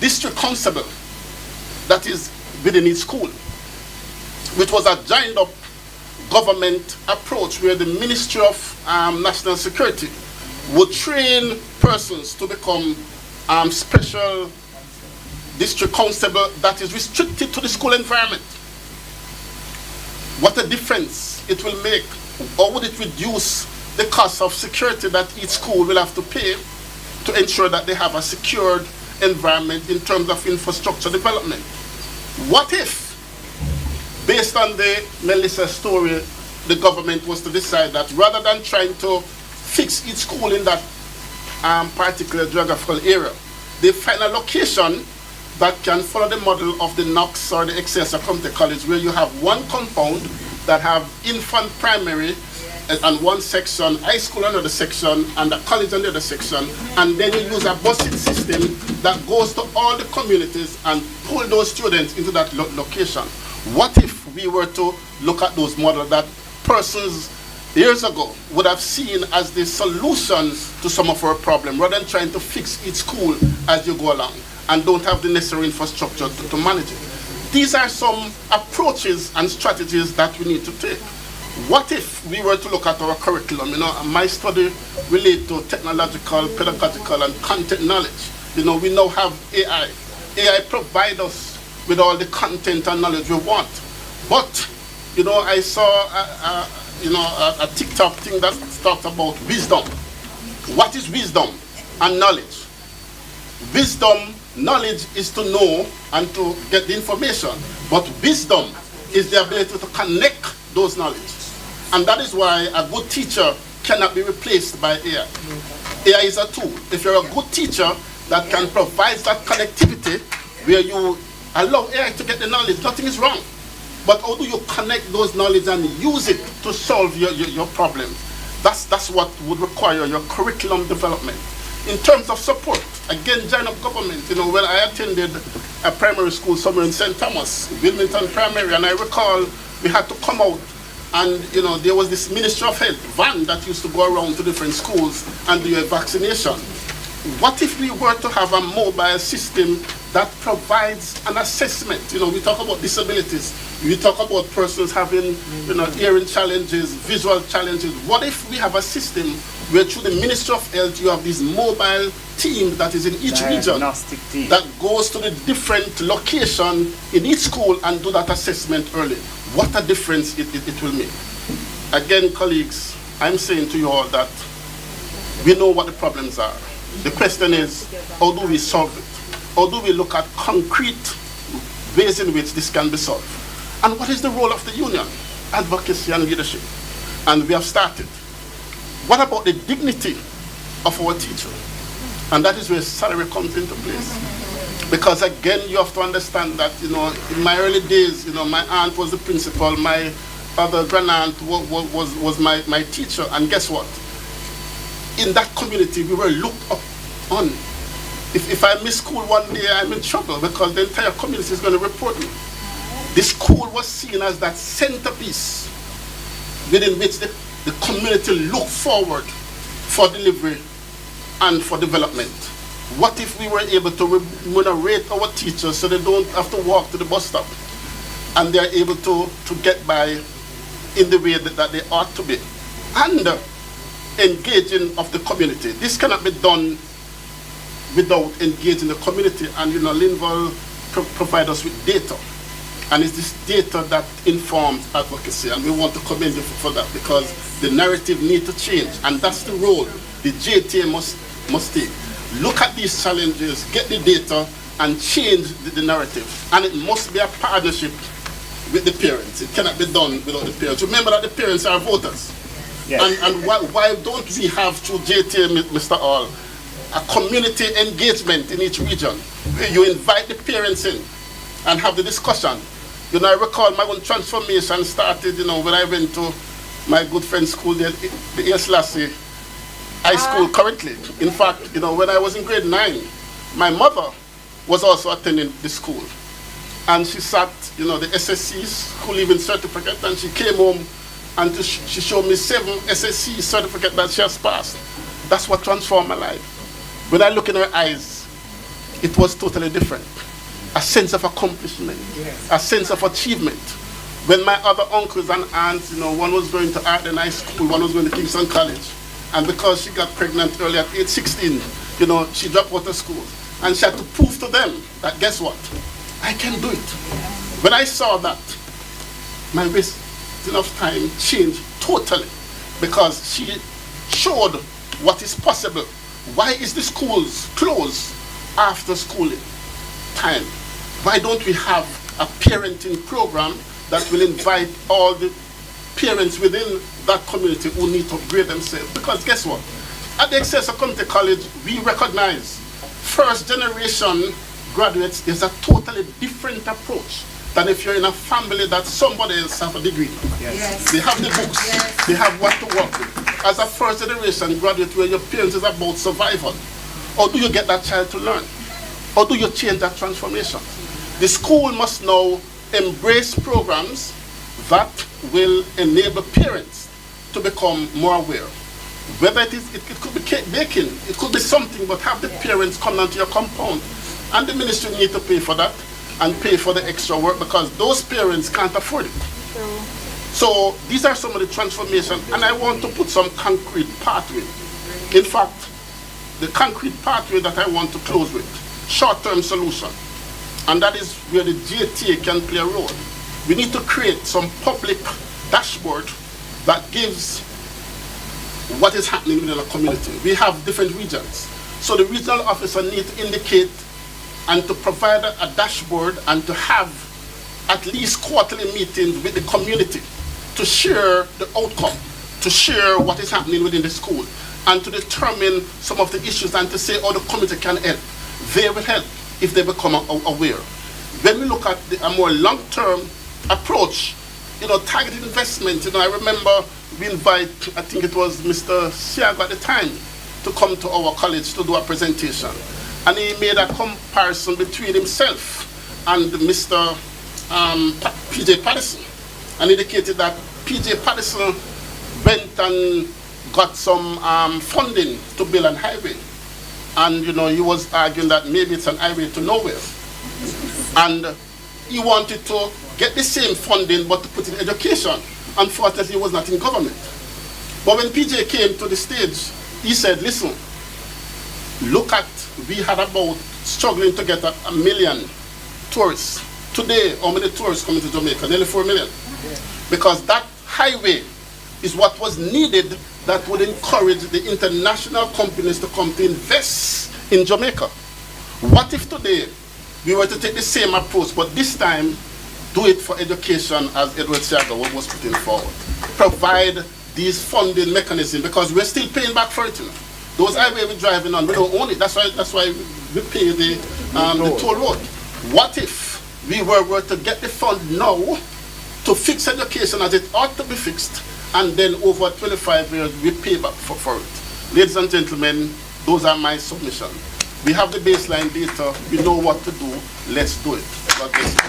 N: district constable that is within each school, which was a joined up government approach where the Ministry of National Security would train persons to become special district constable that is restricted to the school environment. What a difference it will make. Or would it reduce the cost of security that each school will have to pay to ensure that they have a secured environment in terms of infrastructure development? What if, based on the Melissa story, the government was to decide that rather than trying to fix each school in that particular geographical area, they find a location that can follow the model of the Knox or the Excelsior Community College, where you have one compound that have infant primary and one section, high school another section, and a college another section, and then you use a busing system that goes to all the communities and pull those students into that location. What if we were to look at those models that persons years ago would have seen as the solutions to some of our problems, rather than trying to fix each school as you go along and don't have the necessary infrastructure to manage it? These are some approaches and strategies that we need to take. What if we were to look at our curriculum? My study relates to technological, pedagogical, and content knowledge. We now have AI. AI provides us with all the content and knowledge we want. But, I saw a TikTok thing that talks about wisdom. What is wisdom and knowledge? Wisdom, knowledge is to know and to get the information. But wisdom is the ability to connect those knowledge. And that is why a good teacher cannot be replaced by AI. AI is a tool. If you're a good teacher that can provide that connectivity where you allow AI to get the knowledge, nothing is wrong. But how do you connect those knowledge and use it to solve your problems? That's what would require your curriculum development. In terms of support, again, join up government. You know, when I attended a primary school somewhere in St. Thomas, Wilmington Primary, and I recall we had to come out and, you know, there was this Ministry of Health van that used to go around to different schools and do a vaccination. What if we were to have a mobile system that provides an assessment? You know, we talk about disabilities. We talk about persons having, you know, hearing challenges, visual challenges. What if we have a system where through the Ministry of Health you have this mobile team that is in each region that goes to the different location in each school and do that assessment early? What a difference it will make. Again, colleagues, I'm saying to you all that we know what the problems are. The question is, how do we solve it? How do we look at concrete ways in which this can be solved? And what is the role of the union? Advocacy and leadership. And we have started. What about the dignity of our teacher? And that is where salary comes into place. Because again, you have to understand that, you know, in my early days, you know, my aunt was the principal, my other grand-aunt was my teacher, and guess what? In that community, we were looked up on. If I miss school one day, I'm in trouble because the entire community is going to report me. The school was seen as that centerpiece within which the community looked forward for delivery and for development. What if we were able to remunerate our teachers so they don't have to walk to the bus stop and they're able to get by in the way that they ought to be? And engaging of the community. This cannot be done without engaging the community, and, you know, Linval provide us with data. And it's this data that informs advocacy, and we want to commend you for that, because the narrative needs to change, and that's the role the JTA must take. Look at these challenges, get the data, and change the narrative. And it must be a partnership with the parents. It cannot be done without the parents. Remember that the parents are voters. Yes. And why don't we have through JTA, Mr. Hall, a community engagement in each region where you invite the parents in and have the discussion? You know, I recall my own transformation started, you know, when I went to my good friend's school, the A.S. Lassie High School currently. In fact, you know, when I was in grade 9, my mother was also attending the school. And she sat, you know, the SSC, school leaving certificate, and she came home and she showed me 7 SSC certificates that she has passed. That's what transformed my life. When I look in her eyes, it was totally different. A sense of accomplishment, yes. A sense of achievement. When my other uncles and aunts, you know, one was going to Arden High School, one was going to Kingston College. And because she got pregnant early at age 16, you know, she dropped out of school. And she had to prove to them that, guess what? I can do it. When I saw that, my wasting of time changed totally, because she showed what is possible. Why is the schools closed after schooling time? Why don't we have a parenting program that will invite all the parents within that community who need to upgrade themselves? Because guess what? At the Excelsior Community College, we recognize first generation graduates is a totally different approach than if you're in a family that somebody else have a degree. Yes. They have the books. Yes. They have what to work with. As a first generation graduate where your parents is about survival, or do you get that child to learn? Or do you change that transformation? The school must now embrace programs that will enable parents to become more aware. Whether it could be cake baking, it could be something, but have the parents come down to your compound. And the ministry need to pay for that and pay for the extra work, because those parents can't afford it. True. So these are some of the transformations, and I want to put some concrete pathway. In fact, the concrete pathway that I want to close with, short-term solution, and that is where the JTA can play a role. We need to create some public dashboard that gives what is happening within a community. We have different regions. So the regional officer needs to indicate and to provide a dashboard and to have at least quarterly meetings with the community to share the outcome, to share what is happening within the school, and to determine some of the issues and to say how the community can help. They will help if they become aware. When we look at a more long-term approach, targeted investment, I remember we invite, I think it was Mr. Siago at the time, to come to our college to do a presentation. And he made a comparison between himself and Mr. P.J. Patterson, and indicated that P.J. Patterson went and got some funding to build an highway. And, he was arguing that maybe it's an highway to nowhere. And he wanted to get the same funding but to put in education. Unfortunately, he was not in government. But when PJ came to the stage, he said, listen, we had about struggling to get a million tourists. Today, how many tourists coming to Jamaica? Nearly 4 million. Because that highway is what was needed that would encourage the international companies to come to invest in Jamaica. What if today we were to take the same approach, but this time do it for education as Edward Siaga was putting forward? Provide these funding mechanisms, because we're still paying back for it. Those highways we're driving on, we don't own it. That's why we pay the toll road. What if we were to get the fund now to fix education as it ought to be fixed, and then over 25 years we pay back for it? Ladies and gentlemen, those are my submissions. We have the baseline data, we know what to do, let's do it. God bless
B: you.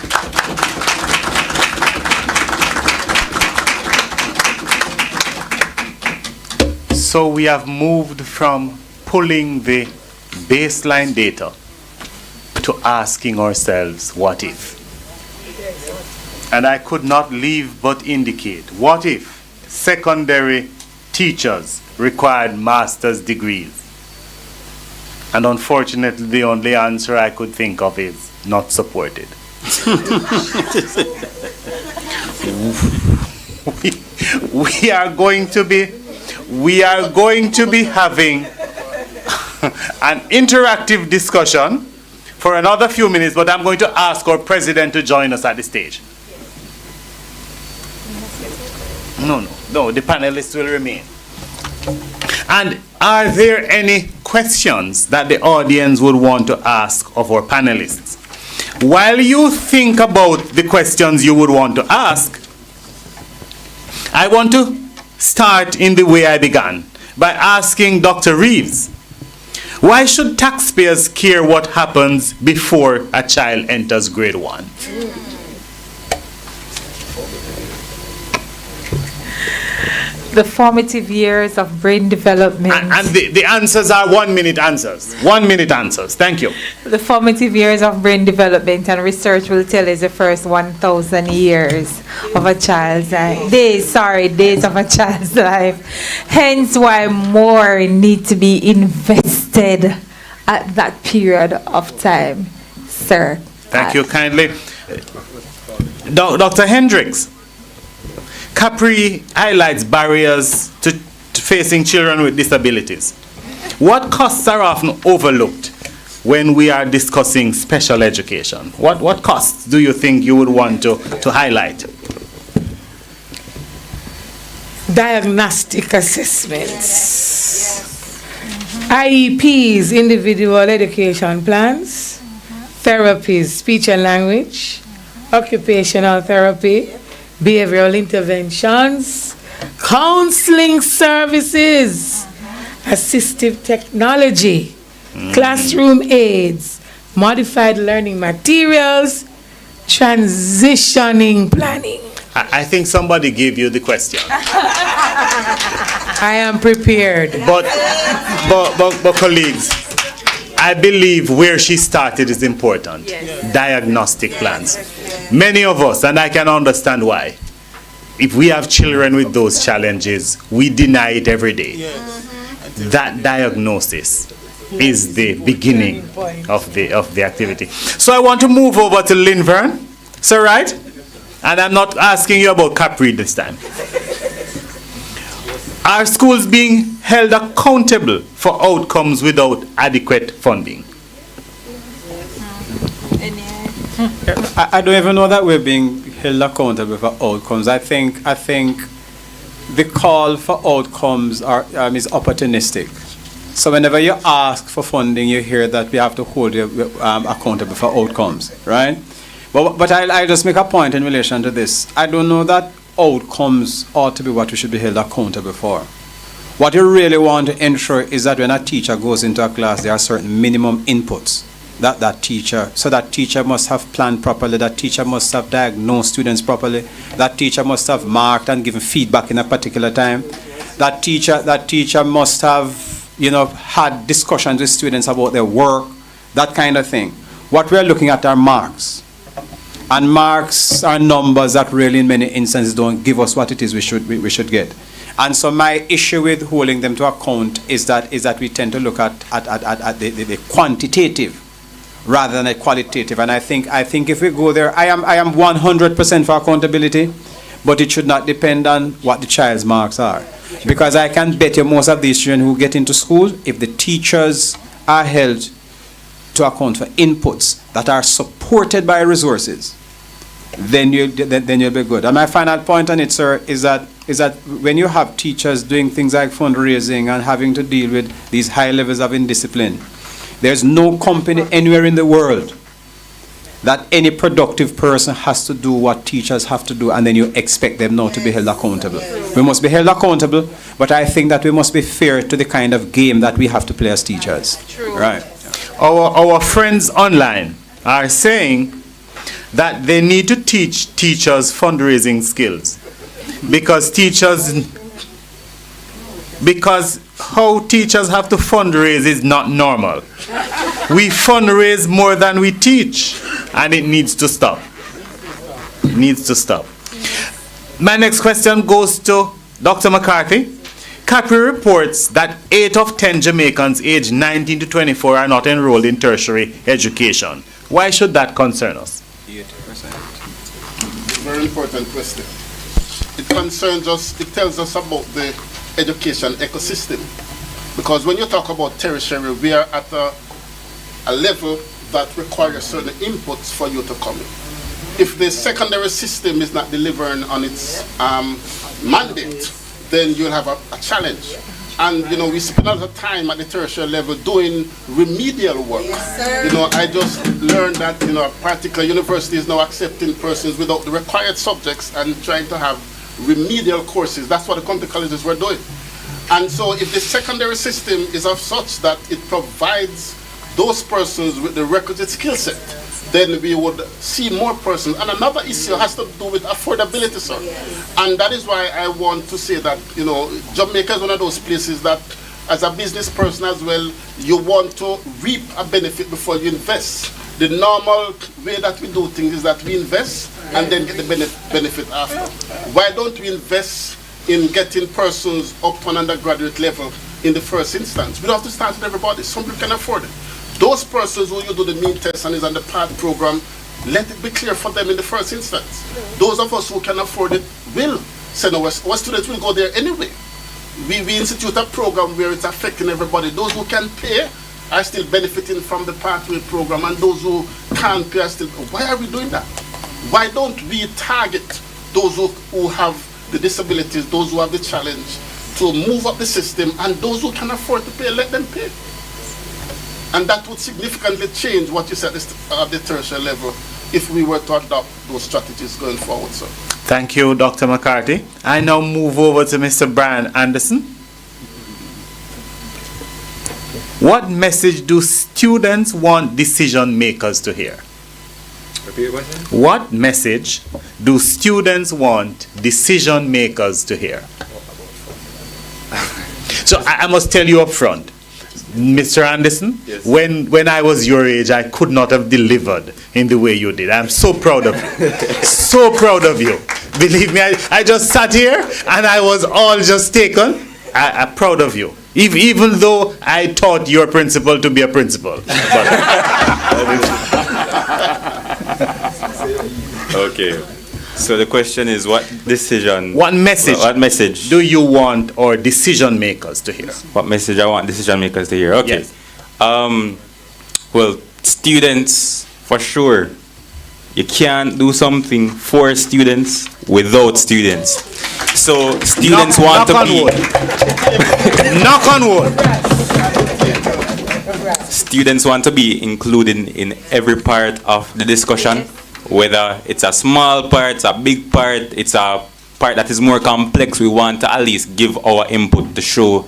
B: So we have moved from pulling the baseline data to asking ourselves, what if? And I could not leave but indicate, what if secondary teachers required master's degrees? And unfortunately, the only answer I could think of is not supported. we are going to be having an interactive discussion for another few minutes, but I'm going to ask our president to join us at the stage. No, the panelists will remain. And are there any questions that the audience would want to ask of our panelists? While you think about the questions you would want to ask, I want to start in the way I began, by asking Dr. Reeves, why should taxpayers care what happens before a child enters grade 1?
H: The formative years of brain development.
B: And the answers are 1 minute answers. 1 minute answers. Thank you.
H: The formative years of brain development, and research will tell us the first 1,000 years of a child's life. Days of a child's life. Hence why more need to be invested at that period of time, sir.
B: Thank you kindly. Dr. Hendricks. Capri highlights barriers to facing children with disabilities. What costs are often overlooked when we are discussing special education? What costs do you think you would want to highlight?
J: Diagnostic assessments, IEPs, individual education plans, therapies, speech and language, occupational therapy, behavioral interventions, counseling services, assistive technology, classroom aids, modified learning materials, transitioning planning.
B: I think somebody gave you the question.
J: I am prepared.
B: But colleagues, I believe where she started is important. Yes. Diagnostic plans. Many of us, and I can understand why, if we have children with those challenges, we deny it every day. Yes. That diagnosis is the beginning of the activity. So I want to move over to Linvern. Sir, right? And I'm not asking you about Capri this time. Are schools being held accountable for outcomes without adequate funding?
M: I don't even know that we're being held accountable for outcomes. I think the call for outcomes is opportunistic. So whenever you ask for funding, you hear that we have to hold you accountable for outcomes, right? But I'll just make a point in relation to this. I don't know that outcomes ought to be what we should be held accountable for. What you really want to ensure is that when a teacher goes into a class, there are certain minimum inputs that teacher must have planned properly, that teacher must have diagnosed students properly, that teacher must have marked and given feedback in a particular time, that teacher must have had discussions with students about their work, that kind of thing. What we're looking at are marks. And marks are numbers that really in many instances don't give us what it is we should get. And so my issue with holding them to account is that we tend to look at the quantitative rather than the qualitative. And I think if we go there, I am 100% for accountability, but it should not depend on what the child's marks are. Because I can bet you most of these children who get into school, if the teachers are held to account for inputs that are supported by resources, then you'll be good. And my final point on it, sir, is that when you have teachers doing things like fundraising and having to deal with these high levels of indiscipline, there's no company anywhere in the world that any productive person has to do what teachers have to do, and then you expect them now to be held accountable. We must be held accountable, but I think that we must be fair to the kind of game that we have to play as teachers. True. Right.
B: Our friends online are saying that they need to teach teachers fundraising skills because how teachers have to fundraise is not normal. We fundraise more than we teach, and it needs to stop. It needs to stop. My next question goes to Dr. McCarthy. CAPRI reports that 8 of 10 Jamaicans aged 19 to 24 are not enrolled in tertiary education. Why should that concern us?
N: 8%. Very important question. It concerns us, it tells us about the education ecosystem. Because when you talk about tertiary, we are at a level that requires certain inputs for you to come in. If the secondary system is not delivering on its mandate, then you'll have a challenge. And we spend a lot of time at the tertiary level doing remedial work. Yes, sir. I just learned that a particular university is now accepting persons without the required subjects and trying to have remedial courses. That's what the community colleges were doing. And so if the secondary system is of such that it provides those persons with the requisite skill set, then we would see more persons. And another issue has to do with affordability, sir. Yes. And that is why I want to say that, Jamaica is one of those places that, as a business person as well, you want to reap a benefit before you invest. The normal way that we do things is that we invest and then get the benefit after. Why don't we invest in getting persons up to an undergraduate level in the first instance? We don't have to start with everybody. Some people can afford it. Those persons who you do the mean test and is on the PAD program, let it be clear for them in the first instance. Those of us who can afford it will send our students will go there anyway. We institute a program where it's affecting everybody. Those who can pay are still benefiting from the pathway program, and those who can't pay are still. Why are we doing that? Why don't we target those who have the disabilities, those who have the challenge, to move up the system, and those who can afford to pay, let them pay? And that would significantly change what you said at the tertiary level if we were to adopt those strategies going forward, sir.
B: Thank you, Dr. McCarthy. I now move over to Mr. Brian Anderson. What message do students want decision makers to hear?
K: Repeat the question.
B: What message do students want decision makers to hear? So I must tell you up front, Mr. Anderson, yes. When I was your age, I could not have delivered in the way you did. I'm so proud of you. So proud of you. Believe me, I just sat here and I was all just taken. I'm proud of you. Even though I taught your principal to be a principal.
K: Okay. So the question is, what message
B: do you want our decision makers to hear?
K: What message I want decision makers to hear? Okay.
B: Yes.
K: Well, students, for sure, You can't do something for students without students. So students want to be
B: knock on wood.
K: Students want to be included in every part of the discussion, whether it's a small part, it's a big part, it's a part that is more complex. We want to at least give our input to show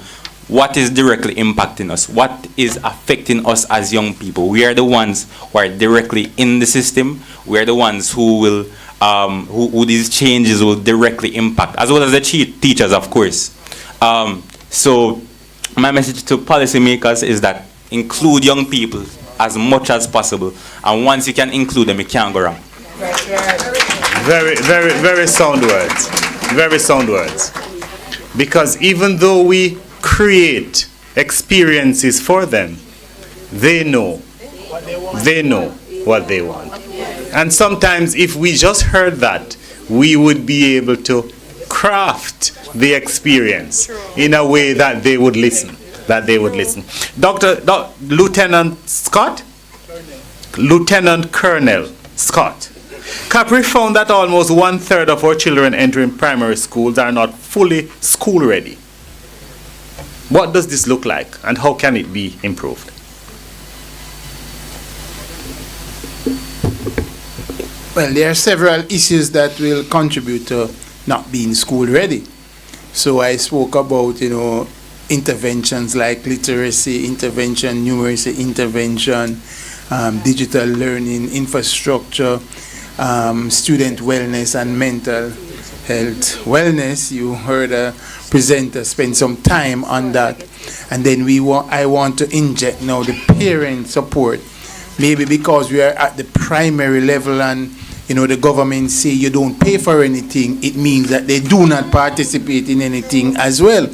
K: what is directly impacting us, what is affecting us as young people. We are the ones who are directly in the system. We are the ones who will, who these changes will directly impact, as well as the teachers, of course. So my message to policymakers is that include young people as much as possible, and once you can include them, you can't go wrong.
B: Very, very, very sound words. Very sound words. Because even though we create experiences for them, they know what they want. And sometimes if we just heard that, we would be able to craft the experience in a way that they would listen. Lieutenant Scott? Lieutenant Colonel Scott. Capri found that almost 1/3 of our children entering primary schools are not fully school ready. What does this look like, and how can it be improved?
I: Well, there are several issues that will contribute to not being school ready. So I spoke about, interventions like literacy intervention, numeracy intervention, digital learning, infrastructure, student wellness and mental health wellness. You heard a presenter spend some time on that. And then I want to inject now the parent support. Maybe because we are at the primary level and the government say you don't pay for anything, it means that they do not participate in anything as well.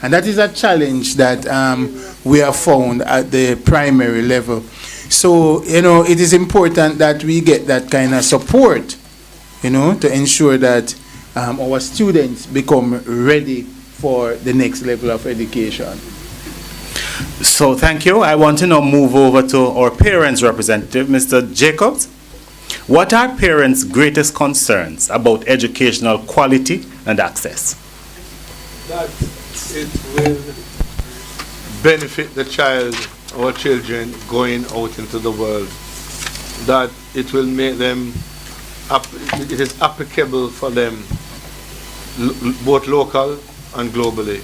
I: And that is a challenge that we have found at the primary level. So, it is important that we get that kind of support, to ensure that our students become ready for the next level of education.
B: So thank you. I want to now move over to our parents' representative, Mr. Jacobs. What are parents' greatest concerns about educational quality and access?
L: That it will benefit the child or children going out into the world. That it will make them, it is applicable for them, both local and globally.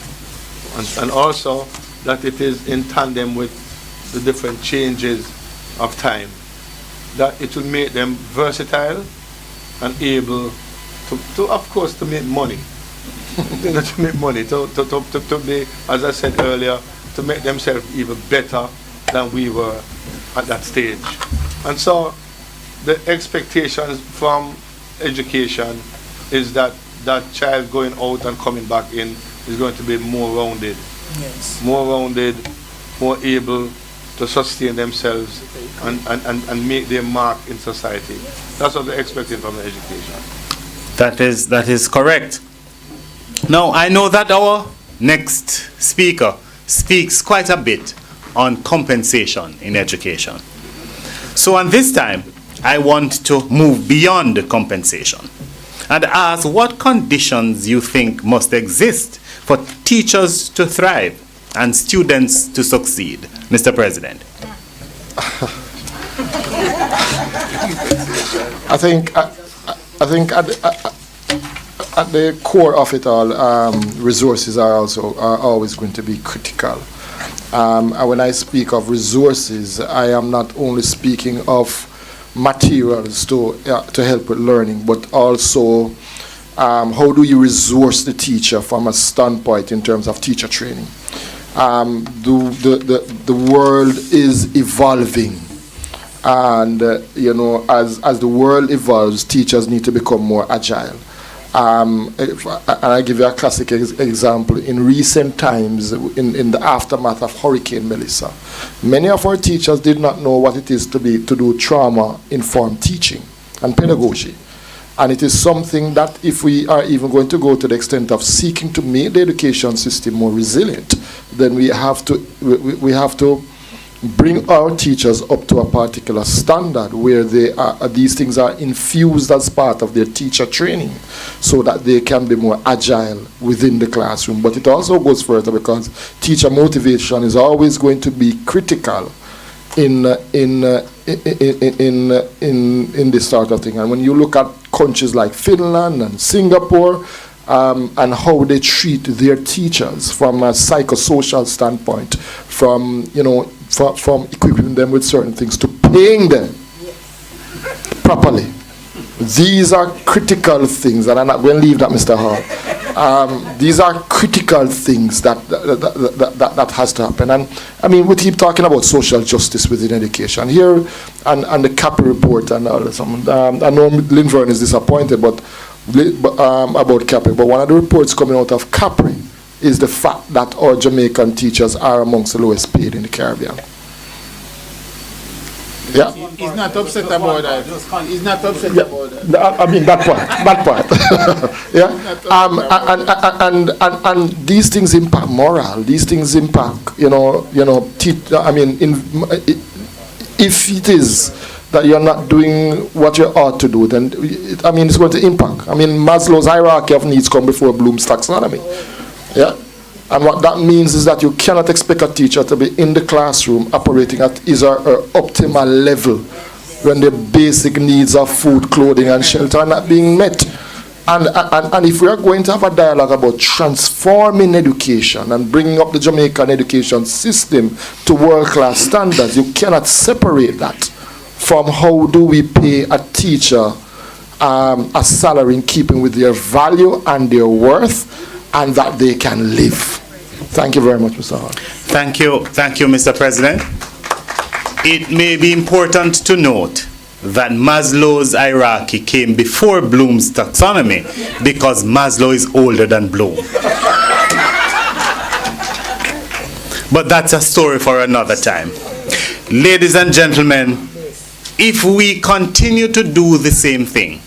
L: And also that it is in tandem with the different changes of time. That it will make them versatile and able to of course, to make money. To make money, to be, as I said earlier, to make themselves even better than we were at that stage. And so the expectations from education is that that child going out and coming back in is going to be more rounded.
I: Yes.
L: More rounded, more able to sustain themselves and make their mark in society. That's what they're expecting from the education.
B: That is correct. Now, I know that our next speaker speaks quite a bit on compensation in education. So, on this time, I want to move beyond the compensation and ask what conditions you think must exist for teachers to thrive and students to succeed, Mr. President.
D: I think at the core of it all, resources are always going to be critical. And when I speak of resources, I am not only speaking of materials to help with learning, but also how do you resource the teacher from a standpoint in terms of teacher training. The world is evolving, and as the world evolves, teachers need to become more agile. And I give you a classic example. In recent times, in the aftermath of Hurricane Melissa, many of our teachers did not know what it is to do trauma-informed teaching and pedagogy. And it is something that if we are even going to go to the extent of seeking to make the education system more resilient, then we have to bring our teachers up to a particular standard where these things are infused as part of their teacher training so that they can be more agile within the classroom. But it also goes further because teacher motivation is always going to be critical in this sort of thing. And when you look at countries like Finland and Singapore, and how they treat their teachers from a psychosocial standpoint, from from equipping them with certain things to paying them properly. These are critical things, and I'm not going to leave that, Mr. Hall. These are critical things that has to happen. And I mean, we keep talking about social justice within education here, and the CAPRI report and all that. I know Linvern is disappointed, about CAPRI, but one of the reports coming out of CAPRI is the fact that our Jamaican teachers are amongst the lowest paid in the Caribbean. Yeah.
I: He's not upset about that. He's not upset about that.
D: I mean that part. Yeah. And these things impact morale. These things impact, I mean, if it is that you're not doing what you ought to do, then it's going to impact. I mean, Maslow's hierarchy of needs come before Bloom's taxonomy. Yeah. And what that means is that you cannot expect a teacher to be in the classroom operating at his or her optimal level when the basic needs of food, clothing, and shelter are not being met. And if we are going to have a dialogue about transforming education and bringing up the Jamaican education system to world-class standards, you cannot separate that from how do we pay a teacher a salary in keeping with their value and their worth, and that they can live. Thank you very much, Mr. Hall.
B: Thank you, Mr. President. It may be important to note that Maslow's hierarchy came before Bloom's taxonomy because Maslow is older than Bloom. But that's a story for another time. Ladies and gentlemen, if we continue to do the same thing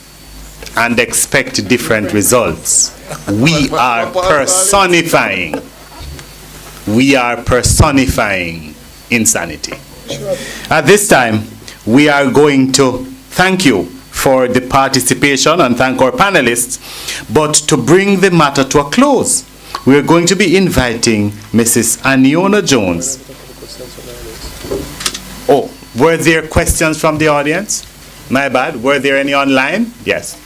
B: and expect different results, we are personifying insanity. At this time, we are going to thank you for the participation and thank our panelists, but to bring the matter to a close, we are going to be inviting Mrs. Aniona Jones. Oh, were there questions from the audience? My bad. Were there any online? Yes.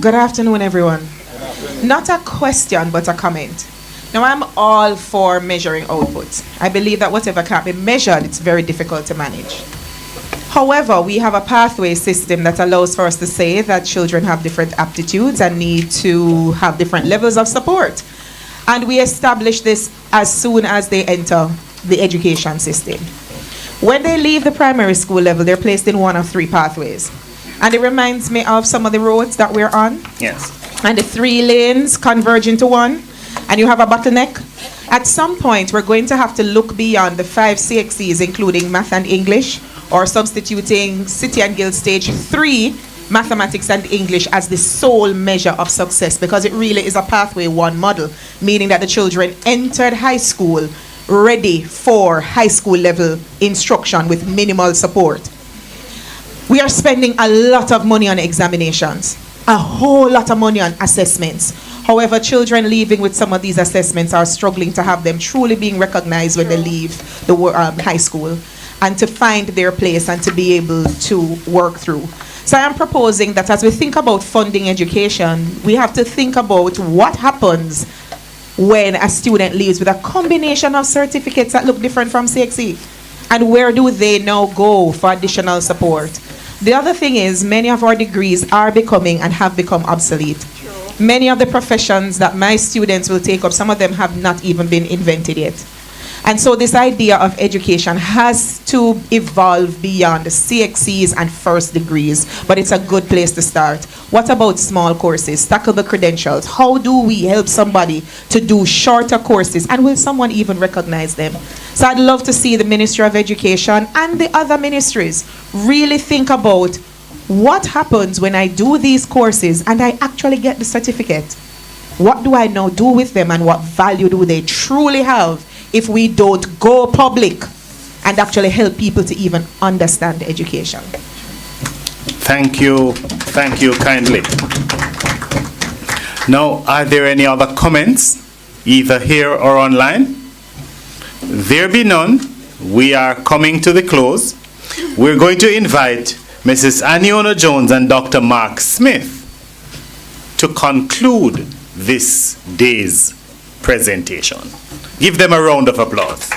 G: Good afternoon, everyone. Not a question, but a comment. Now, I'm all for measuring output. I believe that whatever can't be measured, it's very difficult to manage. However, we have a pathway system that allows for us to say that children have different aptitudes and need to have different levels of support. And we establish this as soon as they enter the education system. When they leave the primary school level, they're placed in one of three pathways. And it reminds me of some of the roads that we're on.
B: Yes.
G: And the 3 lanes converge into one, and you have a bottleneck. At some point, we're going to have to look beyond the 5 CXCs, including math and English, or substituting City and Guild Stage 3, mathematics and English, as the sole measure of success, because it really is a pathway 1 model, meaning that the children entered high school ready for high school level instruction with minimal support. We are spending a lot of money on examinations, a whole lot of money on assessments. However, children leaving with some of these assessments are struggling to have them truly being recognized when they leave the high school and to find their place and to be able to work through. So I am proposing that as we think about funding education, we have to think about what happens when a student leaves with a combination of certificates that look different from CXE. And where do they now go for additional support? The other thing is, many of our degrees are becoming and have become obsolete. Many of the professions that my students will take up, some of them have not even been invented yet. And so this idea of education has to evolve beyond the CXCs and first degrees, but it's a good place to start. What about small courses? Tackle the credentials. How do we help somebody to do shorter courses? And will someone even recognize them? So I'd love to see the Ministry of Education and the other ministries really think about what happens when I do these courses and I actually get the certificate. What do I now do with them, and what value do they truly have if we don't go public and actually help people to even understand education.
B: Thank you kindly. Now, are there any other comments, either here or online? There be none. We are coming to the close. We're going to invite Mrs. Aniona Jones and Dr. Mark Smith to conclude this day's presentation. Give them a round of applause.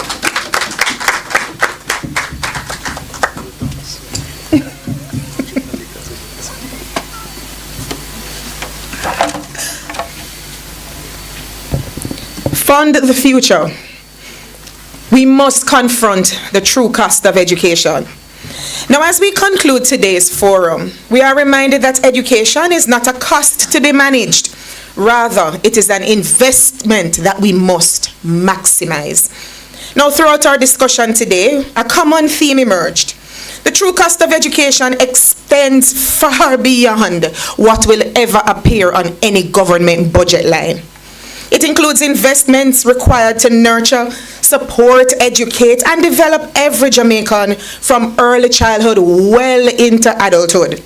G: Fund the future. We must confront the true cost of education. Now, as we conclude today's forum, we are reminded that education is not a cost to be managed. Rather, it is an investment that we must maximize. Now, throughout our discussion today, a common theme emerged. The true cost of education extends far beyond what will ever appear on any government budget line. It includes investments required to nurture, support, educate, and develop every Jamaican from early childhood well into adulthood.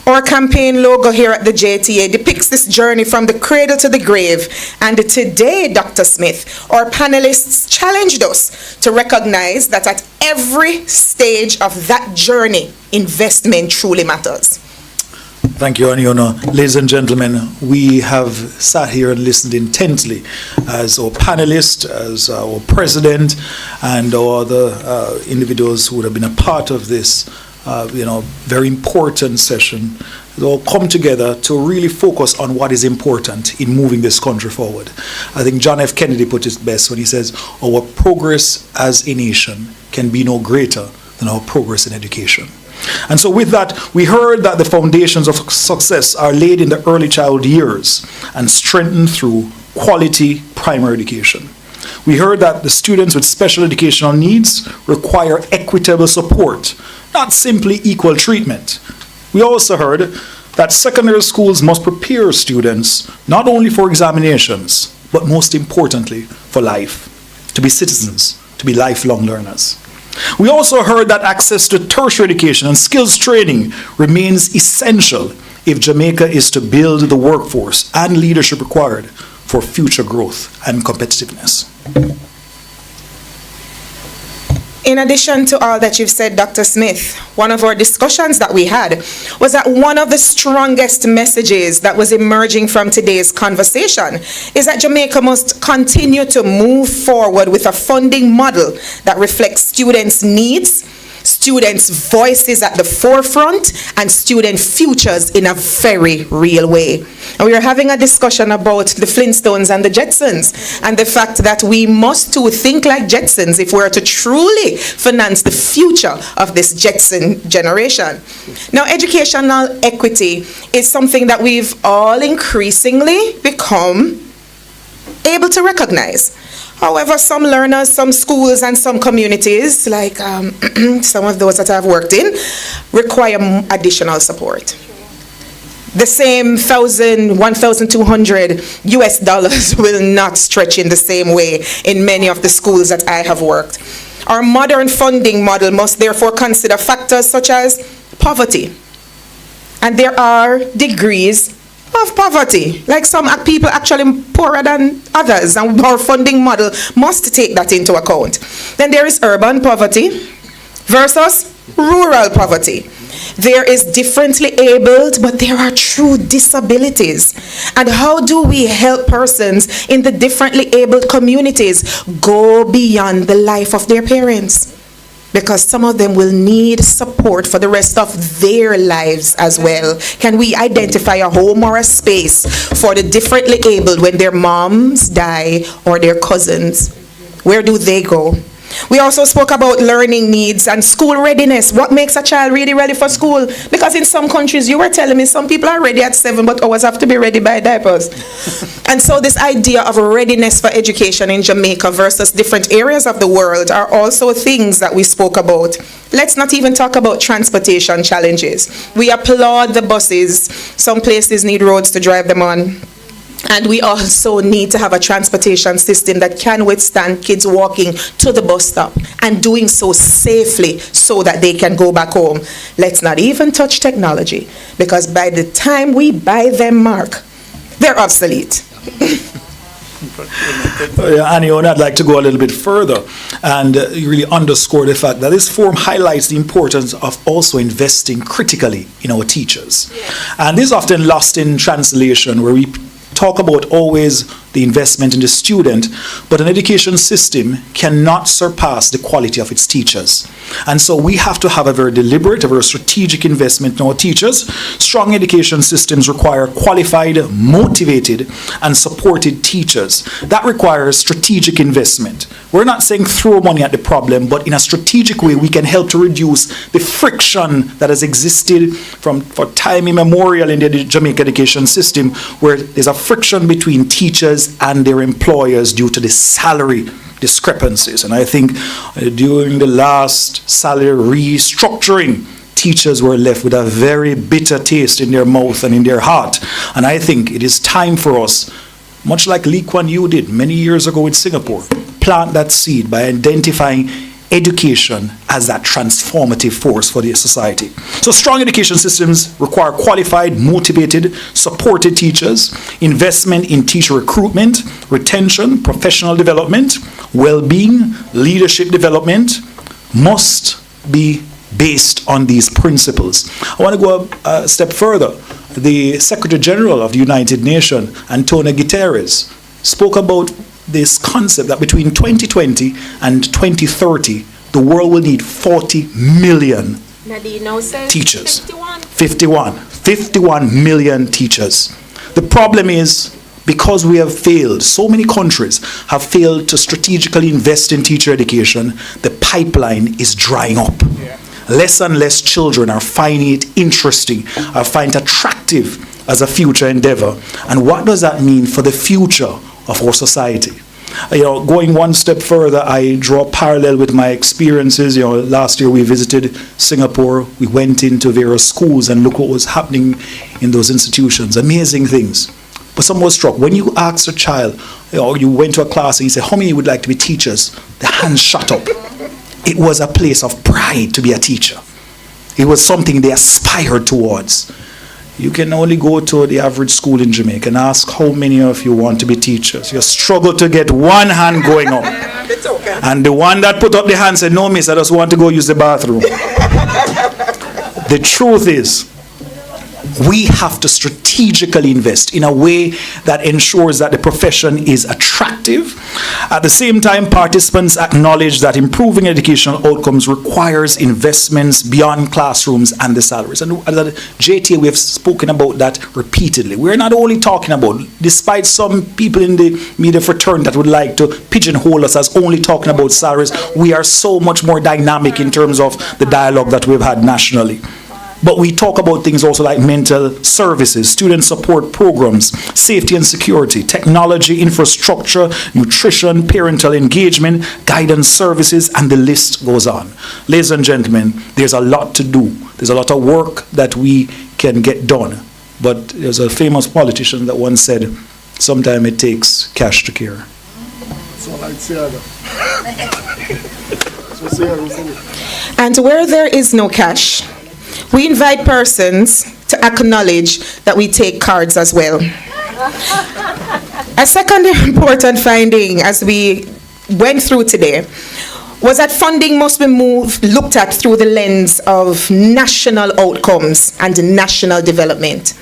G: Our campaign logo here at the JTA depicts this journey from the cradle to the grave. And today, Dr. Smith, our panelists challenged us to recognize that at every stage of that journey, investment truly matters.
O: Thank you, Aniona. Ladies and gentlemen, we have sat here and listened intently as our panelists, as our president, and our other individuals who would have been a part of this, very important session. They all come together to really focus on what is important in moving this country forward. I think John F. Kennedy put it best when he says, our progress as a nation can be no greater than our progress in education. And so with that, we heard that the foundations of success are laid in the early childhood years and strengthened through quality primary education. We heard that the students with special educational needs require equitable support, not simply equal treatment. We also heard that secondary schools must prepare students not only for examinations, but most importantly, for life, to be citizens, to be lifelong learners. We also heard that access to tertiary education and skills training remains essential if Jamaica is to build the workforce and leadership required for future growth and competitiveness.
G: In addition to all that you've said, Dr. Smith, one of our discussions that we had was that one of the strongest messages that was emerging from today's conversation is that Jamaica must continue to move forward with a funding model that reflects students' needs, students' voices at the forefront, and student futures in a very real way. And we are having a discussion about the Flintstones and the Jetsons, and the fact that we must too think like Jetsons if we're to truly finance the future of this Jetson generation. Now, educational equity is something that we've all increasingly become able to recognize. However, some learners, some schools, and some communities, like some of those that I've worked in, require additional support. The same $1,200 US will not stretch in the same way in many of the schools that I have worked. Our modern funding model must therefore consider factors such as poverty. And there are degrees of poverty. Like some people actually poorer than others, and our funding model must take that into account. Then there is urban poverty versus rural poverty. There is differently abled, but there are true disabilities. And how do we help persons in the differently abled communities go beyond the life of their parents? Because some of them will need support for the rest of their lives as well. Can we identify a home or a space for the differently abled when their moms die or their cousins? Where do they go? We also spoke about learning needs and school readiness. What makes a child really ready for school? Because in some countries, you were telling me some people are ready at 7, but always have to be ready by diapers. And so this idea of readiness for education in Jamaica versus different areas of the world are also things that we spoke about. Let's not even talk about transportation challenges. We applaud the buses. Some places need roads to drive them on. And we also need to have a transportation system that can withstand kids walking to the bus stop and doing so safely so that they can go back home. Let's not even touch technology, because by the time we buy them, Mark, they're obsolete.
O: Annie, I'd like to go a little bit further and really underscore the fact that this forum highlights the importance of also investing critically in our teachers. And this is often lost in translation, where we talk about always the investment in the student, but an education system cannot surpass the quality of its teachers. And so we have to have a very deliberate, a very strategic investment in our teachers. Strong education systems require qualified, motivated, and supported teachers. That requires strategic investment. We're not saying throw money at the problem, but in a strategic way, we can help to reduce the friction that has existed for time immemorial in the Jamaica education system, where there's a friction between teachers and their employers due to the salary discrepancies. And I think during the last salary restructuring, teachers were left with a very bitter taste in their mouth and in their heart. And I think it is time for us, much like Lee Kuan Yew did many years ago in Singapore, plant that seed by identifying education as that transformative force for the society. So strong education systems require qualified, motivated, supported teachers, investment in teacher recruitment, retention, professional development, well-being, leadership development must be based on these principles. I want to go a step further. The Secretary General of the United Nations, Antonio Guterres, spoke about this concept that between 2020 and 2030, the world will need 40 million teachers. 51 million teachers. The problem is, because we have failed, so many countries have failed to strategically invest in teacher education, the pipeline is drying up. Less and less children are finding it interesting, are finding it attractive as a future endeavor. And what does that mean for the future of our society? Going one step further, I draw a parallel with my experiences. Last year we visited Singapore. We went into various schools and look what was happening in those institutions. Amazing things. But someone was struck. When you ask a child, you went to a class and you say, how many would like to be teachers? The hands shot up. It was a place of pride to be a teacher. It was something they aspired towards. You can only go to the average school in Jamaica and ask how many of you want to be teachers. You struggle to get one hand going up. And the one that put up the hand said, no, miss, I just want to go use the bathroom. The truth is, we have to strategically invest in a way that ensures that the profession is attractive. At the same time, participants acknowledge that improving educational outcomes requires investments beyond classrooms and the salaries. And at JTA, we have spoken about that repeatedly. We're not only talking about, despite some people in the media fraternity that would like to pigeonhole us as only talking about salaries, we are so much more dynamic in terms of the dialogue that we've had nationally. But we talk about things also like mental services, student support programs, safety and security, technology, infrastructure, nutrition, parental engagement, guidance services, and the list goes on. Ladies and gentlemen, there's a lot to do. There's a lot of work that we can get done. But there's a famous politician that once said, sometimes it takes cash to care.
G: And where there is no cash, we invite persons to acknowledge that we take cards as well. A second important finding as we went through today was that funding must be looked at through the lens of national outcomes and national development.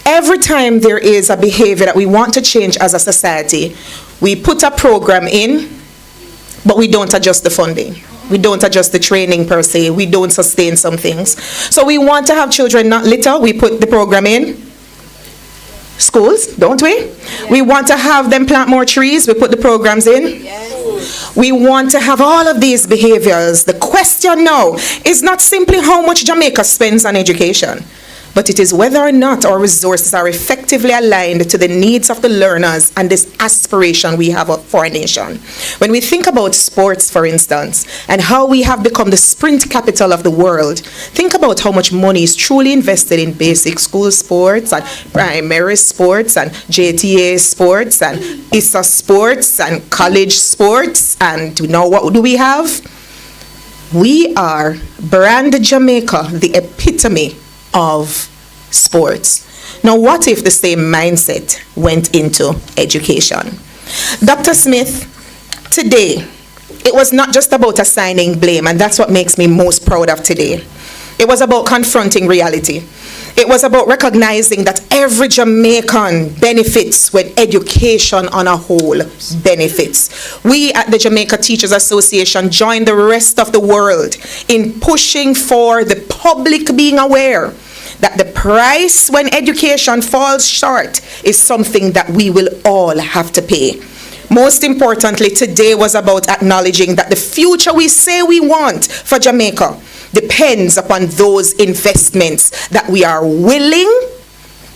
G: Every time there is a behavior that we want to change as a society, we put a program in, but we don't adjust the funding. We don't adjust the training per se. We don't sustain some things. So we want to have children not litter. We put the program in schools, don't we? Yes. We want to have them plant more trees. We put the programs in. Yes. We want to have all of these behaviors. The question now is not simply how much Jamaica spends on education. but it is whether or not our resources are effectively aligned to the needs of the learners and this aspiration we have for our nation. When we think about sports, for instance, and how we have become the sprint capital of the world, think about how much money is truly invested in basic school sports and primary sports and JTA sports and ISA sports and college sports, and now what do we have? We are brand Jamaica, the epitome of sports. Now, what if the same mindset went into education? Dr. Smith, today, it was not just about assigning blame, and that's what makes me most proud of today. It was about confronting reality. It was about recognizing that every Jamaican benefits when education on a whole benefits. We at the Jamaica Teachers Association join the rest of the world in pushing for the public being aware that the price when education falls short is something that we will all have to pay. Most importantly, today was about acknowledging that the future we say we want for Jamaica depends upon those investments that we are willing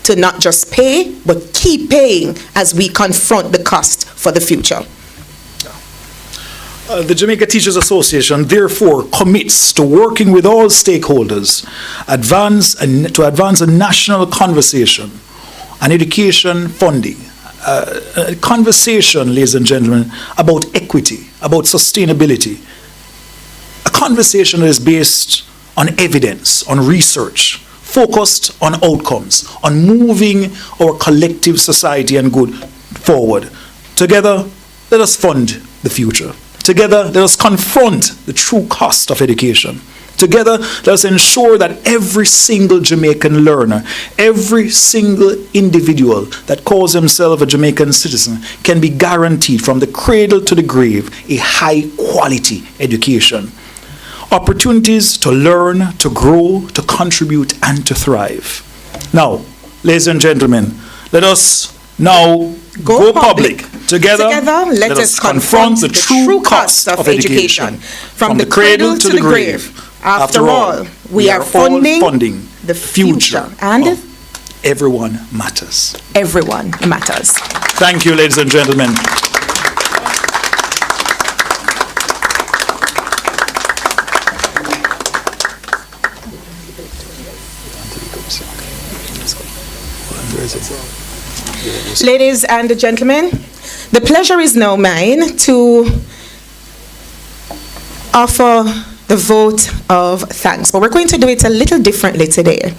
G: to not just pay, but keep paying as we confront the cost for the future.
O: The Jamaica Teachers Association therefore commits to working with all stakeholders to advance a national conversation on education funding. A conversation, ladies and gentlemen, about equity, about sustainability. A conversation that is based on evidence, on research, focused on outcomes, on moving our collective society and good forward. Together, let us fund the future. Together, let us confront the true cost of education. Together, let us ensure that every single Jamaican learner, every single individual that calls himself a Jamaican citizen can be guaranteed from the cradle to the grave a high-quality education. Opportunities to learn, to grow, to contribute, and to thrive. Now, ladies and gentlemen, let us now go public. Together, let us confront the true cost of education from the cradle to the grave. After all, we are funding the future, and everyone matters.
G: Everyone matters.
O: Thank you, ladies and gentlemen.
G: Ladies and gentlemen, the pleasure is now mine to offer the vote of thanks. But we're going to do it a little differently today.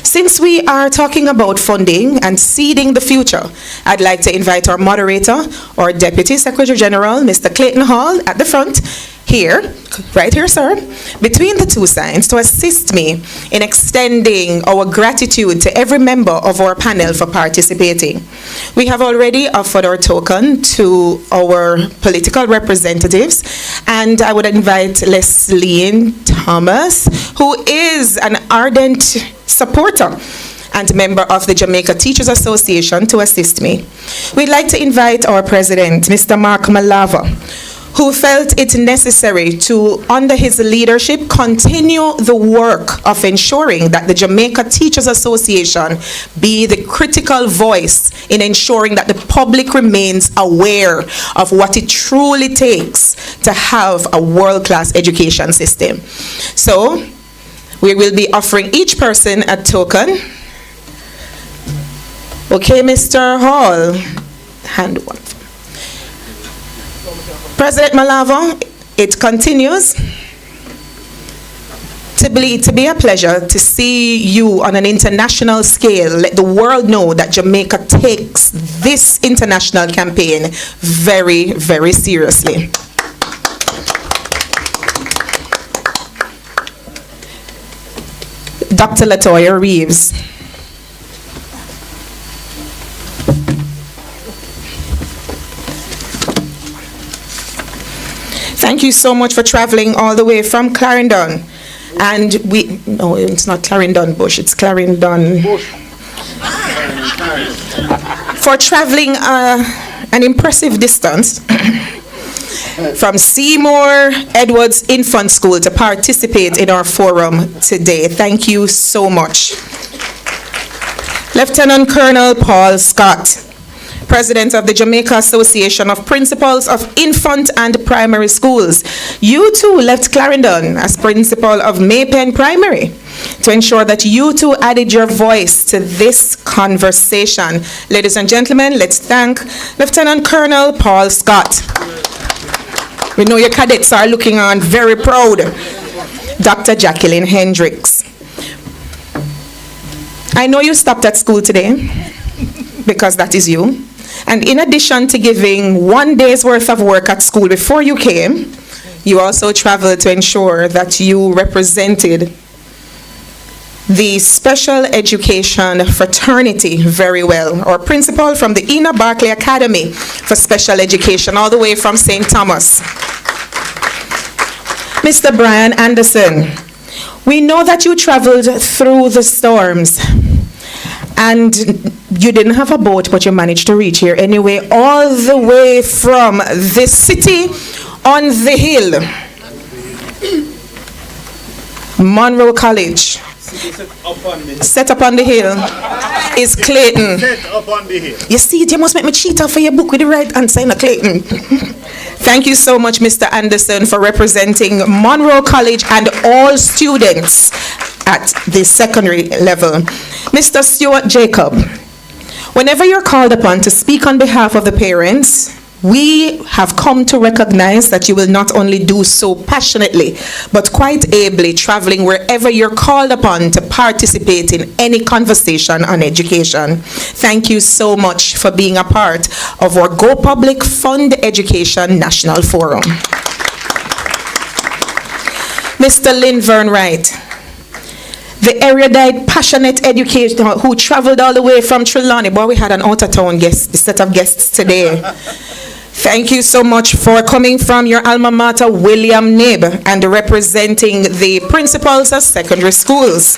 G: Since we are talking about funding and seeding the future, I'd like to invite our moderator, our Deputy Secretary General, Mr. Clayton Hall, at the front here, right here, sir, between the two signs, to assist me in extending our gratitude to every member of our panel for participating. We have already offered our token to our political representatives, and I would invite Leslie Thomas, who is an ardent supporter and member of the Jamaica Teachers Association, to assist me. We'd like to invite our president, Mr. Mark Malava, who felt it necessary to, under his leadership, continue the work of ensuring that the Jamaica Teachers Association be the critical voice in ensuring that the public remains aware of what it truly takes to have a world-class education system. So, we will be offering each person a token. Okay, Mr. Hall, hand one. President Malava, it continues to be a pleasure to see you on an international scale. Let the world know that Jamaica takes this international campaign very, very seriously. Dr. Latoya Reeves. Thank you so much for traveling all the way from Clarendon. And no, it's not Clarendon Bush, it's Clarendon. For traveling an impressive distance from Seymour Edwards Infant School to participate in our forum today. Thank you so much. Lieutenant Colonel Paul Scott, President of the Jamaica Association of Principals of Infant and Primary Schools. You too left Clarendon as principal of Maypen Primary to ensure that you too added your voice to this conversation. Ladies and gentlemen, let's thank Lieutenant Colonel Paul Scott. We know your cadets are looking on very proud. Dr. Jacqueline Hendricks. I know you stopped at school today because that is you. And in addition to giving 1 day's worth of work at school before you came, you also traveled to ensure that you represented the special education fraternity very well. Our principal from the Ina Barclay Academy for Special Education, all the way from St. Thomas. Mr. Brian Anderson, we know that you traveled through the storms and you didn't have a boat, but you managed to reach here anyway, all the way from the city on the hill. Monroe College. Set up on the hill is Clayton.
B: Set up on the hill.
G: You see, you must make me cheat off for your book with the right answer in Clayton. Thank you so much, Mr. Anderson, for representing Monroe College and all students at the secondary level. Mr. Stuart Jacob, whenever you're called upon to speak on behalf of the parents, we have come to recognize that you will not only do so passionately, but quite ably, traveling wherever you're called upon to participate in any conversation on education. Thank you so much for being a part of our Go Public Fund Education National Forum. Mr. Linvern Wright, the erudite, passionate educator who traveled all the way from Trelawney. Boy, we had an out-of-town set of guests today. Thank you so much for coming from your alma mater, William Knibb, and representing the principals of secondary schools.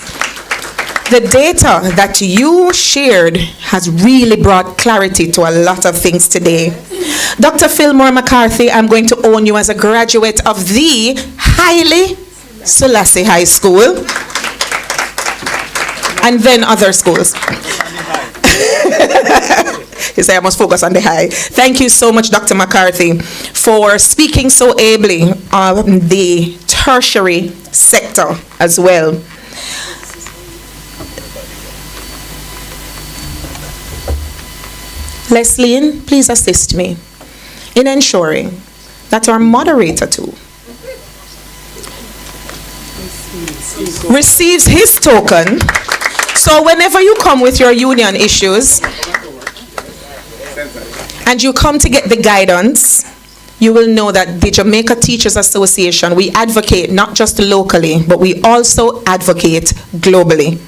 G: The data that you shared has really brought clarity to a lot of things today. Dr. Fillmore McCarthy, I'm going to own you as a graduate of the Haile Selassie High School, and then other schools. You say I must focus on the high. Thank you so much, Dr. McCarthy, for speaking so ably on the tertiary sector as well. Leslie, please assist me in ensuring that our moderator too receives his token. So whenever you come with your union issues and you come to get the guidance, you will know that the Jamaica Teachers Association, we advocate not just locally, but we also advocate globally.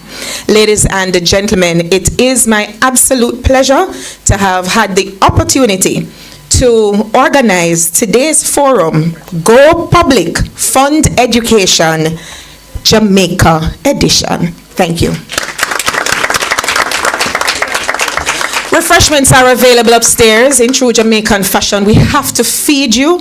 G: Ladies and gentlemen, it is my absolute pleasure to have had the opportunity to organize today's forum, Go Public Fund Education Jamaica edition. Thank you. Refreshments are available upstairs in true Jamaican fashion. We have to feed you.